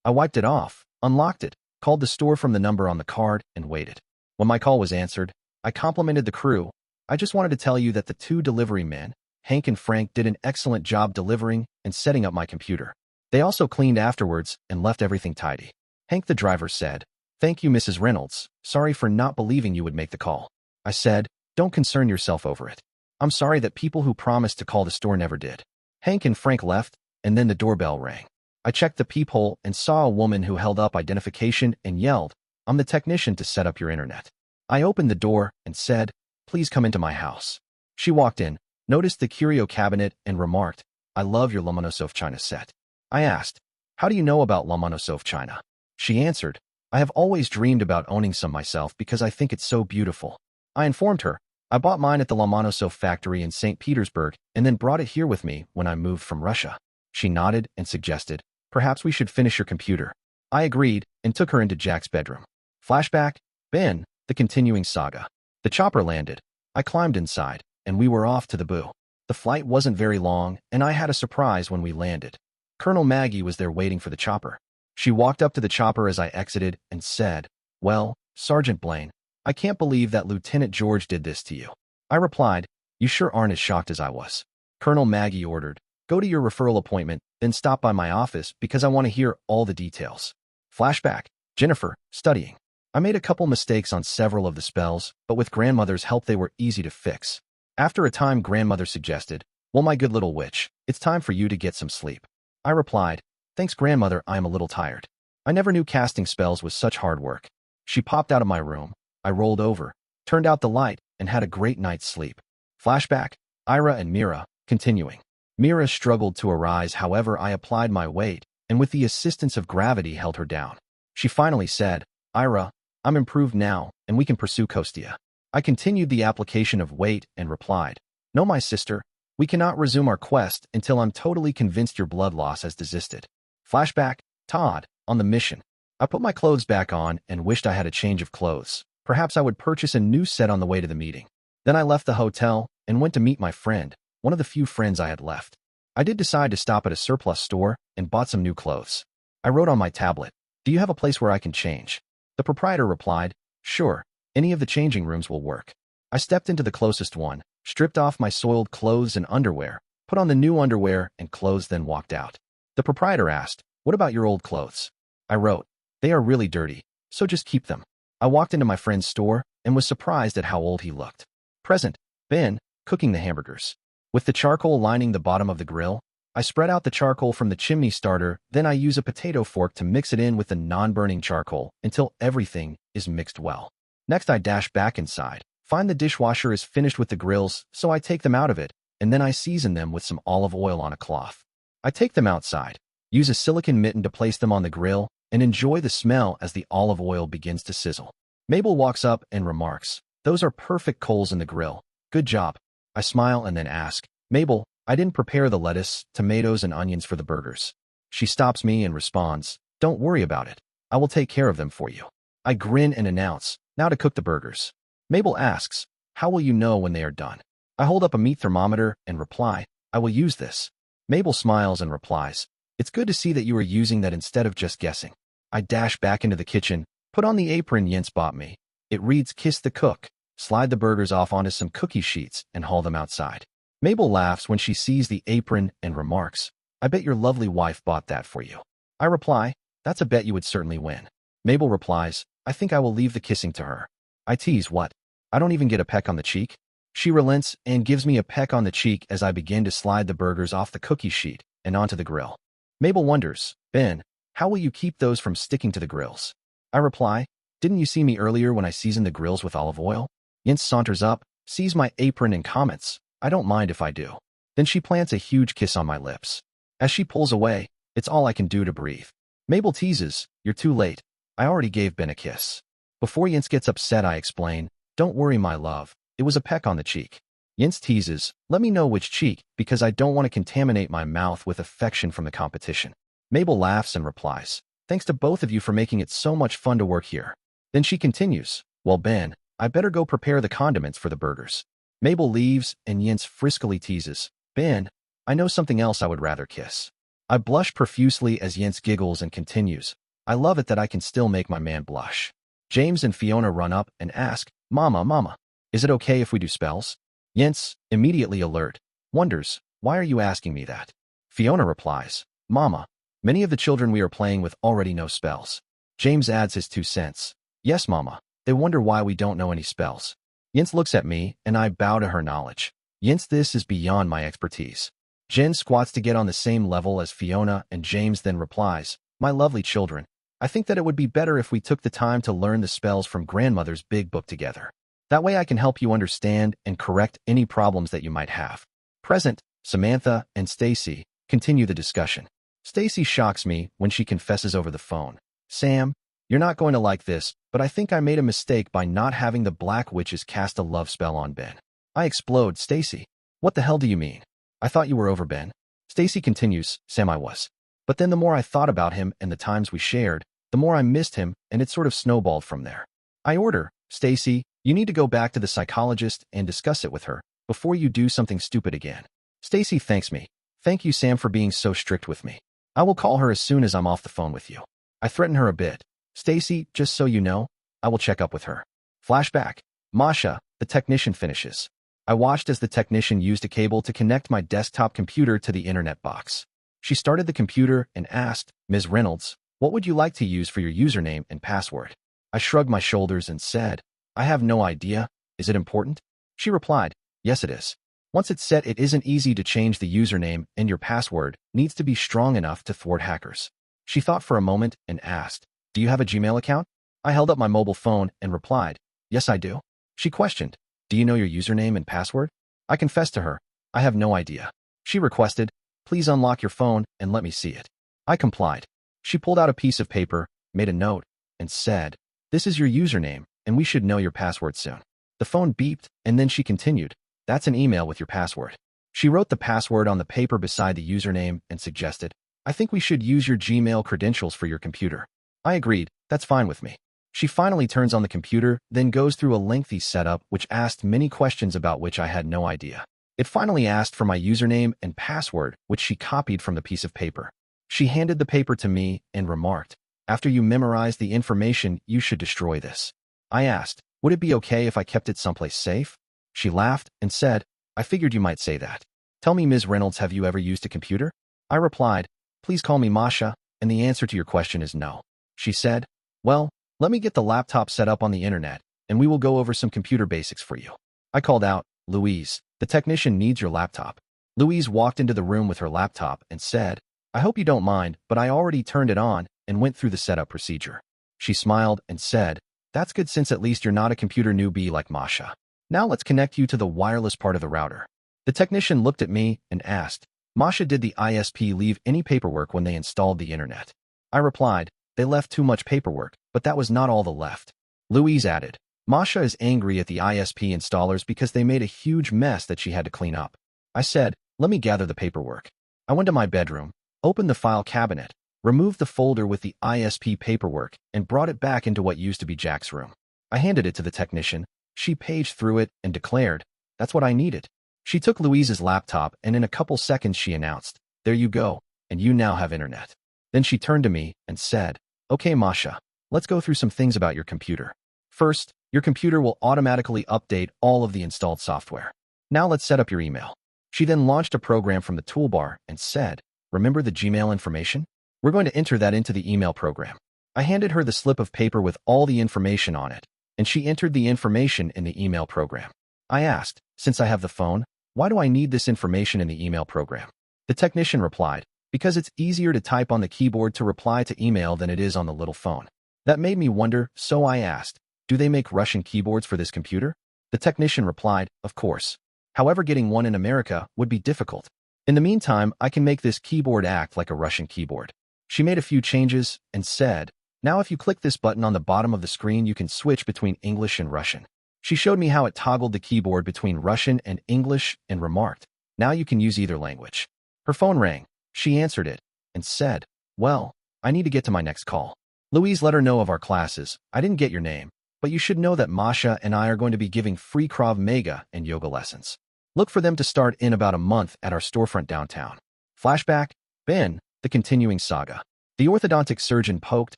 I wiped it off, unlocked it, called the store from the number on the card, and waited. When my call was answered, I complimented the crew. I just wanted to tell you that the two delivery men, Hank and Frank, did an excellent job delivering and setting up my computer. They also cleaned afterwards and left everything tidy. Hank the driver said, thank you, Mrs. Reynolds. Sorry for not believing you would make the call. I said, don't concern yourself over it. I'm sorry that people who promised to call the store never did. Hank and Frank left, and then the doorbell rang. I checked the peephole and saw a woman who held up identification and yelled, I'm the technician to set up your internet. I opened the door and said, please come into my house. She walked in, noticed the curio cabinet, and remarked, I love your Lomonosov China set. I asked, how do you know about Lomonosov China? She answered, I have always dreamed about owning some myself because I think it's so beautiful. I informed her, I bought mine at the Lomonosov factory in St. Petersburg and then brought it here with me when I moved from Russia. She nodded and suggested, perhaps we should finish your computer. I agreed and took her into Jack's bedroom. Flashback, Ben, the continuing saga. The chopper landed. I climbed inside, and we were off to the boo. The flight wasn't very long, and I had a surprise when we landed. Colonel Maggie was there waiting for the chopper. She walked up to the chopper as I exited and said, well, Sergeant Blaine, I can't believe that Lieutenant George did this to you. I replied, you sure aren't as shocked as I was. Colonel Maggie ordered, go to your referral appointment, then stop by my office because I want to hear all the details. Flashback, Jennifer, studying. I made a couple mistakes on several of the spells, but with grandmother's help they were easy to fix. After a time, grandmother suggested, well, my good little witch, it's time for you to get some sleep. I replied, thanks grandmother, I am a little tired. I never knew casting spells was such hard work. She popped out of my room. I rolled over, turned out the light, and had a great night's sleep. Flashback, Ira and Mira, continuing. Mira struggled to arise, however I applied my weight, and with the assistance of gravity held her down. She finally said, Ira, I'm improved now, and we can pursue Kostia. I continued the application of weight and replied, "No, my sister, we cannot resume our quest until I'm totally convinced your blood loss has desisted." Flashback, Todd, on the mission. I put my clothes back on and wished I had a change of clothes. Perhaps I would purchase a new set on the way to the meeting. Then I left the hotel and went to meet my friend, one of the few friends I had left. I did decide to stop at a surplus store and bought some new clothes. I wrote on my tablet, "Do you have a place where I can change?" The proprietor replied, "Sure, any of the changing rooms will work." I stepped into the closest one, stripped off my soiled clothes and underwear, put on the new underwear and clothes, then walked out. The proprietor asked, "What about your old clothes?" I wrote, "They are really dirty, so just keep them." I walked into my friend's store and was surprised at how old he looked. Present, Ben, cooking the hamburgers. With the charcoal lining the bottom of the grill, I spread out the charcoal from the chimney starter, then I use a potato fork to mix it in with the non-burning charcoal until everything is mixed well. Next I dash back inside, find the dishwasher is finished with the grills, so I take them out of it, and then I season them with some olive oil on a cloth. I take them outside, use a silicone mitten to place them on the grill, and enjoy the smell as the olive oil begins to sizzle. Mabel walks up and remarks, "Those are perfect coals in the grill. Good job." I smile and then ask, "Mabel, I didn't prepare the lettuce, tomatoes, and onions for the burgers." She stops me and responds, "Don't worry about it. I will take care of them for you." I grin and announce, "Now to cook the burgers." Mabel asks, "How will you know when they are done?" I hold up a meat thermometer and reply, "I will use this." Mabel smiles and replies, "It's good to see that you are using that instead of just guessing." I dash back into the kitchen, put on the apron Jens bought me. It reads "Kiss the Cook," slide the burgers off onto some cookie sheets and haul them outside. Mabel laughs when she sees the apron and remarks, "I bet your lovely wife bought that for you." I reply, "That's a bet you would certainly win." Mabel replies, "I think I will leave the kissing to her." I tease, "What? I don't even get a peck on the cheek?" She relents and gives me a peck on the cheek as I begin to slide the burgers off the cookie sheet and onto the grill. Mabel wonders, "Ben, how will you keep those from sticking to the grills?" I reply, "Didn't you see me earlier when I seasoned the grills with olive oil?" Jens saunters up, sees my apron and comments, "I don't mind if I do." Then she plants a huge kiss on my lips. As she pulls away, it's all I can do to breathe. Mabel teases, "You're too late. I already gave Ben a kiss." Before Jens gets upset, I explain, "Don't worry, my love. It was a peck on the cheek." Jens teases, "Let me know which cheek, because I don't want to contaminate my mouth with affection from the competition." Mabel laughs and replies, "Thanks to both of you for making it so much fun to work here." Then she continues, "Well, Ben, I better go prepare the condiments for the burgers." Mabel leaves, and Jens friskily teases, "Ben, I know something else I would rather kiss." I blush profusely as Jens giggles and continues, "I love it that I can still make my man blush." James and Fiona run up and ask, Mama, is it okay if we do spells?" Jens, immediately alert, wonders, "Why are you asking me that?" Fiona replies, "Mama, many of the children we are playing with already know spells." James adds his 2 cents, "Yes, Mama, they wonder why we don't know any spells." Jens looks at me, and I bow to her knowledge. Jens, this is beyond my expertise. Jen squats to get on the same level as Fiona, and James then replies, "My lovely children, I think that it would be better if we took the time to learn the spells from grandmother's big book together. That way I can help you understand and correct any problems that you might have." Present, Samantha and Stacy continue the discussion. Stacy shocks me when she confesses over the phone, "Sam, you're not going to like this, but I think I made a mistake by not having the Black Witches cast a love spell on Ben." I explode, "Stacy, what the hell do you mean? I thought you were over Ben." Stacy continues, "Sam, I was. But then the more I thought about him and the times we shared, the more I missed him, and it sort of snowballed from there. I order, Stacy, you need to go back to the psychologist and discuss it with her before you do something stupid again." Stacy thanks me. "Thank you, Sam, for being so strict with me. I will call her as soon as I'm off the phone with you." I threaten her a bit. "Stacy, just so you know, I will check up with her." Flashback. Masha, the technician, finishes. I watched as the technician used a cable to connect my desktop computer to the internet box. She started the computer and asked, "Ms. Reynolds, what would you like to use for your username and password?" I shrugged my shoulders and said, "I have no idea. Is it important?" She replied, "Yes, it is. Once it's set, it isn't easy to change the username, and your password needs to be strong enough to thwart hackers." She thought for a moment and asked, "Do you have a Gmail account?" I held up my mobile phone and replied, "Yes, I do." She questioned, "Do you know your username and password?" I confessed to her, "I have no idea." She requested, "Please unlock your phone and let me see it." I complied. She pulled out a piece of paper, made a note, and said, "This is your username, and we should know your password soon. The phone beeped, and then she continued, that's an email with your password. She wrote the password on the paper beside the username and suggested, I think we should use your Gmail credentials for your computer. I agreed, that's fine with me. She finally turns on the computer, then goes through a lengthy setup which asked many questions about which I had no idea. It finally asked for my username and password, which she copied from the piece of paper. She handed the paper to me and remarked, after you memorize the information, you should destroy this. I asked, would it be okay if I kept it someplace safe? She laughed and said, I figured you might say that. Tell me, Ms. Reynolds, have you ever used a computer? I replied, please call me Masha, and the answer to your question is no. She said, well, let me get the laptop set up on the internet, and we will go over some computer basics for you. I called out, Louise, the technician needs your laptop. Louise walked into the room with her laptop and said, I hope you don't mind, but I already turned it on and went through the setup procedure. She smiled and said, that's good since at least you're not a computer newbie like Masha. Now let's connect you to the wireless part of the router. The technician looked at me and asked, Masha, did the ISP leave any paperwork when they installed the internet? I replied, they left too much paperwork, but that was not all the left. Louise added, Masha is angry at the ISP installers because they made a huge mess that she had to clean up. I said, let me gather the paperwork. I went to my bedroom, opened the file cabinet, removed the folder with the ISP paperwork, and brought it back into what used to be Jack's room. I handed it to the technician. She paged through it and declared, that's what I needed. She took Louise's laptop and in a couple seconds she announced, there you go, and you now have internet. Then she turned to me and said, okay, Masha, let's go through some things about your computer. First, your computer will automatically update all of the installed software. Now let's set up your email. She then launched a program from the toolbar and said, remember the Gmail information? We're going to enter that into the email program. I handed her the slip of paper with all the information on it, and she entered the information in the email program. I asked, since I have the phone, why do I need this information in the email program? The technician replied, because it's easier to type on the keyboard to reply to email than it is on the little phone. That made me wonder, so I asked, do they make Russian keyboards for this computer? The technician replied, of course. However, getting one in America would be difficult. In the meantime, I can make this keyboard act like a Russian keyboard. She made a few changes and said, now if you click this button on the bottom of the screen, you can switch between English and Russian. She showed me how it toggled the keyboard between Russian and English and remarked, now you can use either language. Her phone rang. She answered it and said, well, I need to get to my next call. Louise let her know of our classes. I didn't get your name, but you should know that Masha and I are going to be giving free Krav Maga and yoga lessons. Look for them to start in about a month at our storefront downtown. Flashback, Ben, the continuing saga. The orthodontic surgeon poked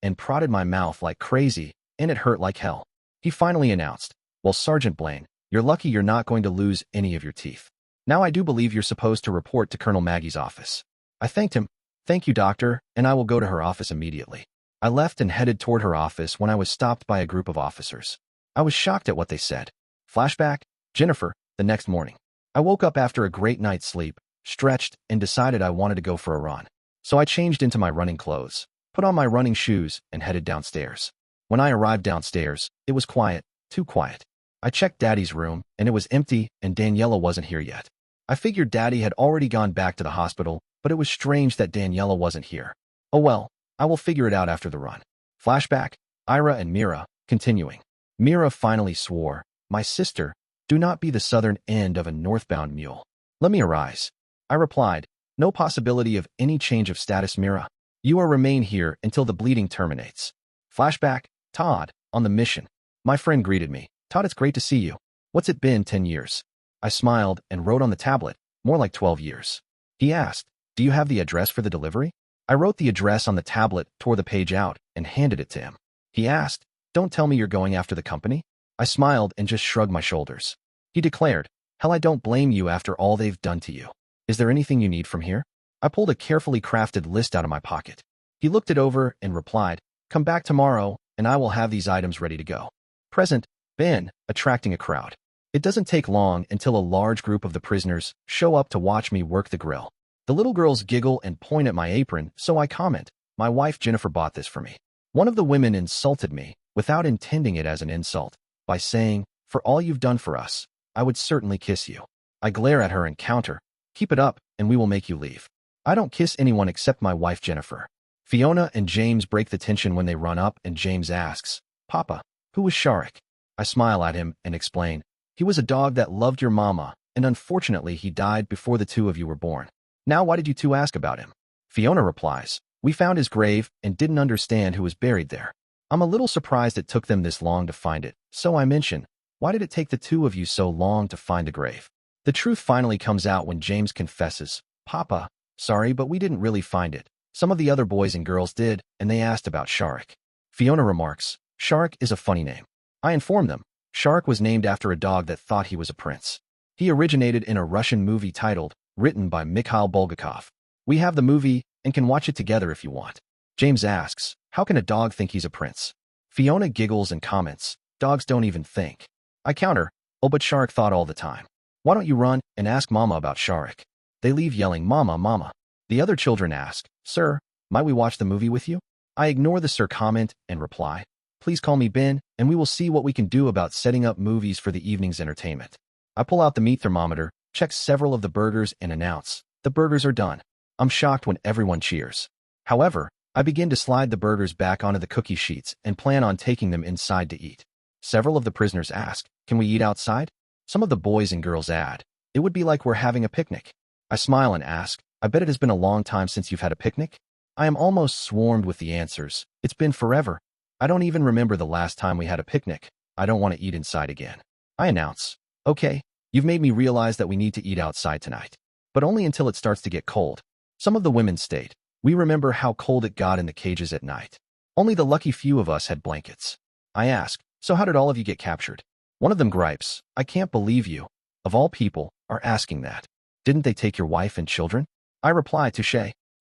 and prodded my mouth like crazy, and it hurt like hell. He finally announced, well, Sergeant Blaine, you're lucky you're not going to lose any of your teeth. Now I do believe you're supposed to report to Colonel Maggie's office. I thanked him. Thank you, doctor, and I will go to her office immediately. I left and headed toward her office when I was stopped by a group of officers. I was shocked at what they said. Flashback, Jennifer, the next morning. I woke up after a great night's sleep, stretched, and decided I wanted to go for a run. So I changed into my running clothes, put on my running shoes, and headed downstairs. When I arrived downstairs, it was quiet, too quiet. I checked Daddy's room, and it was empty, and Daniela wasn't here yet. I figured Daddy had already gone back to the hospital, but it was strange that Daniela wasn't here. Oh well, I will figure it out after the run. Flashback, Ira and Mira, continuing. Mira finally swore, my sister, do not be the southern end of a northbound mule. Let me arise. I replied, no possibility of any change of status, Mira. You are remain here until the bleeding terminates. Flashback, Todd, on the mission. My friend greeted me. Todd, it's great to see you. What's it been 10 years? I smiled and wrote on the tablet, more like 12 years. He asked, do you have the address for the delivery? I wrote the address on the tablet, tore the page out, and handed it to him. He asked, don't tell me you're going after the company? I smiled and just shrugged my shoulders. He declared, hell, I don't blame you after all they've done to you. Is there anything you need from here? I pulled a carefully crafted list out of my pocket. He looked it over and replied, come back tomorrow, and I will have these items ready to go. Present, Ben, attracting a crowd. It doesn't take long until a large group of the prisoners show up to watch me work the grill. The little girls giggle and point at my apron, so I comment, my wife Jennifer bought this for me. One of the women insulted me, without intending it as an insult, by saying, for all you've done for us, I would certainly kiss you. I glare at her and counter, keep it up, and we will make you leave. I don't kiss anyone except my wife Jennifer. Fiona and James break the tension when they run up and James asks, Papa, who was Sharik? I smile at him and explain, he was a dog that loved your mama, and unfortunately he died before the two of you were born. Now why did you two ask about him? Fiona replies, we found his grave and didn't understand who was buried there. I'm a little surprised it took them this long to find it, so I mention, why did it take the two of you so long to find the grave? The truth finally comes out when James confesses, Papa, sorry, but we didn't really find it. Some of the other boys and girls did, and they asked about Sharik. Fiona remarks, Sharik is a funny name. I inform them, Sharik was named after a dog that thought he was a prince. He originated in a Russian movie titled, written by Mikhail Bulgakov. We have the movie and can watch it together if you want. James asks, how can a dog think he's a prince? Fiona giggles and comments, dogs don't even think. I counter, oh, but Sharik thought all the time. Why don't you run and ask Mama about Sharik? They leave yelling, Mama, Mama. The other children ask, Sir, might we watch the movie with you? I ignore the sir comment and reply, please call me Ben, and we will see what we can do about setting up movies for the evening's entertainment. I pull out the meat thermometer, check several of the burgers, and announce, the burgers are done. I'm shocked when everyone cheers. However, I begin to slide the burgers back onto the cookie sheets and plan on taking them inside to eat. Several of the prisoners ask, can we eat outside? Some of the boys and girls add, it would be like we're having a picnic. I smile and ask, I bet it has been a long time since you've had a picnic? I am almost swarmed with the answers. It's been forever. I don't even remember the last time we had a picnic. I don't want to eat inside again. I announce, okay, you've made me realize that we need to eat outside tonight. But only until it starts to get cold. Some of the women state, we remember how cold it got in the cages at night. Only the lucky few of us had blankets. I ask, so how did all of you get captured? One of them gripes, I can't believe you, of all people, are asking that. Didn't they take your wife and children? I reply, touche.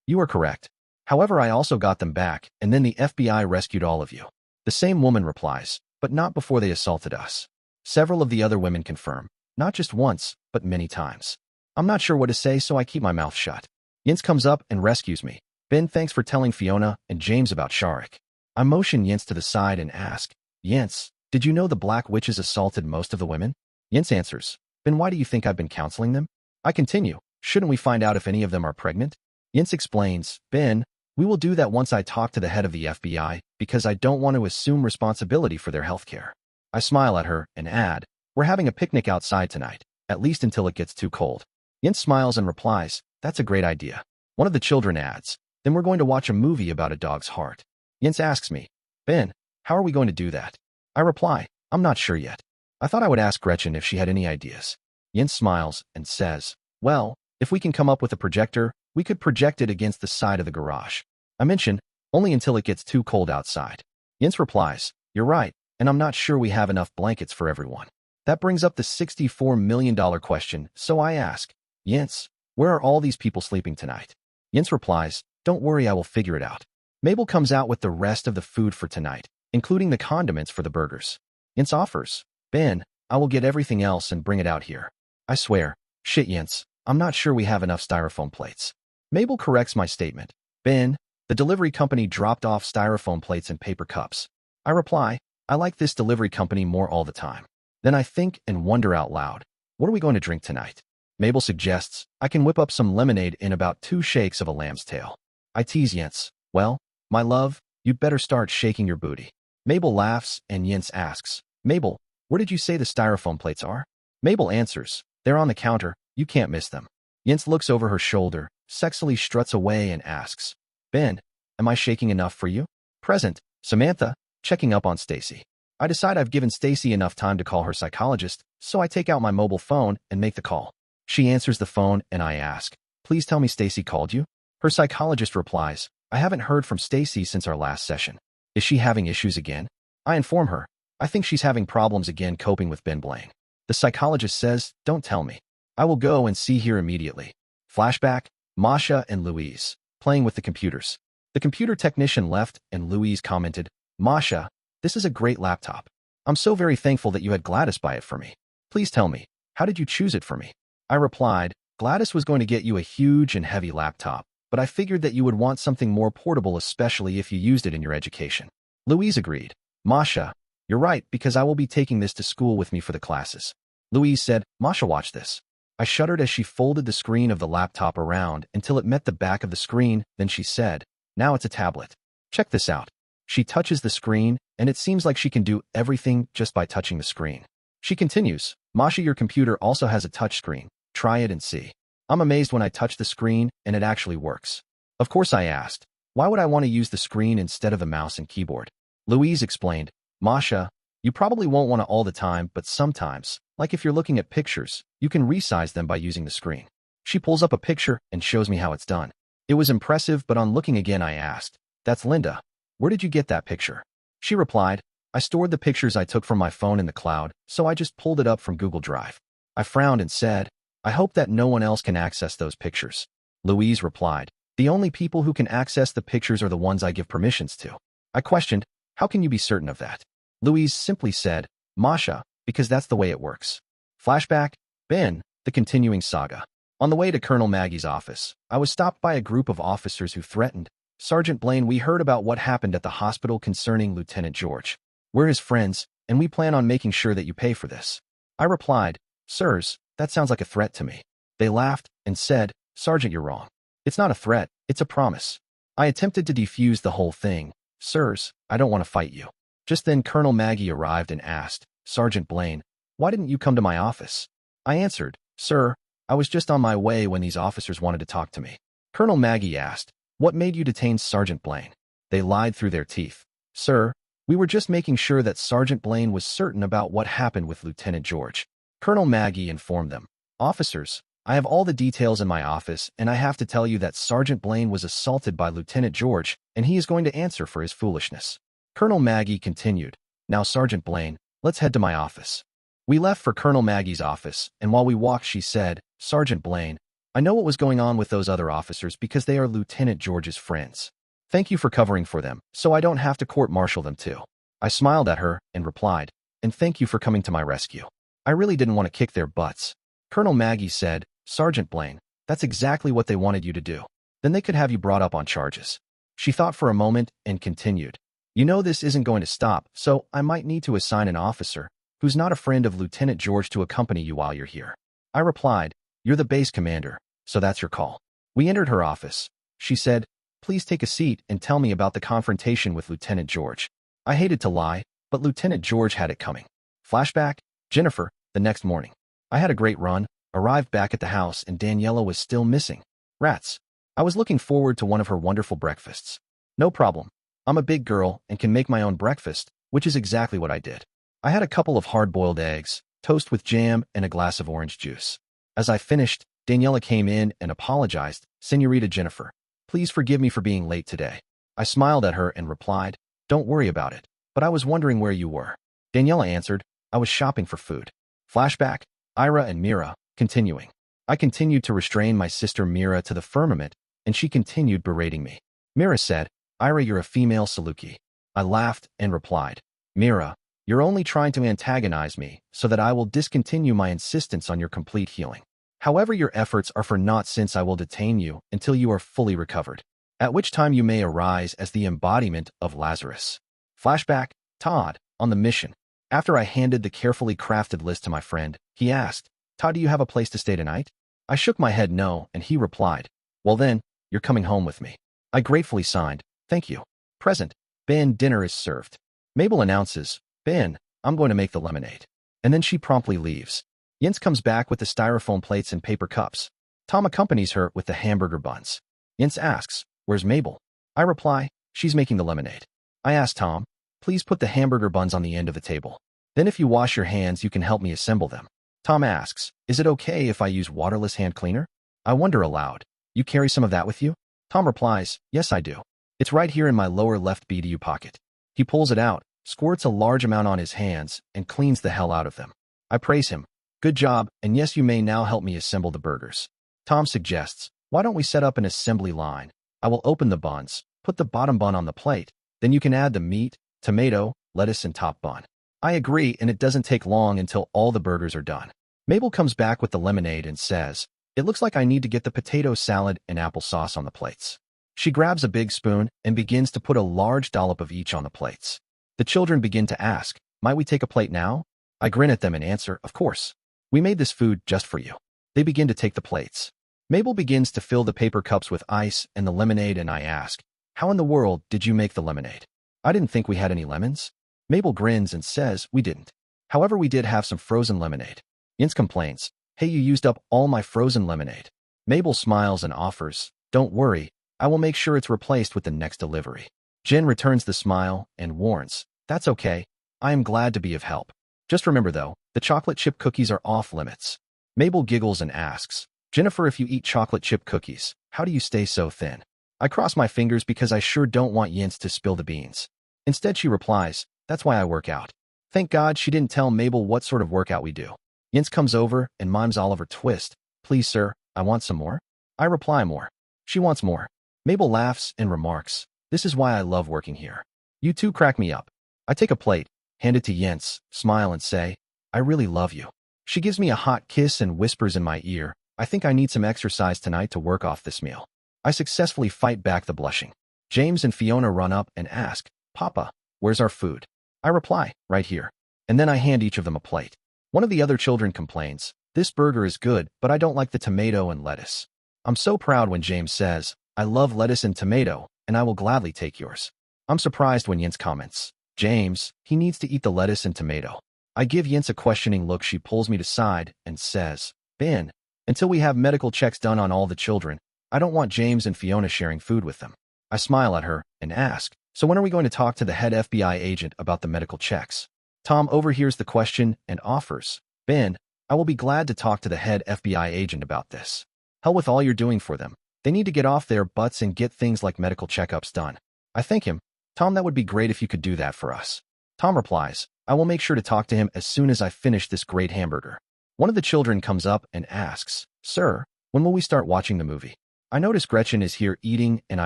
You are correct. However, I also got them back, and then the FBI rescued all of you. The same woman replies, but not before they assaulted us. Several of the other women confirm, not just once, but many times. I'm not sure what to say, so I keep my mouth shut. Jens comes up and rescues me. Ben, thanks for telling Fiona and James about Sharik. I motion Jens to the side and ask, Jens, did you know the Black Witches assaulted most of the women? Jens answers, Ben, why do you think I've been counseling them? I continue, shouldn't we find out if any of them are pregnant? Jens explains, Ben, we will do that once I talk to the head of the FBI, because I don't want to assume responsibility for their health care. I smile at her and add, we're having a picnic outside tonight, at least until it gets too cold. Jens smiles and replies, that's a great idea. One of the children adds, then we're going to watch a movie about a dog's heart. Jens asks me, Ben, how are we going to do that? I reply, I'm not sure yet. I thought I would ask Gretchen if she had any ideas. Jens smiles and says, well, if we can come up with a projector, we could project it against the side of the garage. I mention, only until it gets too cold outside. Jens replies, you're right, and I'm not sure we have enough blankets for everyone. That brings up the $64 million question, so I ask, Jens, where are all these people sleeping tonight? Jens replies, don't worry, I will figure it out. Mabel comes out with the rest of the food for tonight, including the condiments for the burgers. Jens offers, Ben, I will get everything else and bring it out here. I swear, shit Jens, I'm not sure we have enough styrofoam plates. Mabel corrects my statement. Ben, the delivery company dropped off styrofoam plates and paper cups. I reply, I like this delivery company more all the time. Then I think and wonder out loud, what are we going to drink tonight? Mabel suggests, I can whip up some lemonade in about 2 shakes of a lamb's tail. I tease Jens, well, my love, you'd better start shaking your booty. Mabel laughs and Jens asks, Mabel, where did you say the styrofoam plates are? Mabel answers, they're on the counter, you can't miss them. Jens looks over her shoulder, sexily struts away and asks, Ben, am I shaking enough for you? Present, Samantha, checking up on Stacy. I decide I've given Stacy enough time to call her psychologist, so I take out my mobile phone and make the call. She answers the phone and I ask, please tell me Stacy called you? Her psychologist replies, I haven't heard from Stacy since our last session. Is she having issues again? I inform her, I think she's having problems again coping with Ben Blaine. The psychologist says, don't tell me. I will go and see her immediately. Flashback, Masha and Louise, playing with the computers. The computer technician left and Louise commented, Masha, this is a great laptop. I'm so very thankful that you had Gladys buy it for me. Please tell me, how did you choose it for me? I replied, Gladys was going to get you a huge and heavy laptop, but I figured that you would want something more portable, especially if you used it in your education. Louise agreed. Masha, you're right, because I will be taking this to school with me for the classes. Louise said, Masha, watch this. I shuddered as she folded the screen of the laptop around until it met the back of the screen, then she said, now it's a tablet. Check this out. She touches the screen, and it seems like she can do everything just by touching the screen. She continues, Masha, your computer also has a touch screen. Try it and see. I'm amazed when I touch the screen, and it actually works. Of course, I asked, why would I want to use the screen instead of a mouse and keyboard? Louise explained, Masha, you probably won't want to all the time, but sometimes, like if you're looking at pictures, you can resize them by using the screen. She pulls up a picture and shows me how it's done. It was impressive, but on looking again, I asked, that's Linda. Where did you get that picture? She replied, I stored the pictures I took from my phone in the cloud, so I just pulled it up from Google Drive. I frowned and said, I hope that no one else can access those pictures. Louise replied, the only people who can access the pictures are the ones I give permissions to. I questioned, how can you be certain of that? Louise simply said, Masha, because that's the way it works. Flashback, Ben, the continuing saga. On the way to Colonel Maggie's office, I was stopped by a group of officers who threatened, Sergeant Blaine, we heard about what happened at the hospital concerning Lieutenant George. We're his friends, and we plan on making sure that you pay for this. I replied, Sirs, that sounds like a threat to me. They laughed and said, Sergeant, you're wrong. It's not a threat, it's a promise. I attempted to defuse the whole thing. Sirs, I don't want to fight you. Just then Colonel Maggie arrived and asked, Sergeant Blaine, why didn't you come to my office? I answered, Sir, I was just on my way when these officers wanted to talk to me. Colonel Maggie asked, what made you detain Sergeant Blaine? They lied through their teeth. Sir, we were just making sure that Sergeant Blaine was certain about what happened with Lieutenant George. Colonel Maggie informed them, Officers, I have all the details in my office, and I have to tell you that Sergeant Blaine was assaulted by Lieutenant George, and he is going to answer for his foolishness. Colonel Maggie continued, Now, Sergeant Blaine, let's head to my office. We left for Colonel Maggie's office, and while we walked, she said, Sergeant Blaine, I know what was going on with those other officers because they are Lieutenant George's friends. Thank you for covering for them, so I don't have to court-martial them too. I smiled at her and replied, and thank you for coming to my rescue. I really didn't want to kick their butts. Colonel Maggie said, Sergeant Blaine, that's exactly what they wanted you to do. Then they could have you brought up on charges. She thought for a moment and continued, You know this isn't going to stop, so I might need to assign an officer who's not a friend of Lieutenant George to accompany you while you're here. I replied, You're the base commander, so that's your call. We entered her office. She said, Please take a seat and tell me about the confrontation with Lieutenant George. I hated to lie, but Lieutenant George had it coming. Flashback, Jennifer, the next morning. I had a great run, arrived back at the house, and Daniela was still missing. Rats. I was looking forward to one of her wonderful breakfasts. No problem. I'm a big girl and can make my own breakfast, which is exactly what I did. I had a couple of hard-boiled eggs, toast with jam, and a glass of orange juice. As I finished, Daniela came in and apologized, Senorita Jennifer. Please forgive me for being late today. I smiled at her and replied, Don't worry about it, but I was wondering where you were. Daniela answered, I was shopping for food. Flashback, Ira and Mira, continuing. I continued to restrain my sister Mira to the firmament, and she continued berating me. Mira said, Ira, you're a female Saluki. I laughed and replied, Mira, you're only trying to antagonize me so that I will discontinue my insistence on your complete healing. However, your efforts are for naught, since I will detain you until you are fully recovered, at which time you may arise as the embodiment of Lazarus. Flashback, Todd, on the mission. After I handed the carefully crafted list to my friend, he asked, Todd, do you have a place to stay tonight? I shook my head no, and he replied, Well then, you're coming home with me. I gratefully signed, Thank you. Present, Ben, dinner is served. Mabel announces, Ben, I'm going to make the lemonade. And then she promptly leaves. Jens comes back with the styrofoam plates and paper cups. Tom accompanies her with the hamburger buns. Jens asks, Where's Mabel? I reply, She's making the lemonade. I ask Tom, Please put the hamburger buns on the end of the table. Then if you wash your hands, you can help me assemble them. Tom asks, Is it okay if I use waterless hand cleaner? I wonder aloud, You carry some of that with you? Tom replies, Yes, I do. It's right here in my lower left BDU pocket. He pulls it out, squirts a large amount on his hands, and cleans the hell out of them. I praise him. Good job, and yes, you may now help me assemble the burgers. Tom suggests, Why don't we set up an assembly line? I will open the buns, put the bottom bun on the plate, then you can add the meat, tomato, lettuce, and top bun. I agree, and it doesn't take long until all the burgers are done. Mabel comes back with the lemonade and says, It looks like I need to get the potato salad and applesauce on the plates. She grabs a big spoon and begins to put a large dollop of each on the plates. The children begin to ask, Might we take a plate now? I grin at them and answer, Of course. We made this food just for you. They begin to take the plates. Mabel begins to fill the paper cups with ice and the lemonade, and I ask, How in the world did you make the lemonade? I didn't think we had any lemons. Mabel grins and says we didn't. However, we did have some frozen lemonade. Jens complains, hey, you used up all my frozen lemonade. Mabel smiles and offers, don't worry, I will make sure it's replaced with the next delivery. Jen returns the smile and warns, that's okay, I am glad to be of help. Just remember though, the chocolate chip cookies are off limits. Mabel giggles and asks, Jennifer, if you eat chocolate chip cookies, how do you stay so thin? I cross my fingers because I sure don't want Jens to spill the beans. Instead, she replies, that's why I work out. Thank God she didn't tell Mabel what sort of workout we do. Jens comes over and mimes Oliver Twist. Please, sir, I want some more. I reply more. She wants more. Mabel laughs and remarks, this is why I love working here. You two crack me up. I take a plate, hand it to Jens, smile and say, I really love you. She gives me a hot kiss and whispers in my ear, I think I need some exercise tonight to work off this meal. I successfully fight back the blushing. James and Fiona run up and ask, Papa, where's our food? I reply, right here. And then I hand each of them a plate. One of the other children complains, this burger is good, but I don't like the tomato and lettuce. I'm so proud when James says, I love lettuce and tomato, and I will gladly take yours. I'm surprised when Jens comments, James, he needs to eat the lettuce and tomato. I give Jens a questioning look. She pulls me to side and says, Ben, until we have medical checks done on all the children, I don't want James and Fiona sharing food with them. I smile at her and ask, so when are we going to talk to the head FBI agent about the medical checks? Tom overhears the question and offers, Ben, I will be glad to talk to the head FBI agent about this. Hell with all you're doing for them. They need to get off their butts and get things like medical checkups done. I thank him. Tom, that would be great if you could do that for us. Tom replies, I will make sure to talk to him as soon as I finish this great hamburger. One of the children comes up and asks, Sir, when will we start watching the movie? I notice Gretchen is here eating and I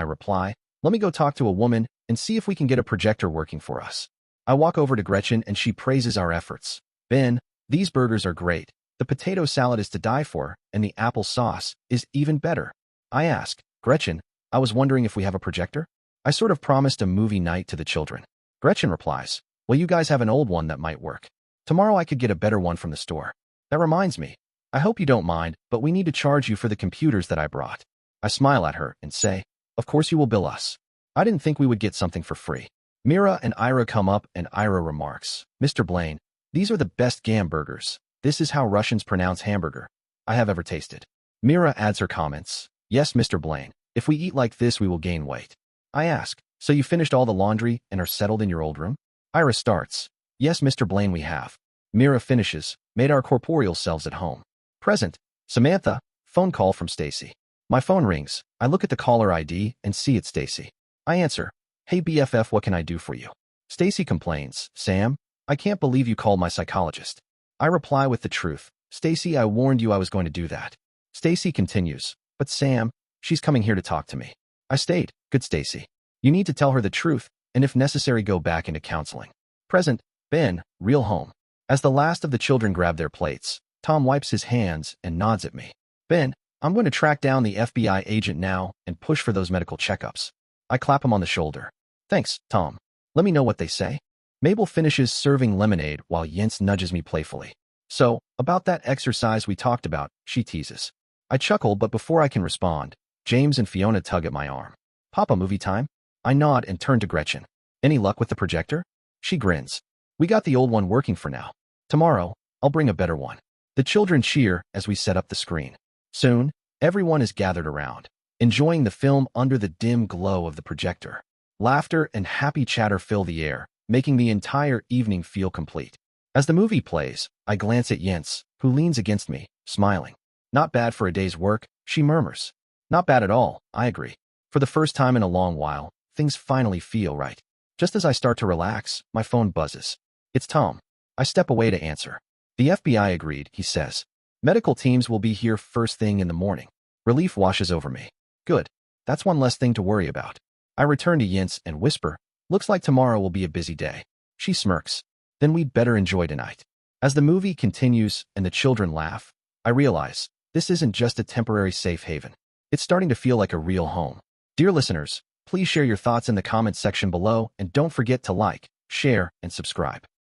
reply, let me go talk to a woman and see if we can get a projector working for us. I walk over to Gretchen and she praises our efforts. Ben, these burgers are great. The potato salad is to die for, and the apple sauce is even better. I ask, Gretchen, I was wondering if we have a projector? I sort of promised a movie night to the children. Gretchen replies, well, you guys have an old one that might work. Tomorrow I could get a better one from the store. That reminds me, I hope you don't mind, but we need to charge you for the computers that I brought. I smile at her and say, of course you will bill us. I didn't think we would get something for free. Mira and Ira come up and Ira remarks, Mr. Blaine, these are the best burgers. This is how Russians pronounce hamburger I have ever tasted. Mira adds her comments, yes, Mr. Blaine, if we eat like this we will gain weight. I ask, so you finished all the laundry and are settled in your old room? Ira starts, yes, Mr. Blaine, we have. Mira finishes, made our corporeal selves at home. Present, Samantha, phone call from Stacy. My phone rings. I look at the caller ID and see it's Stacy. I answer, hey BFF, what can I do for you? Stacy complains, Sam, I can't believe you called my psychologist. I reply with the truth, Stacy, I warned you I was going to do that. Stacy continues, but Sam, she's coming here to talk to me. I state, good Stacy. You need to tell her the truth, and if necessary go back into counseling. Present, Ben, real home. As the last of the children grab their plates, Tom wipes his hands and nods at me. Ben, I'm going to track down the FBI agent now and push for those medical checkups. I clap him on the shoulder. Thanks, Tom. Let me know what they say. Mabel finishes serving lemonade while Jens nudges me playfully. So, about that exercise we talked about, she teases. I chuckle, but before I can respond, James and Fiona tug at my arm. Papa, movie time? I nod and turn to Gretchen. Any luck with the projector? She grins. We got the old one working for now. Tomorrow, I'll bring a better one. The children cheer as we set up the screen. Soon, everyone is gathered around, enjoying the film under the dim glow of the projector. Laughter and happy chatter fill the air, making the entire evening feel complete. As the movie plays, I glance at Jens, who leans against me, smiling. Not bad for a day's work, she murmurs. Not bad at all, I agree. For the first time in a long while, things finally feel right. Just as I start to relax, my phone buzzes. It's Tom. I step away to answer. The FBI agreed, he says. Medical teams will be here first thing in the morning. Relief washes over me. Good. That's one less thing to worry about. I return to Jens and whisper, looks like tomorrow will be a busy day. She smirks. Then we'd better enjoy tonight. As the movie continues and the children laugh, I realize this isn't just a temporary safe haven. It's starting to feel like a real home. Dear listeners, please share your thoughts in the comments section below and don't forget to like, share, and subscribe.